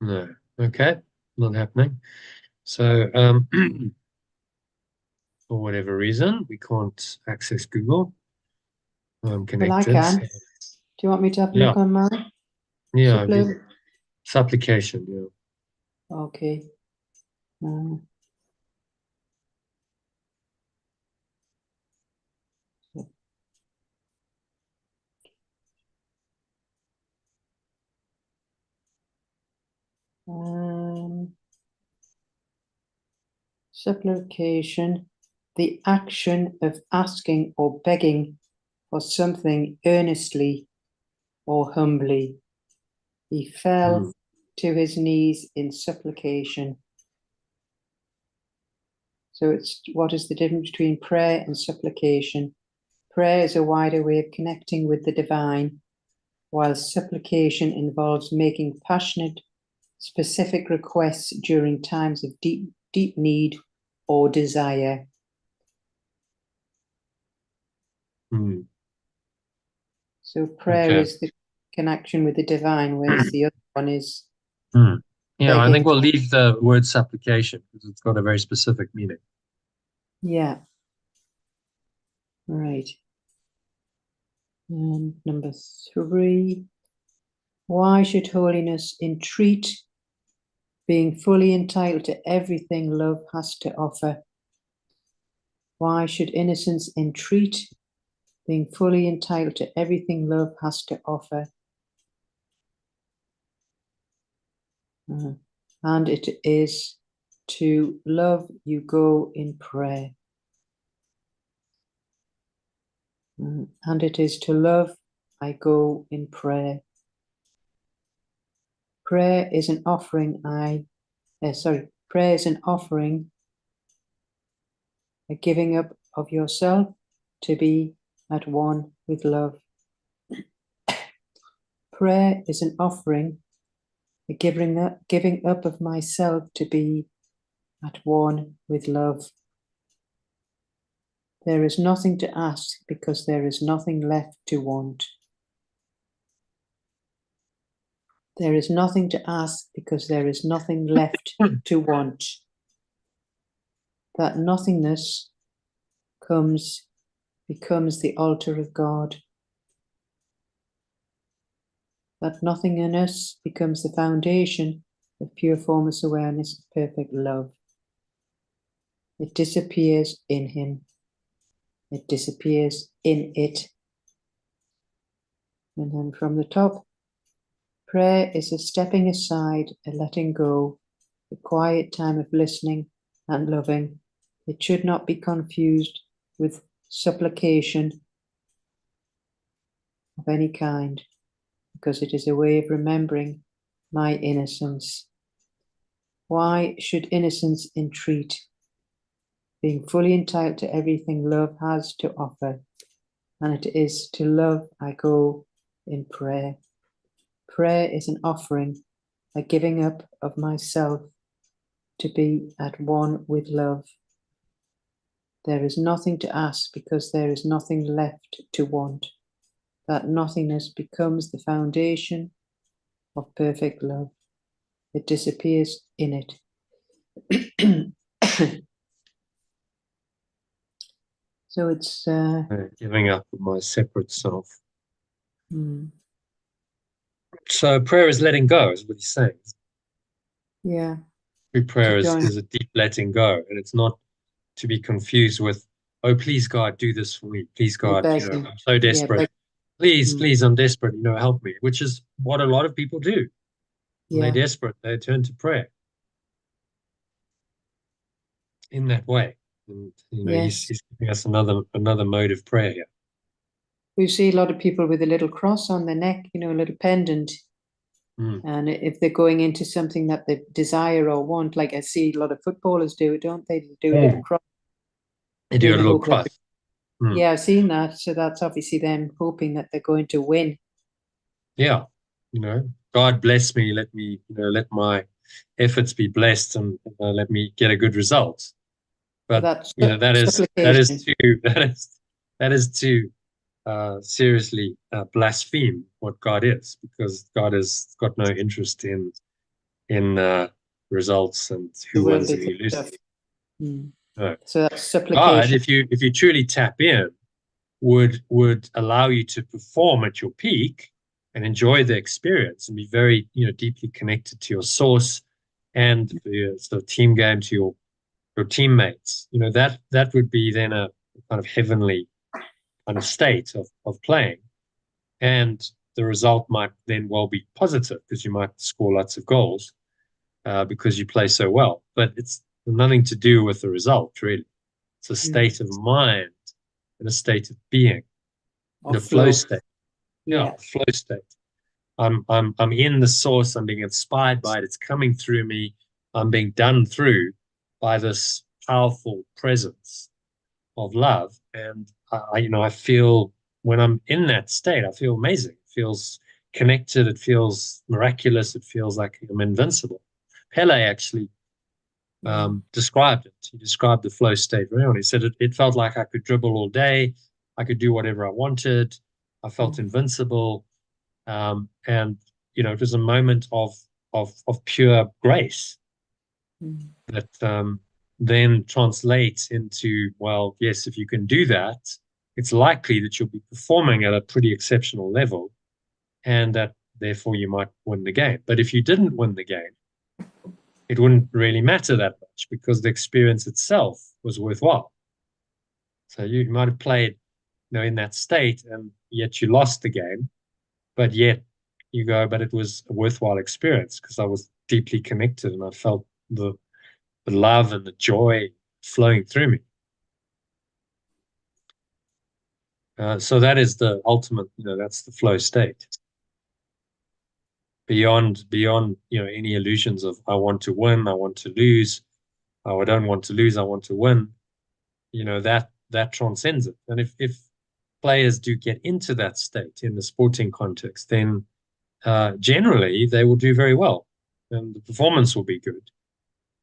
No. Okay. Not happening. So, for whatever reason, we can't access Google. I'm connected. Well, I can. Do you want me to have a look on mine? Yeah. Supplication. Yeah. Okay. Supplication, the action of asking or begging for something earnestly or humbly. He fell to his knees in supplication. So what is the difference between prayer and supplication? Prayer is a wider way of connecting with the divine, while supplication involves making passionate, specific requests during times of deep need or desire. So prayer is the connection with the divine, whereas the other one is Yeah, I think we'll leave the word supplication because it's got a very specific meaning. Yeah. Right. And number 3. Why should holiness entreat, being fully entitled to everything love has to offer? Why should innocence entreat, being fully entitled to everything love has to offer? And it is to love you go in prayer. And it is to love I go in prayer. Prayer is an offering prayer is an offering, a giving up of yourself to be at one with love. Prayer is an offering, a giving up of myself to be at one with love. There is nothing to ask because there is nothing left to want. There is nothing to ask because there is nothing left to want. That nothingness becomes the altar of God. That nothingness becomes the foundation of pure formless awareness of perfect love. It disappears in him. It disappears in it. And then from the top, prayer is a stepping aside, a letting go, a quiet time of listening and loving. It should not be confused with supplication of any kind, because it is a way of remembering my innocence. Why should innocence entreat, being fully entitled to everything love has to offer? And it is to love I go in prayer. Prayer is an offering, a giving up of myself to be at one with love. There is nothing to ask because there is nothing left to want. That nothingness becomes the foundation of perfect love. It disappears in it. So it's Giving up of my separate self. mm, So prayer is letting go, is what he's saying. yeah, True to prayer join. is a deep letting go, and it's not to be confused with, oh, please God, do this for me. Please You're God, begging. I'm so Yeah, desperate. Please, mm, please, I'm desperate, help me, which is what a lot of people do. When they're yeah, desperate, they turn to prayer in that way. And yes. he's giving us another mode of prayer here. We see a lot of people with a little cross on their neck, a little pendant. Mm. And if they're going into something that they desire or want, like I see a lot of footballers do it, don't they? They do a little Mm. cross They do in a the little hope that, cross. Mm. yeah, I've seen that. So that's obviously them hoping that they're going to win. Yeah, God bless me. Let me, let my efforts be blessed, and let me get a good result. So But that's that is supplication. to that is to seriously blaspheme what God is, because God has got no interest in results and The who wins worldly and who stuff. loses. Mm. No. So that's God, supplication. if you truly tap in, would allow you to perform at your peak and enjoy the experience and be very deeply connected to your source and the sort of team game, to your teammates. That would be then a kind of heavenly kind of state of playing, and the result might then well be positive because you might score lots of goals because you play so well. But it's nothing to do with the result, really. It's a Mm. state of mind and a state of being in Or a flow flow. state. Yeah, Yeah. flow state. I'm in the source. I'm being inspired by it. It's coming through me. I'm being done through by this powerful presence of love, and I feel, when I'm in that state, I feel amazing. It feels connected. It feels miraculous. It feels like I'm invincible. Pele actually Yeah. described it. He described the flow state very well. He said it felt like I could dribble all day. I could do whatever I wanted. I felt Mm. invincible. And it was a moment of pure grace Mm. that then translates into, well, yes, if you can do that, it's likely that you'll be performing at a pretty exceptional level, and that therefore you might win the game. But if you didn't win the game, it wouldn't really matter that much because the experience itself was worthwhile. So you might have played, in that state, and yet you lost the game, but yet you go, but it was a worthwhile experience because I was deeply connected and I felt the love and the joy flowing through me. So that is the ultimate, that's the flow state. Beyond, any illusions of I want to win, I want to lose, oh, I don't want to lose, I want to win. That transcends it. And if players do get into that state in the sporting context, then generally they will do very well, and the performance will be good.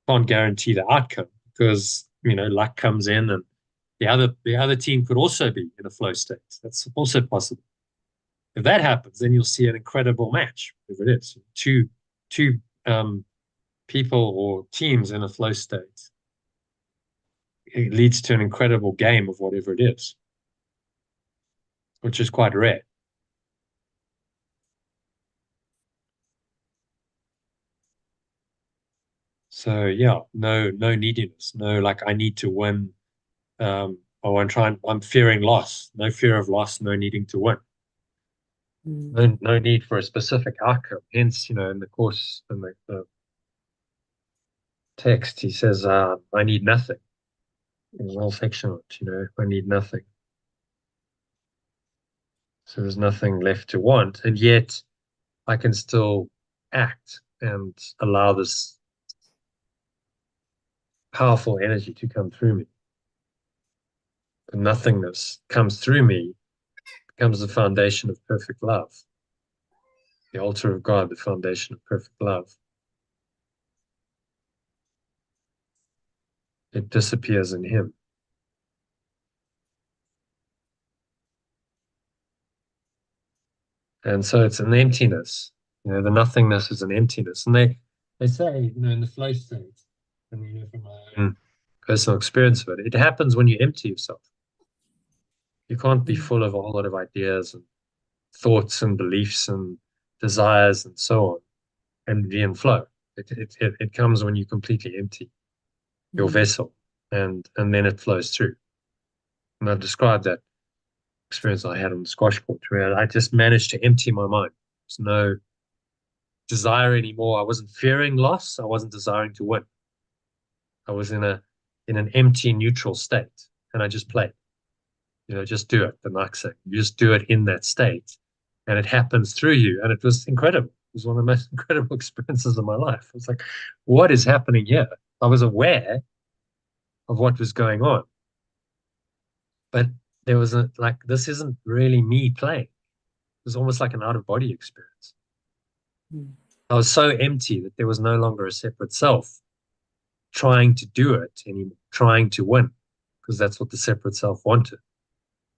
Can't guarantee the outcome because luck comes in, and the other team could also be in a flow state. That's also possible. If that happens, then you'll see an incredible match. If it is two people or teams in a flow state, it leads to an incredible game of whatever it is, which is quite rare. So yeah, no neediness, no like I need to win. I'm fearing loss. No fear of loss, no needing to win. Mm. No need for a specific outcome. Hence, in the course, in the text, he says, I need nothing. In the whole section of it, I need nothing. So there's nothing left to want. And yet I can still act and allow this powerful energy to come through me. The nothingness comes through me, becomes the foundation of perfect love. The altar of God, the foundation of perfect love. It disappears in Him. And so it's an emptiness. The nothingness is an emptiness. And they say, in the flow state, and from my own personal experience of it, it happens when you empty yourself. You can't be full of a whole lot of ideas and thoughts and beliefs and desires and so on and be in flow. It comes when you completely empty your vessel and then it flows through. And I've described that experience I had on the squash court where I just managed to empty my mind. There's no desire anymore. I wasn't fearing loss. I wasn't desiring to win. I was in an empty, neutral state, and I just played. Just do it. The Nike saying, you just do it in that state, and it happens through you. And it was incredible. It was one of the most incredible experiences of my life. It was like, what is happening here? I was aware of what was going on, but there was this isn't really me playing. It was almost like an out-of-body experience. I was so empty that there was no longer a separate self trying to do it anymore, trying to win, because that's what the separate self wanted,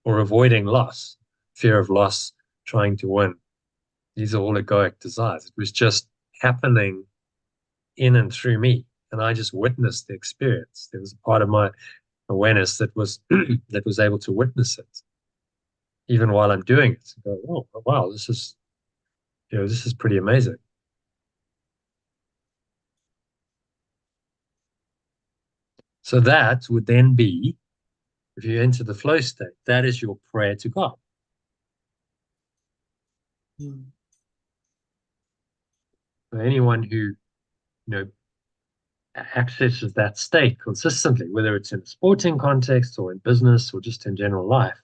or avoiding loss, fear of loss, trying to win. These are all egoic desires. It was just happening in and through me, and I just witnessed the experience. There was a part of my awareness that was that was able to witness it, even while I'm doing it. Go, oh wow, this is pretty amazing. So that would then be, if you enter the flow state, that is your prayer to God. For anyone who, accesses that state consistently, whether it's in a sporting context or in business or just in general life,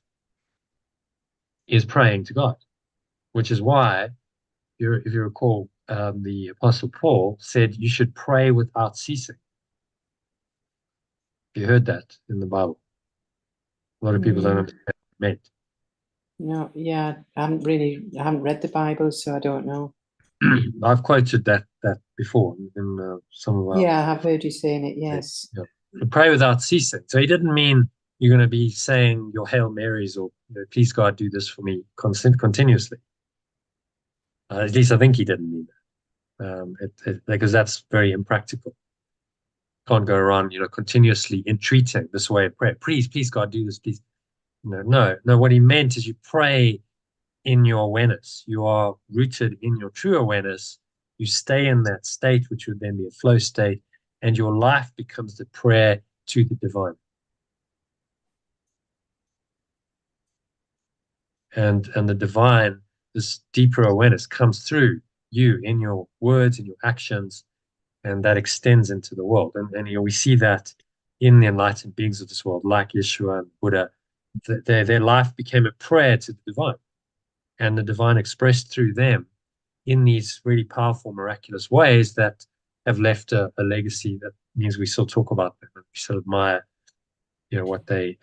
is praying to God, which is why, if you recall, the Apostle Paul said you should pray without ceasing. You heard that in the Bible. A lot of people don't understand what it meant. No, yeah, I haven't read the Bible, so I don't know. I've quoted that before in some of our. Yeah, I have heard you saying it, yes. Yeah. Pray without ceasing. So he didn't mean you're going to be saying your Hail Marys or please God do this for me continuously. At least I think he didn't mean that, because that's very impractical. Can't go around continuously entreating this way of prayer. Please God do this, please. No. What he meant is you pray in your awareness. You are rooted in your true awareness. You stay in that state, which would then be a flow state, and your life becomes the prayer to the divine. And the divine, this deeper awareness, comes through you in your words, in your actions, and that extends into the world. And we see that in the enlightened beings of this world, like Yeshua and Buddha. Their life became a prayer to the divine, and the divine expressed through them in these really powerful, miraculous ways that have left a legacy that means we still talk about them and we still admire, what they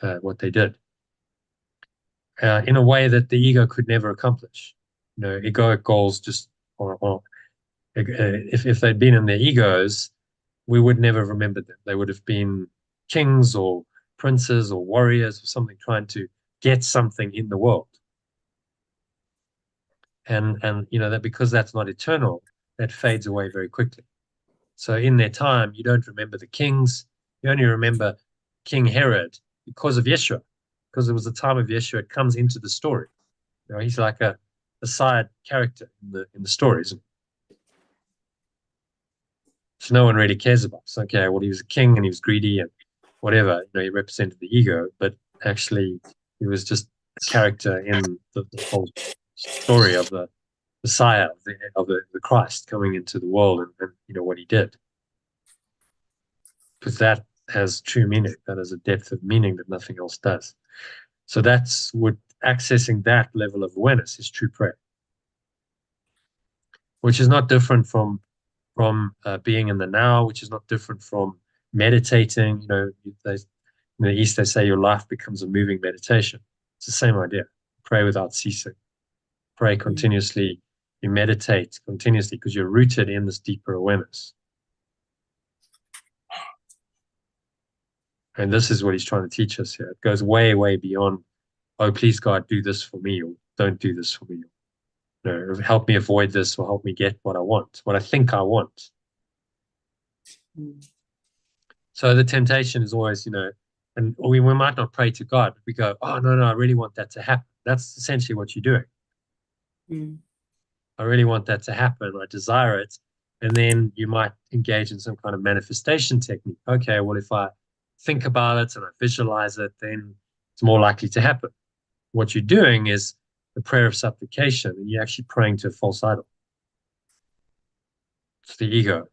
did. In a way that the ego could never accomplish. Egoic goals just, if they'd been in their egos, we would never have remembered them. They would have been kings or princes or warriors or something trying to get something in the world. And that because that's not eternal, that fades away very quickly. So in their time, you don't remember the kings. You only remember King Herod because of Yeshua, because it was the time of Yeshua. It comes into the story. He's like a side character in the stories. So no one really cares about. It's okay, well, he was a king and he was greedy and whatever. He represented the ego, but actually he was just a character in the whole story of the Messiah, of the Christ coming into the world and what he did. Because that has true meaning. That has a depth of meaning that nothing else does. So that's what accessing that level of awareness is true prayer. which is not different from being in the now, which is not different from meditating. In the East, they say your life becomes a moving meditation. It's the same idea. Pray without ceasing. Pray continuously. You meditate continuously because you're rooted in this deeper awareness. And this is what he's trying to teach us here. It goes way, way beyond, oh, please, God, do this for me, or don't do this for me. Help me avoid this, or help me get what I want, what I think I want. So the temptation is always, and we might not pray to God, but we go, oh, no, I really want that to happen. That's essentially what you're doing. I really want that to happen. I desire it. And then you might engage in some kind of manifestation technique. Okay, well, if I think about it and I visualize it, then it's more likely to happen. What you're doing is the prayer of supplication, and you're actually praying to a false idol. It's the ego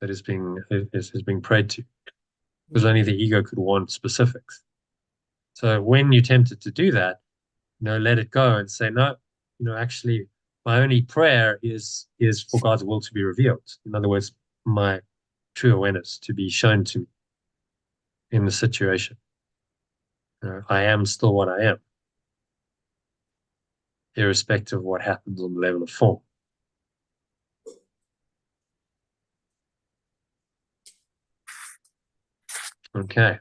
that is being prayed to, because only the ego could want specifics. So when you're tempted to do that, let it go and say, no, actually, my only prayer is for God's will to be revealed. In other words, my true awareness to be shown to me in the situation. I am still what I am, irrespective of what happens on the level of form. Okay.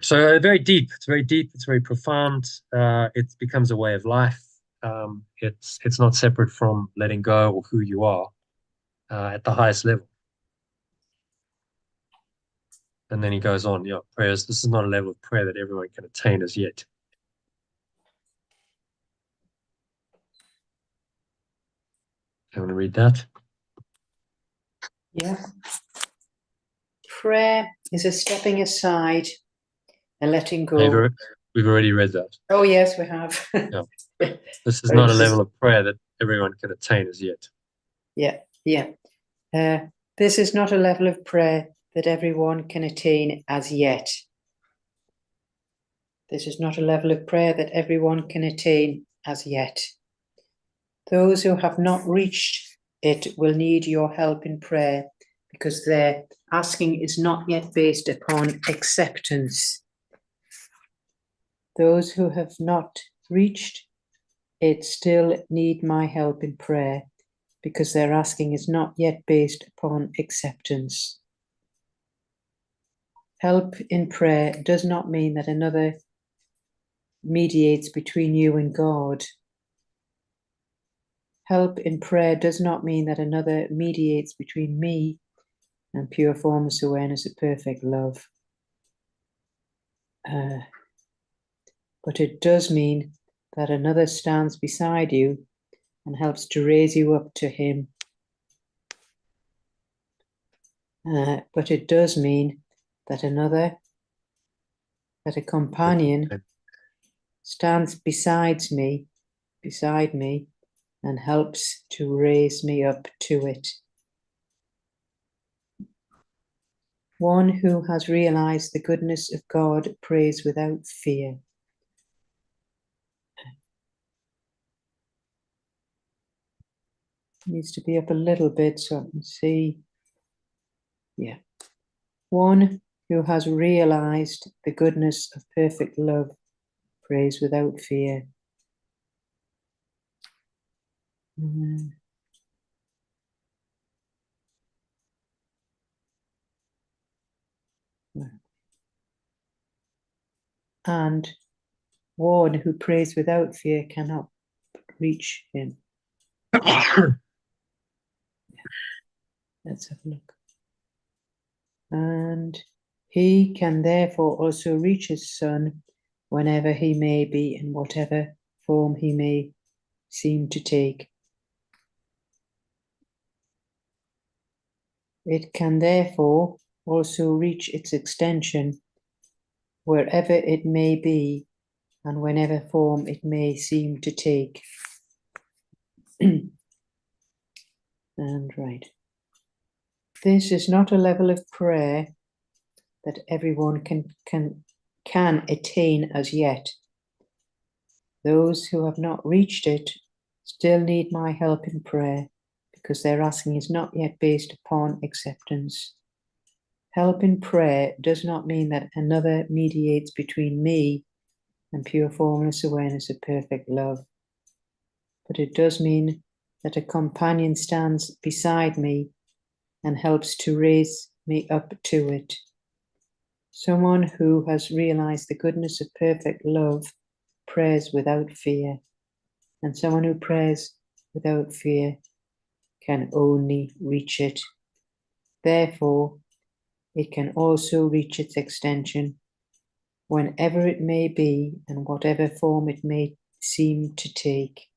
So very deep. It's very deep. It's very profound. It becomes a way of life. It's not separate from letting go or who you are at the highest level. And then he goes on, prayers. This is not a level of prayer that everyone can attain as yet. You want to read that? Yeah. Prayer is a stepping aside and letting go. We've already read that. Oh, yes, we have. Yeah. This is not a level of prayer that everyone can attain as yet. Yeah. This is not a level of prayer that everyone can attain as yet. This is not a level of prayer that everyone can attain as yet. Those who have not reached it will need your help in prayer, because their asking is not yet based upon acceptance. Those who have not reached it still need my help in prayer, because their asking is not yet based upon acceptance. Help in prayer does not mean that another mediates between you and God. Help in prayer does not mean that another mediates between me and pure formless awareness of perfect love. But it does mean that another stands beside you and helps to raise you up to him. But it does mean that a companion stands beside me, and helps to raise me up to it. One who has realized the goodness of God prays without fear. Needs to be up a little bit so I can see. Yeah. One who has realized the goodness of perfect love prays without fear. And one who prays without fear cannot reach him. Let's have a look. And he can therefore also reach his son whenever he may be, in whatever form he may seem to take. It can therefore also reach its extension wherever it may be and whenever form it may seem to take. And right. This is not a level of prayer that everyone can attain as yet. Those who have not reached it still need my help in prayer because their asking is not yet based upon acceptance. Help in prayer does not mean that another mediates between me and pure formless awareness of perfect love, but it does mean that a companion stands beside me and helps to raise me up to it. Someone who has realized the goodness of perfect love prays without fear, and someone who prays without fear can only reach it. Therefore, it can also reach its extension, whenever it may be and whatever form it may seem to take.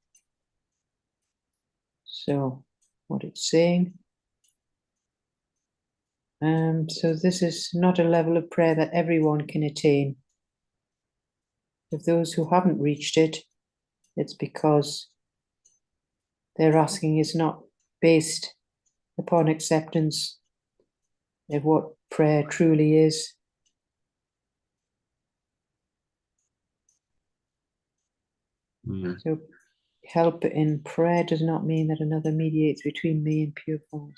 So, what it's saying, so this is not a level of prayer that everyone can attain. Of those who haven't reached it, it's because their asking is not based upon acceptance of what prayer truly is. So help in prayer does not mean that another mediates between me and pure forms.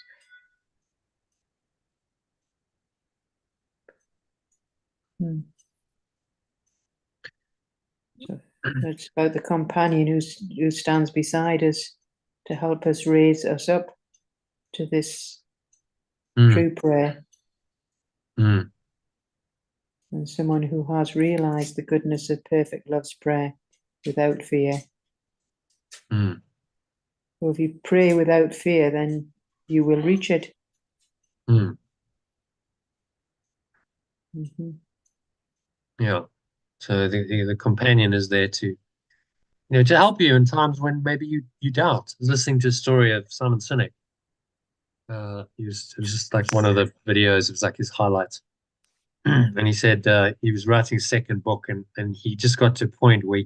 So it's about the companion who stands beside us to help us raise us up to this true prayer. And someone who has realized the goodness of perfect love's prayer without fear. So if you pray without fear, then you will reach it. Yeah. So the companion is there to to help you in times when maybe you doubt. I was listening to a story of Simon Sinek. It was just like one of the videos. It was like his highlights. And he said he was writing his second book, and he just got to a point where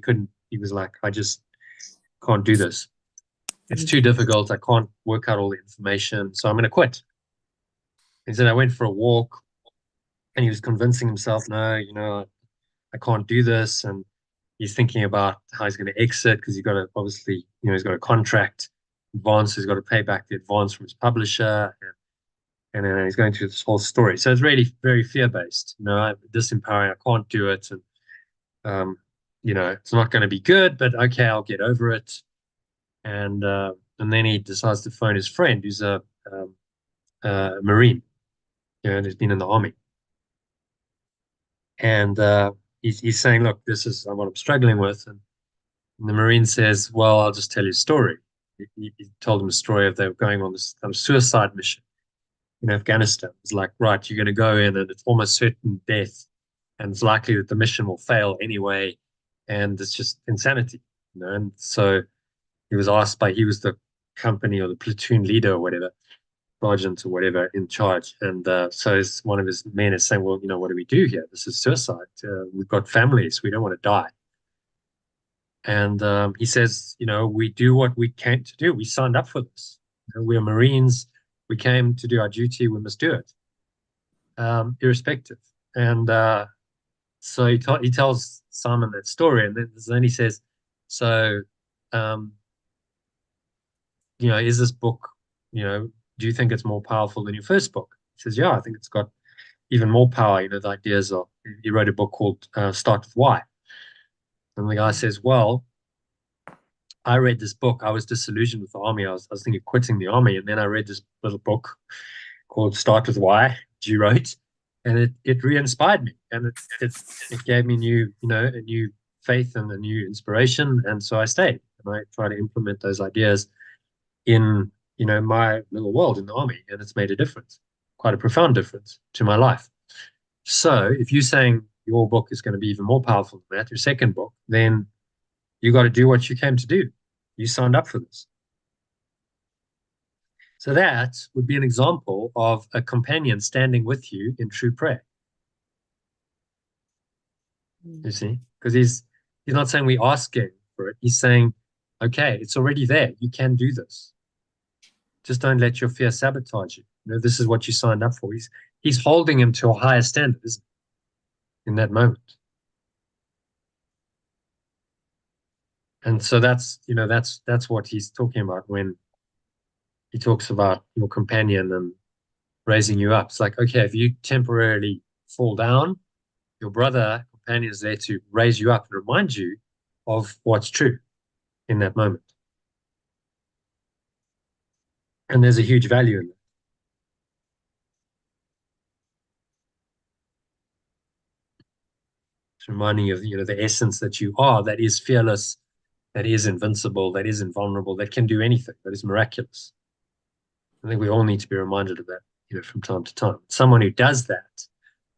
he was like, I just can't do this. It's too difficult. I can't work out all the information, so I'm going to quit. He said, I went for a walk, and he was convincing himself, no, I can't do this. And he's thinking about how he's going to exit because he's got to obviously, he's got a contract advance. He's got to pay back the advance from his publisher. And then he's going through this whole story. So it's really very fear-based. I'm disempowering. I can't do it. And, it's not going to be good, but okay, I'll get over it. And then he decides to phone his friend who's a Marine, and who's been in the army. And he's saying, look, this is what I'm struggling with. And the Marine says, well, I'll just tell you a story. He told him a story of they were going on this kind of suicide mission in Afghanistan. It's like, right, you're going to go in and it's almost certain death. And it's likely that the mission will fail anyway. And it's just insanity. And so he was the company or the platoon leader or whatever, sergeant or whatever in charge. And so one of his men is saying, well, what do we do here? This is suicide. We've got families. We don't want to die. And he says, we do what we came to do. We signed up for this. We're Marines. We came to do our duty. We must do it, irrespective. And so he tells Simon that story. And then he says, so, is this book, do you think it's more powerful than your first book? He says, yeah, I think it's got even more power. The ideas of, he wrote a book called Start With Why. And the guy says, well, I read this book. I was disillusioned with the army. I was thinking of quitting the army. And then I read this little book called Start With Why, you wrote. And it re-inspired me. And it gave me a new faith and a new inspiration. And so I stayed. And I try to implement those ideas in, my little world in the army. And it's made a difference, quite a profound difference to my life. So if you're saying your book is going to be even more powerful than that, your second book, then you got to do what you came to do. You signed up for this. So that would be an example of a companion standing with you in true prayer. You see? Because he's not saying we asking for it. He's saying, okay, it's already there. You can do this. Just don't let your fear sabotage you. This is what you signed up for. He's holding him to a higher standard, isn't he, in that moment? And so that's what he's talking about when he talks about your companion and raising you up. It's like, okay, if you temporarily fall down, your brother companion is there to raise you up and remind you of what's true in that moment. And there's a huge value in that. It's reminding you of, the essence that you are, that is fearless, that is invincible, that is invulnerable, that can do anything, that is miraculous. I think we all need to be reminded of that, from time to time. Someone who does that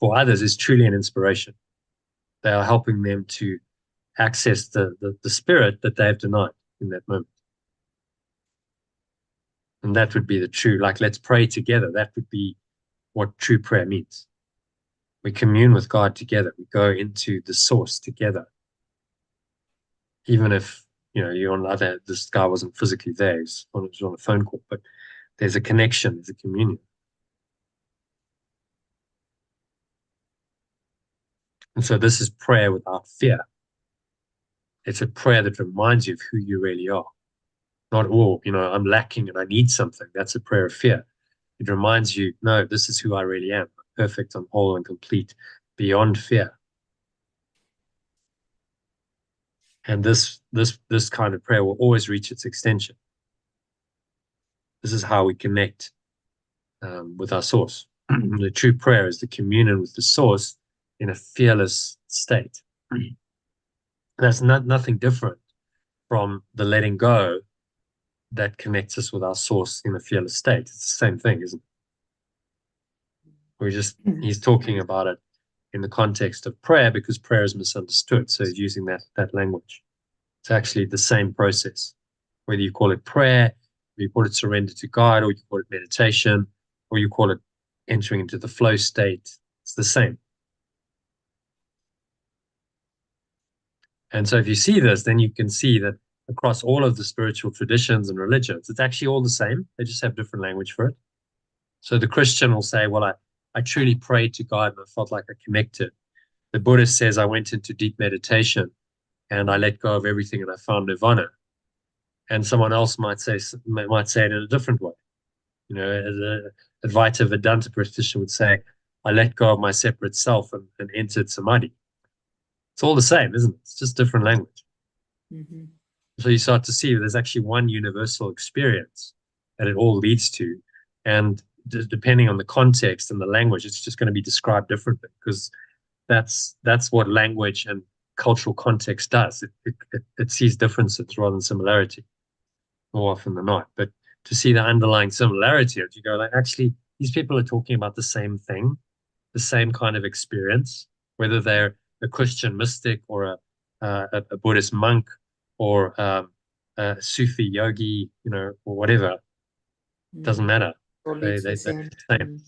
for others is truly an inspiration. They are helping them to access the spirit that they have denied in that moment. And that would be the true, like, let's pray together. That would be what true prayer means. We commune with God together. We go into the source together. Even if, you're on the other, this guy wasn't physically there, he was on a phone call, but there's a connection, there's a communion. And so this is prayer without fear. It's a prayer that reminds you of who you really are. Not, I'm lacking and I need something. That's a prayer of fear. It reminds you, no, this is who I really am. I'm perfect, I'm whole and complete, beyond fear. And this kind of prayer will always reach its extension. This is how we connect with our source. The true prayer is the communion with the source in a fearless state. That's nothing different from the letting go that connects us with our source in a fearless state. It's the same thing, isn't it? He's talking about it in the context of prayer because prayer is misunderstood. So he's using that language. It's actually the same process, whether you call it prayer, or you call it surrender to God, or you call it meditation, or you call it entering into the flow state. It's the same. And so if you see this, then you can see that across all of the spiritual traditions and religions, it's actually all the same. They just have different language for it. So the Christian will say, well, I truly prayed to God and I felt like I connected. The Buddhist says, I went into deep meditation and I let go of everything and I found nirvana. And someone else might say it in a different way. As a Advaita Vedanta practitioner would say, I let go of my separate self and entered samadhi. It's all the same, isn't it? It's just different language. Mm-hmm. So you start to see there's actually one universal experience that it all leads to. And depending on the context and the language, it's just going to be described differently because that's what language and cultural context does. It sees differences rather than similarity more often than not. But to see the underlying similarity, you go like, actually, these people are talking about the same thing, the same kind of experience, whether they're a Christian mystic or a Buddhist monk or a Sufi yogi, or whatever. It doesn't matter. They're the same.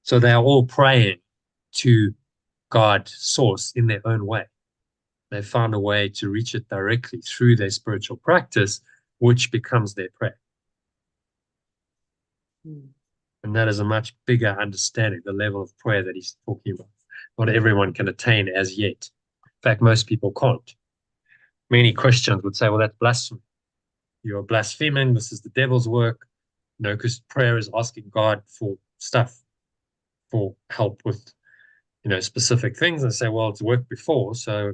So they are all praying to God source in their own way. They found a way to reach it directly through their spiritual practice, which becomes their prayer. And that is a much bigger understanding, the level of prayer that he's talking about. Not everyone can attain as yet. In fact, most people can't. Many Christians would say, well, that's blasphemy. You're blaspheming. This is the devil's work. Because prayer is asking God for stuff, for help with, specific things. And say, well, it's worked before. So,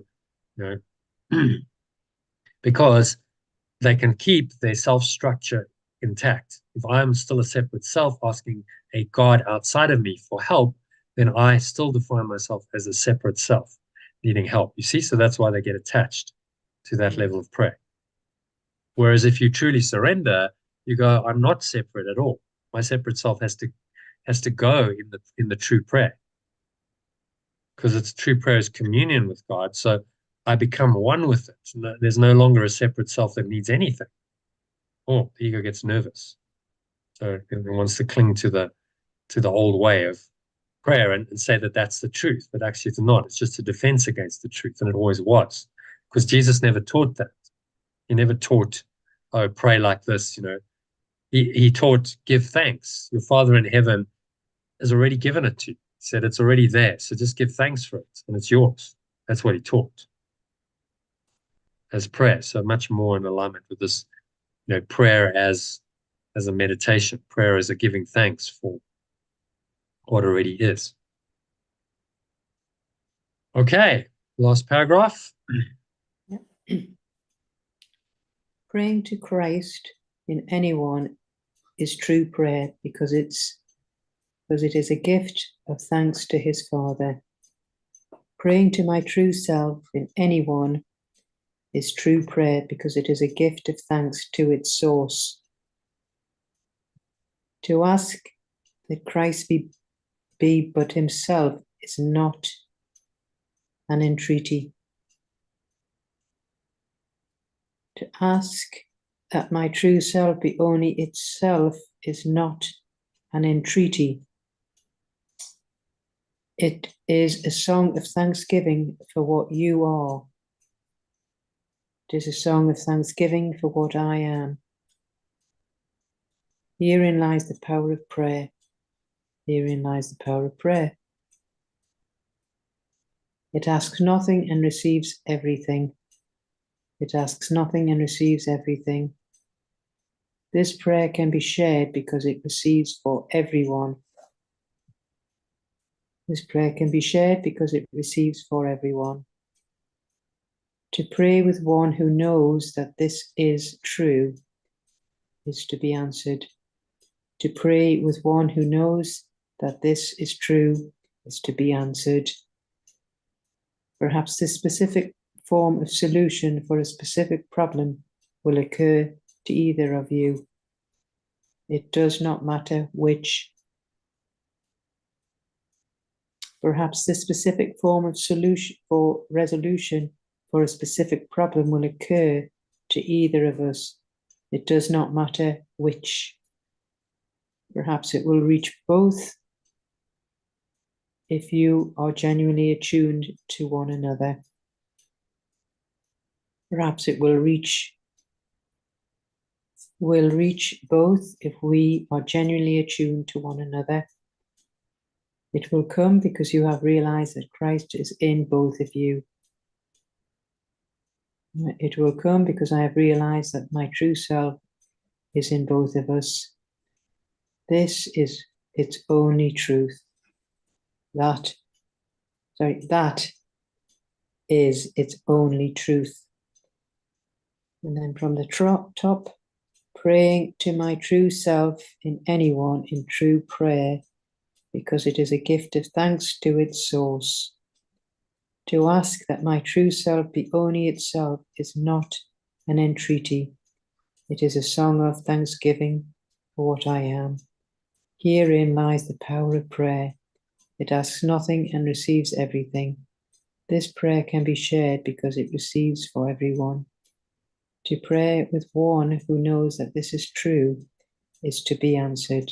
because they can keep their self-structure intact. If I'm still a separate self asking a God outside of me for help, then I still define myself as a separate self needing help. You see, so that's why they get attached to that level of prayer. Whereas if you truly surrender, you go, I'm not separate at all. My separate self has to go in the true prayer. Because it's true prayer is communion with God. So I become one with it. There's no longer a separate self that needs anything. Oh, the ego gets nervous. So it wants to cling to the old way of prayer and say that that's the truth. But actually it's not. It's just a defense against the truth. And it always was. Because Jesus never taught that. He never taught, oh, pray like this, He taught, give thanks. Your Father in heaven has already given it to you. He said it's already there. So just give thanks for it and it's yours. That's what he taught. as prayer. So much more in alignment with this, prayer as a meditation, prayer as a giving thanks for what already is. Okay, last paragraph. Praying to Christ in anyone is true prayer because it is a gift of thanks to his Father. Praying to my true self in anyone is true prayer because it is a gift of thanks to its source. To ask that Christ be but himself is not an entreaty. To ask that my true self be only itself is not an entreaty. It is a song of thanksgiving for what you are. It is a song of thanksgiving for what I am. Herein lies the power of prayer. Herein lies the power of prayer. It asks nothing and receives everything. It asks nothing and receives everything. This prayer can be shared because it receives for everyone. This prayer can be shared because it receives for everyone. To pray with one who knows that this is true is to be answered. To pray with one who knows that this is true is to be answered. Perhaps this specific form of solution for a specific problem will occur to either of you. It does not matter which. Perhaps this specific form of solution or resolution for a specific problem will occur to either of us. It does not matter which. Perhaps it will reach both if you are genuinely attuned to one another. Perhaps it will reach both if we are genuinely attuned to one another. It will come because you have realized that Christ is in both of you. It will come because I have realized that my true self is in both of us. This is its only truth. That is its only truth. And then from the top, praying to my true self in anyone in true prayer, because it is a gift of thanks to its source. To ask that my true self be only itself is not an entreaty. It is a song of thanksgiving for what I am. Herein lies the power of prayer. It asks nothing and receives everything. This prayer can be shared because it receives for everyone. To pray with one who knows that this is true is to be answered.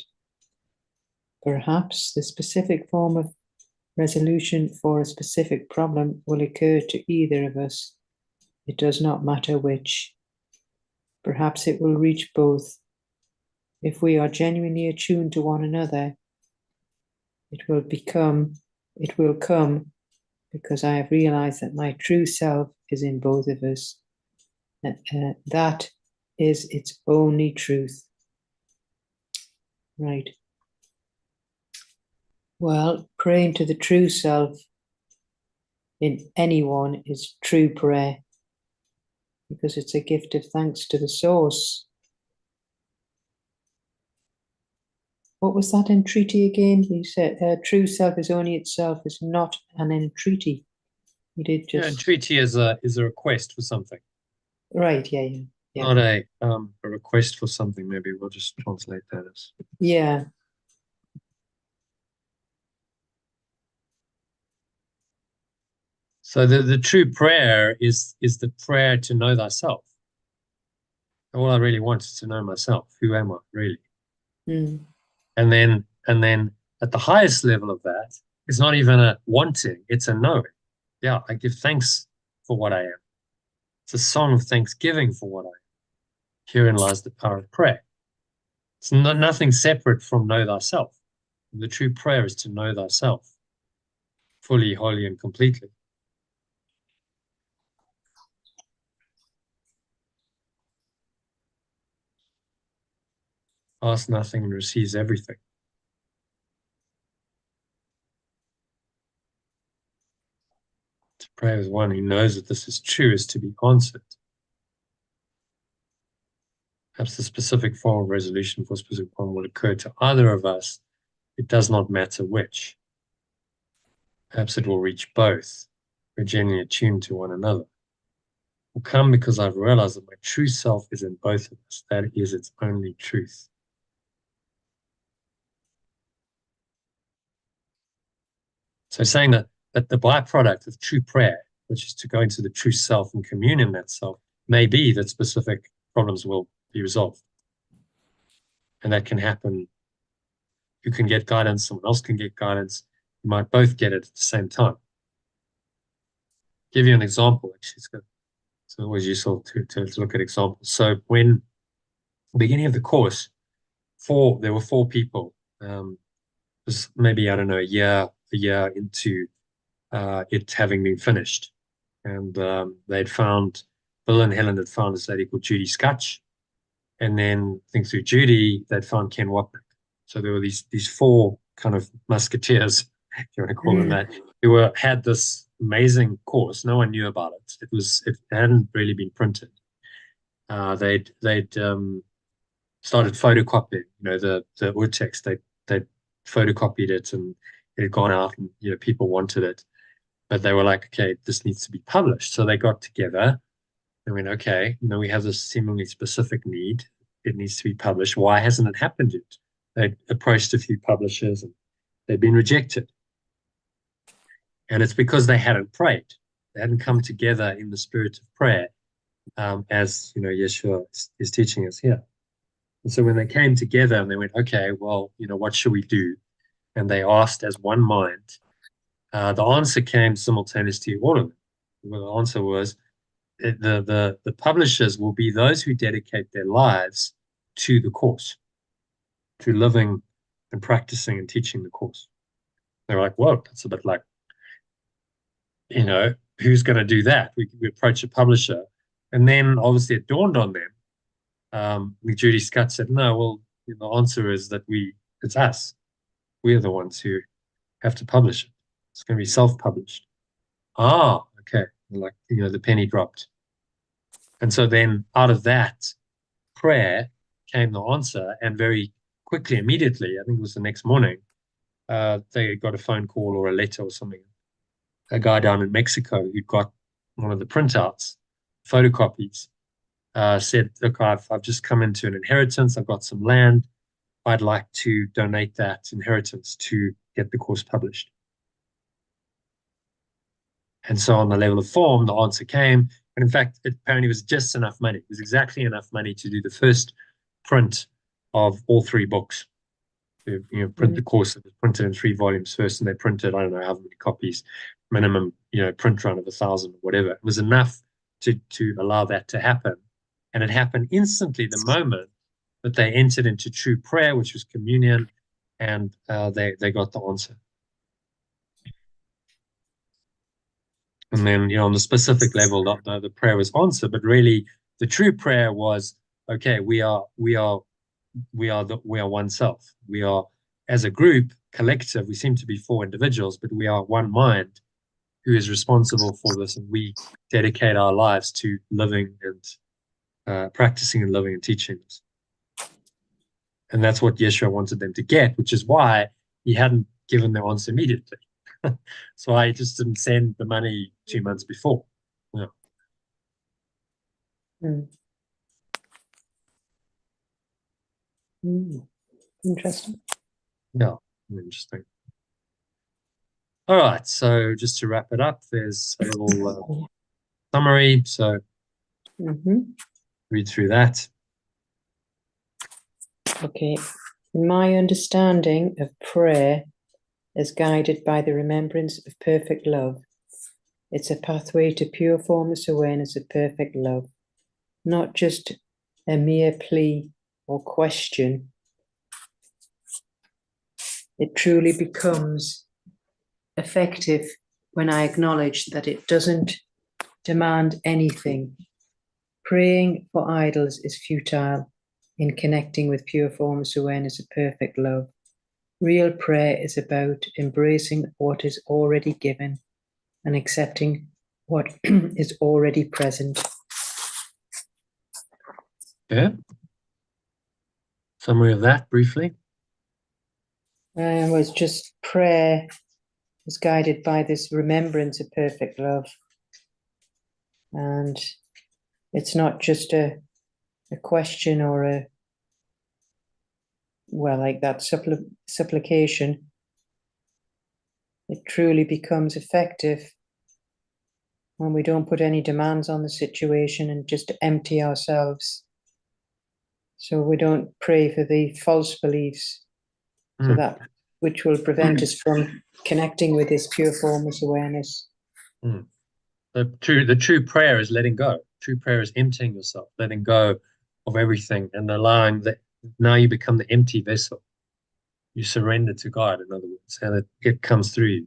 Perhaps the specific form of resolution for a specific problem will occur to either of us. It does not matter which. Perhaps it will reach both. If we are genuinely attuned to one another, it will come because I have realized that my true self is in both of us. That is its only truth. Right. Well, praying to the true self in anyone is true prayer because it's a gift of thanks to the source. What was that entreaty again? You said true self is only itself is not an entreaty. You did just Entreaty is a request for something. Right, yeah. Not a request for something. Maybe we'll just translate that as. Yeah. So the true prayer is the prayer to know thyself. All I really want is to know myself. Who am I really? Mm. And then at the highest level of that, it's not even a wanting, it's a knowing. Yeah, I give thanks for what I am. It's a song of thanksgiving for what I am. Herein lies the power of prayer. It's nothing separate from know thyself. The true prayer is to know thyself fully, wholly, and completely. asks nothing and receives everything. To pray with one who knows that this is true is to be answered. Perhaps the specific form of resolution for a specific problem will occur to either of us. It does not matter which. Perhaps it will reach both. We're genuinely attuned to one another. Will come because I've realized that my true self is in both of us. That is its only truth. So saying that the byproduct of true prayer, which is to go into the true self and commune in that self, may be that specific problems will be resolved. And that can happen. You can get guidance, someone else can get guidance. You might both get it at the same time. Give you an example, actually. It's always useful to look at examples. So when the beginning of the course, there were four people. It was maybe, I don't know, a year into it having been finished. And Bill and Helen had found this lady called Judy Scutch. And then I think through Judy, they'd found Ken Wapnick. So there were these four kind of musketeers, if you want to call them that, who had this amazing course. No one knew about it. It hadn't really been printed. They'd started photocopying, the urtext. They photocopied it and it had gone out and people wanted it. But they were like, okay, this needs to be published. So they got together and went, okay, we have this seemingly specific need. It needs to be published. Why hasn't it happened yet? They approached a few publishers and they'd been rejected. And it's because they hadn't prayed. They hadn't come together in the spirit of prayer, as Yeshua is teaching us here. And so when they came together and they went, okay, well, what should we do? And they asked as one mind, the answer came simultaneously to all of them. Well, the answer was the publishers will be those who dedicate their lives to the course, to living and practicing and teaching the course. They were like, whoa, that's a bit like, who's going to do that? We approach a publisher. And then obviously it dawned on them. Judy Scott said, no, well, the answer is that it's us. We're the ones who have to publish it. It's going to be self-published. Ah, okay. Like, the penny dropped. And so then out of that prayer came the answer, and very quickly, immediately, I think it was the next morning, they got a phone call or a letter or something. A guy down in Mexico who'd got one of the printouts, photocopies, said, look, I've just come into an inheritance. I've got some land. I'd like to donate that inheritance to get the course published. And so on the level of form, the answer came. And in fact, it apparently was just enough money. It was exactly enough money to do the first print of all three books. Print the course. It was printed in 3 volumes first, and they printed, I don't know how many copies, minimum, print run of 1,000 or whatever. It was enough to allow that to happen. And it happened instantly the moment that they entered into true prayer, which was communion, and they got the answer. And then, on the specific level, the prayer was answered, but really the true prayer was, okay, we are one self. We are, as a group, collective. We seem to be 4 individuals, but we are one mind who is responsible for this, and we dedicate our lives to living and practicing and living and teaching this. And that's what Yeshua wanted them to get, which is why he hadn't given their answer immediately. So I just didn't send the money 2 months before. Yeah. Interesting. Yeah, interesting. All right, so just to wrap it up, there's a little summary. So read through that. Okay. In my understanding of prayer as guided by the remembrance of perfect love, it's a pathway to pure formless awareness of perfect love, not just a mere plea or question. It truly becomes effective when I acknowledge that it doesn't demand anything. Praying for idols is futile. in connecting with pure formless awareness of perfect love. Real prayer is about embracing what is already given and accepting what is already present. Yeah. Summary of that briefly. Was just prayer is guided by this remembrance of perfect love. And it's not just a question or like that supplication. It truly becomes effective when we don't put any demands on the situation and just empty ourselves. So we don't pray for the false beliefs, so that which will prevent us from connecting with this pure formless awareness. The true prayer is letting go. True prayer is emptying yourself, letting go of everything and allowing that now you become the empty vessel. You surrender to God, in other words, and it comes through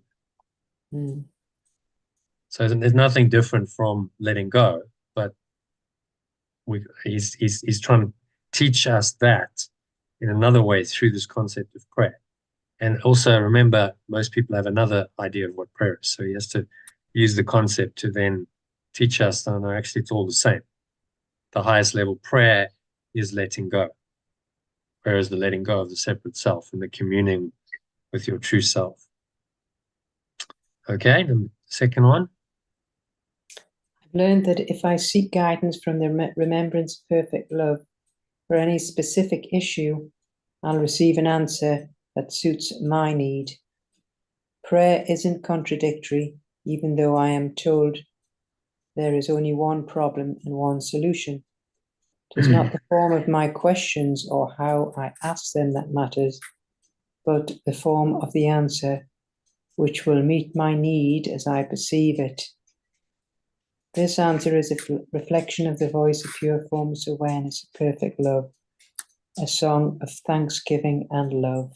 you. So there's nothing different from letting go, but he's trying to teach us that in another way through this concept of prayer. And also remember, most people have another idea of what prayer is. So he has to use the concept to then teach us that no, actually it's all the same. The highest level prayer is letting go. Prayer is the letting go of the separate self and the communing with your true self. Okay, and the second one. I've learned that if I seek guidance from the remembrance of perfect love for any specific issue, I'll receive an answer that suits my need. Prayer isn't contradictory, even though I am told there is only one problem and one solution. It is not the form of my questions or how I ask them that matters, but the form of the answer, which will meet my need as I perceive it. This answer is a reflection of the voice of pure formless awareness of perfect love, a song of thanksgiving and love.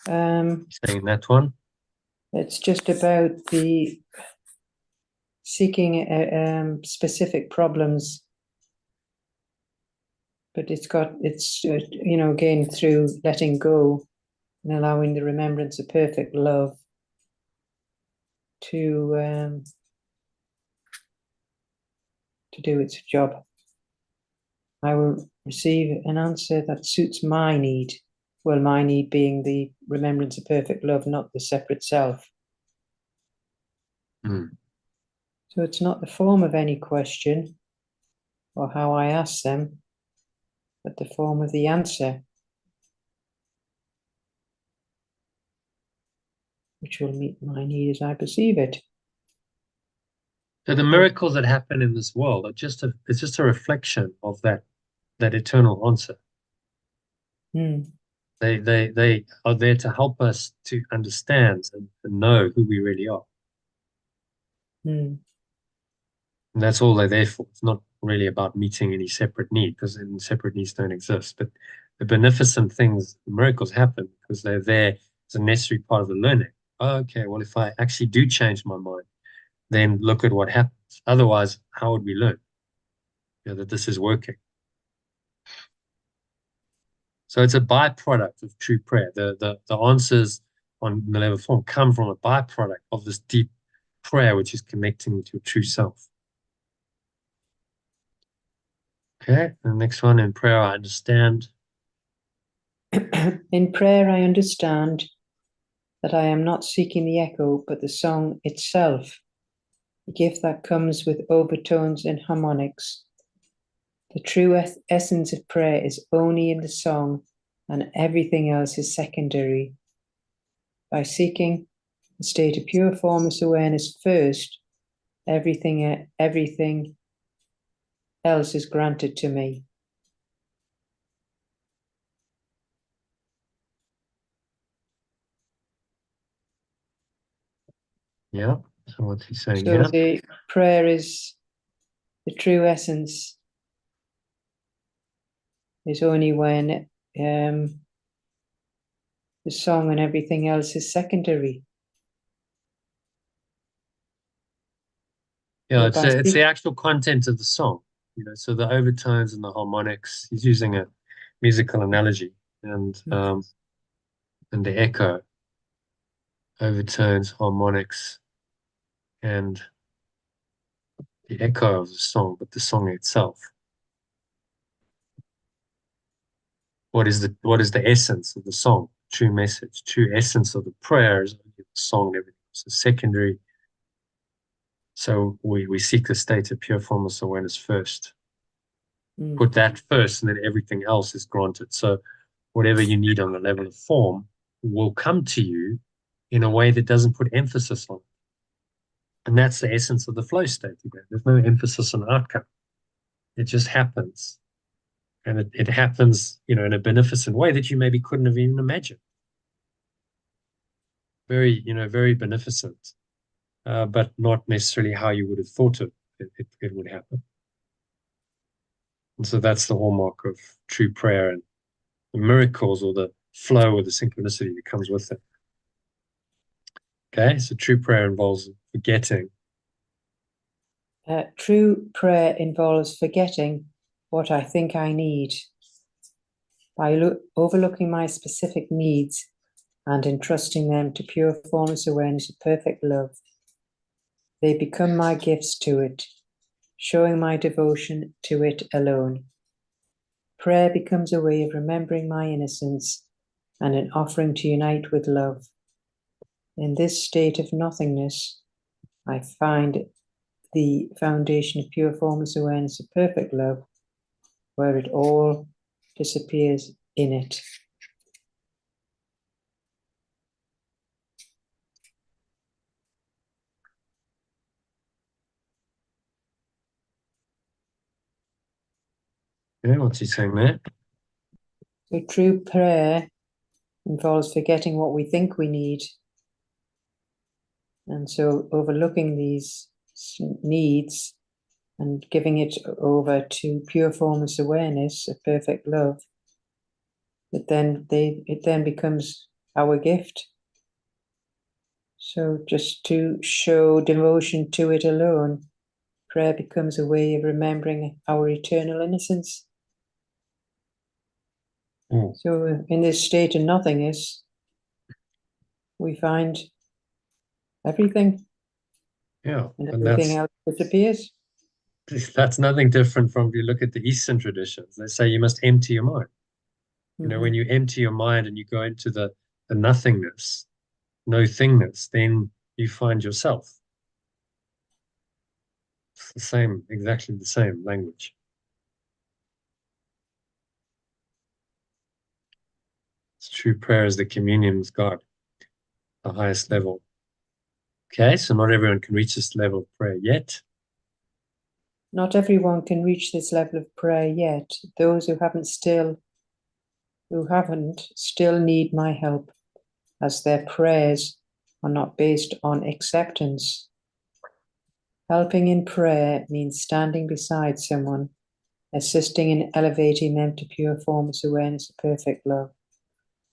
Saying that one. It's just about the seeking specific problems, but it's again through letting go and allowing the remembrance of perfect love to do its job. I will receive an answer that suits my need. Well, my need being the remembrance of perfect love, not the separate self. So it's not the form of any question or how I ask them, but the form of the answer, which will meet my need as I perceive it. So the miracles that happen in this world are it's just a reflection of that eternal answer. They are there to help us to understand and know who we really are. And that's all they're there for. It's not really about meeting any separate need, because separate needs don't exist. But the beneficent things, the miracles happen because they're there as a necessary part of the learning. Oh, okay, well, if I actually do change my mind, then look at what happens. Otherwise, how would we learn that this is working? So it's a byproduct of true prayer. The answers on the level form come from a byproduct of this deep prayer, which is connecting with your true self. Okay, the next one, in prayer, I understand. In prayer, I understand that I am not seeking the echo, but the song itself, the gift that comes with overtones and harmonics. The true essence of prayer is only in the song, and everything else is secondary. By seeking a state of pure formless awareness first, everything else is granted to me. Yeah, so what's he saying So here? the prayer is the true essence is only when the song and everything else is secondary. Yeah, By it's speak, the actual content of the song, so the overtones and the harmonics. He's using a musical analogy, and the echo, overtones, harmonics, and the echo of the song, but the song itself. What is the essence of the song? True message, true essence of the prayer is only the song and everything. So secondary. So we seek the state of pure formless awareness first. mm, Put that first, and then everything else is granted. So whatever you need on the level of form will come to you in a way that doesn't put emphasis on it. And that's the essence of the flow state again. There's no emphasis on outcome. It just happens. And it happens, in a beneficent way that you maybe couldn't have even imagined. Very beneficent, but not necessarily how you would have thought it would happen. And so that's the hallmark of true prayer and the miracles or the flow or the synchronicity that comes with it. Okay, so true prayer involves forgetting. true prayer involves forgetting what I think I need. By overlooking my specific needs and entrusting them to pure formless awareness of perfect love, they become my gifts to it, showing my devotion to it alone. Prayer becomes a way of remembering my innocence and an offering to unite with love. In this state of nothingness, I find the foundation of pure formless awareness of perfect love, where it all disappears in it. Yeah, what's he saying there? So true prayer involves forgetting what we think we need. And so overlooking these needs and giving it over to pure formless awareness of perfect love, it then becomes our gift. So just to show devotion to it alone, prayer becomes a way of remembering our eternal innocence. Mm. So in this state of nothingness, we find everything, Yeah, and and everything else disappears. that's nothing different from if you look at the Eastern traditions. They say you must empty your mind. When you empty your mind and you go into the nothingness, no thingness, then you find yourself. It's the same, exactly the same language. It's true prayer is the communion with God, the highest level. Okay, so not everyone can reach this level of prayer yet. Not everyone can reach this level of prayer yet. Those who haven't still need my help, as their prayers are not based on acceptance. Helping in prayer means standing beside someone, assisting in elevating them to pure formless awareness of perfect love.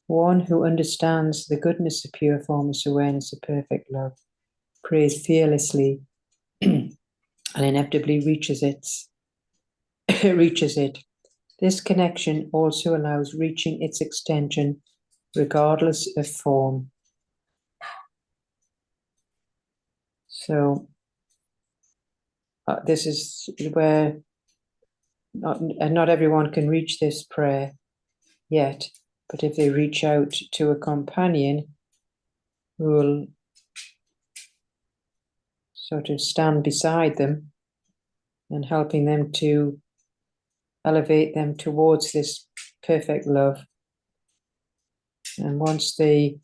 One who understands the goodness of pure formless awareness of perfect love prays fearlessly and inevitably reaches it. This connection also allows reaching its extension regardless of form. So this is where not everyone can reach this prayer yet, but if they reach out to a companion who will sort of stand beside them and helping them to elevate them towards this perfect love. And once they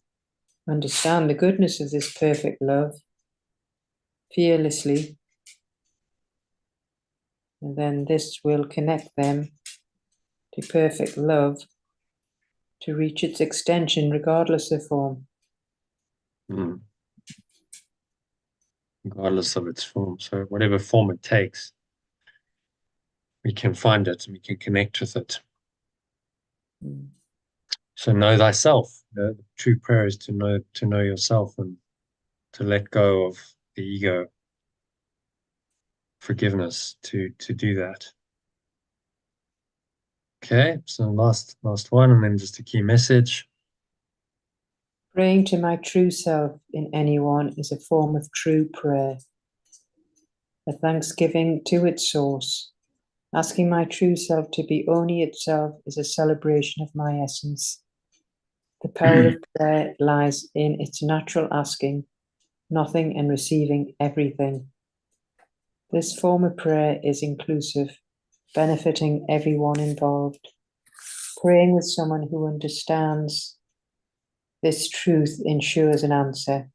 understand the goodness of this perfect love fearlessly, and then this will connect them to perfect love to reach its extension regardless of form. Mm. Regardless of its form. So whatever form it takes, we can find it and we can connect with it. Mm. So know thyself. The true prayer is to know yourself and to let go of the ego. forgiveness to do that. Okay, so last one, and then just a key message. Praying to my true self in anyone is a form of true prayer, a thanksgiving to its source. Asking my true self to be only itself is a celebration of my essence. The power of prayer lies in its natural asking nothing and receiving everything. This form of prayer is inclusive, benefiting everyone involved. Praying with someone who understands this truth ensures an answer,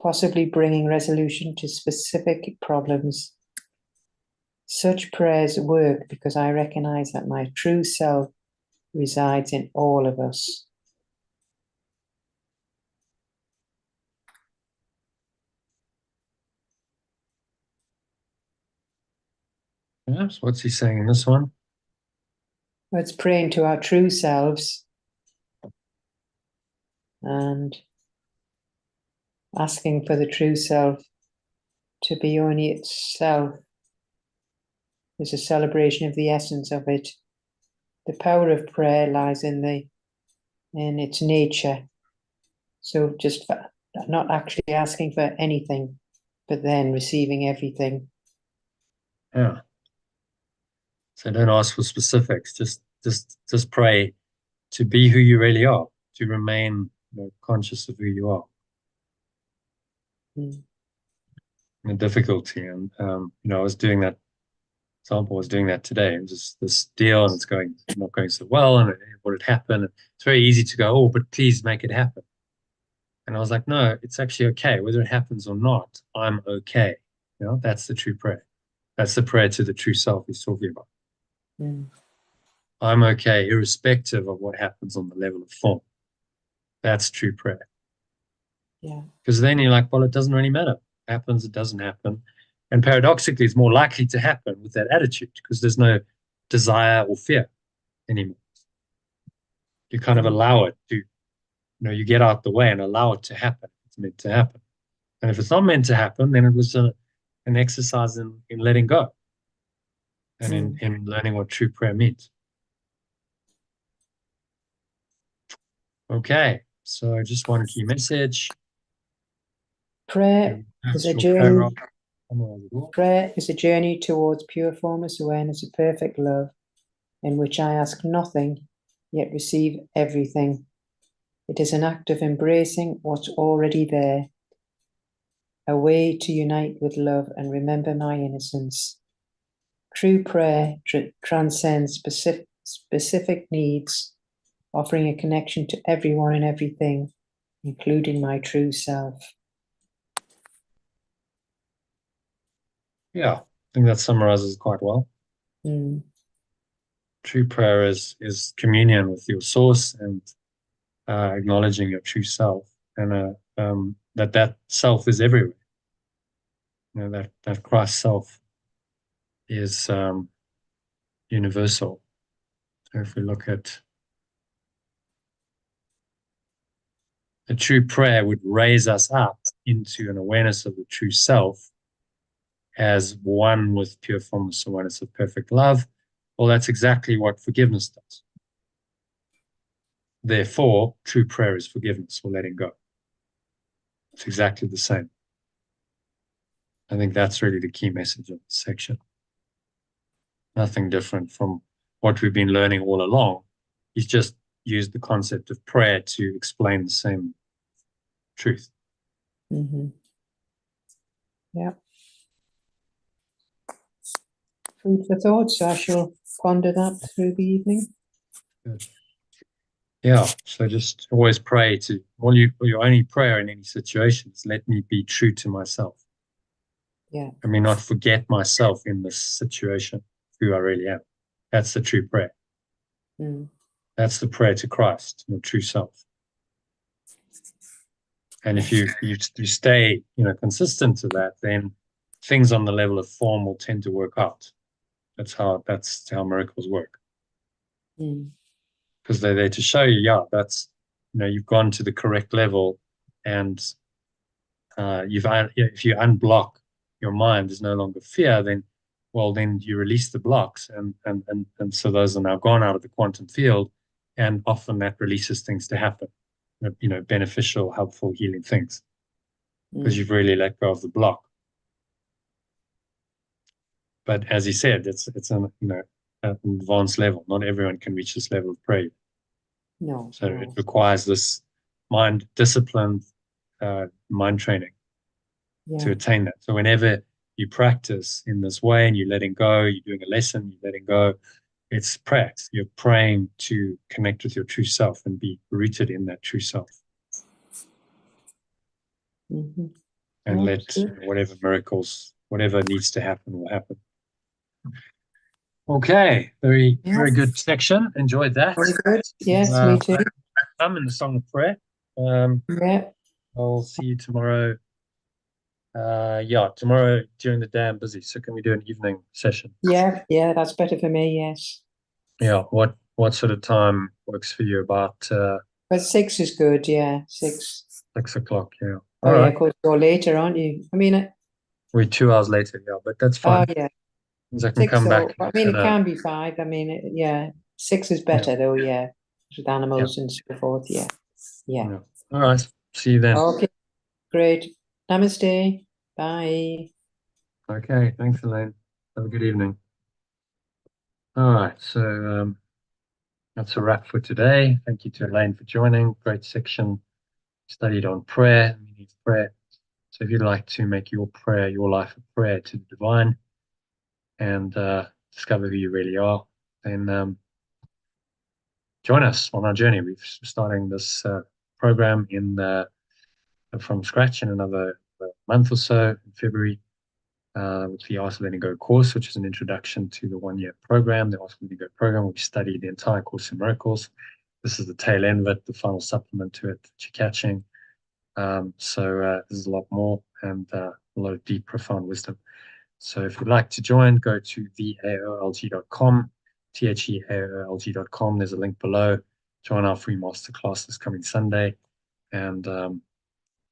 possibly bringing resolution to specific problems. Such prayers work because I recognize that my true self resides in all of us. Yes, what's he saying in this one? It's praying to our true selves and asking for the true self to be only itself is a celebration of the essence of it. The power of prayer lies in its nature. So just not actually asking for anything, but then receiving everything. Yeah. So don't ask for specifics. Just pray to be who you really are, to remain conscious of who you are. Mm. The difficulty, and I was doing that. Example, I was doing that today. It was just this deal, and it's not going so well, and what had happened. It's very easy to go, oh, but please make it happen. And I was like, no, it's actually okay, whether it happens or not. I'm okay. That's the true prayer. That's the prayer to the true self he's talking about. Mm. I'm okay, irrespective of what happens on the level of form. That's true prayer. Yeah. Because then you're like, well, it doesn't really matter. It happens, it doesn't happen. And paradoxically, it's more likely to happen with that attitude because there's no desire or fear anymore. You kind of allow it to, you get out the way and allow it to happen. It's meant to happen. And if it's not meant to happen, then it was an exercise in letting go and in learning what true prayer means. Okay, so just one key message. Prayer is a journey. Paragraph. Prayer is a journey towards pure formless awareness of perfect love, in which I ask nothing, yet receive everything. It is an act of embracing what's already there, a way to unite with love and remember my innocence. True prayer transcends specific needs, offering a connection to everyone and everything, including my true self. Yeah, I think that summarizes quite well. Mm. True prayer is communion with your source and acknowledging your true self, and that self is everywhere. That Christ self is universal. So if we look at a true prayer, would raise us up into an awareness of the true self as one with pure formless awareness of perfect love. Well, that's exactly what forgiveness does. Therefore, true prayer is forgiveness or letting go. It's exactly the same. I think that's really the key message of this section. Nothing different from what we've been learning all along. He's just used the concept of prayer to explain the same truth. Mm-hmm. Yeah. Food for thought, so I shall ponder that through the evening. Good. Yeah, so just always pray to, your only prayer in any situation is, let me be true to myself. Yeah. I mean, not forget myself in this situation, who I really am. That's the true prayer. Mm. That's the prayer to Christ, your true self. And if you stay, consistent to that, then things on the level of form will tend to work out. That's how miracles work. Because they're there to show you, yeah, that's, you've gone to the correct level, and if you unblock your mind is no longer fear, then well, then you release the blocks, and so those are now gone out of the quantum field, and often that releases things to happen, beneficial, helpful, healing things, because you've really let go of the block. But as he said, it's an an advanced level. Not everyone can reach this level of prayer. No. So it requires this mind discipline, mind training to attain that. So whenever you practice in this way and you're letting go, you're doing a lesson, you're letting go, it's prayer. You're praying to connect with your true self and be rooted in that true self. And let whatever miracles, whatever needs to happen will happen. Okay, very good section. Enjoyed that. Very good. Yes, me too. I'm in the song of prayer. I'll see you tomorrow. Tomorrow during the day I'm busy. So can we do an evening session? Yeah, that's better for me. Yes. Yeah. What sort of time works for you? About but 6 is good. Yeah, 6. 6 o'clock. Yeah. All right. Of course, you're later, aren't you? I mean, we're 2 hours later. Yeah, but that's fine. Oh yeah. I can come back. I mean, it can be 5. I mean, 6 is better though. Yeah, with animals and so forth. Yeah. All right. See you then. Okay. Great. Namaste. Bye. Okay. Thanks, Elaine. Have a good evening. All right. So that's a wrap for today. Thank you to Elaine for joining. Great section. Studied on prayer, meaning of prayer. So if you'd like to make your prayer, your life a prayer to the divine, and discover who you really are, then join us on our journey. We're starting this program from scratch in another month or so in February with the Art of Letting Go course, which is an introduction to the 1-year program. The Art of Letting Go program, we study the entire Course in Miracles. This is the tail end of it, the final supplement to it that you're catching. So there's a lot more and a lot of deep, profound wisdom. So if you'd like to join, go to theaolg.com, theaolg.com. There's a link below. Join our free masterclass this coming Sunday, and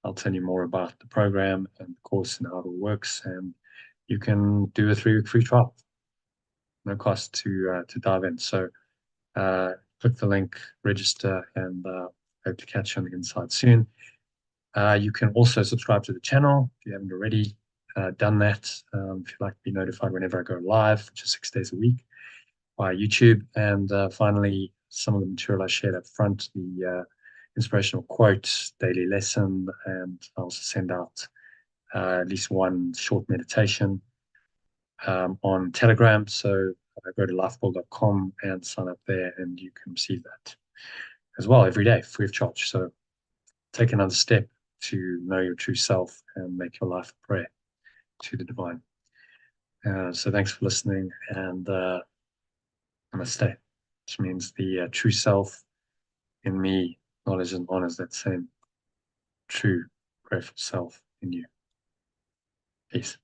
I'll tell you more about the program and the course and how it all works. And you can do a 3-week free trial, no cost to dive in. So click the link, register, and hope to catch you on the inside soon. You can also subscribe to the channel if you haven't already done that. If you'd like to be notified whenever I go live, which is 6 days a week, via YouTube. And finally, some of the material I shared up front, the inspirational quote, daily lesson, and I also send out at least one short meditation on Telegram. So go to lifeball.com and sign up there, and you can receive that as well every day, free of charge. So take another step to know your true self and make your life a prayer to the divine. So thanks for listening, and namaste, which means the true self in me acknowledges and honors that same true, grateful self in you. Peace.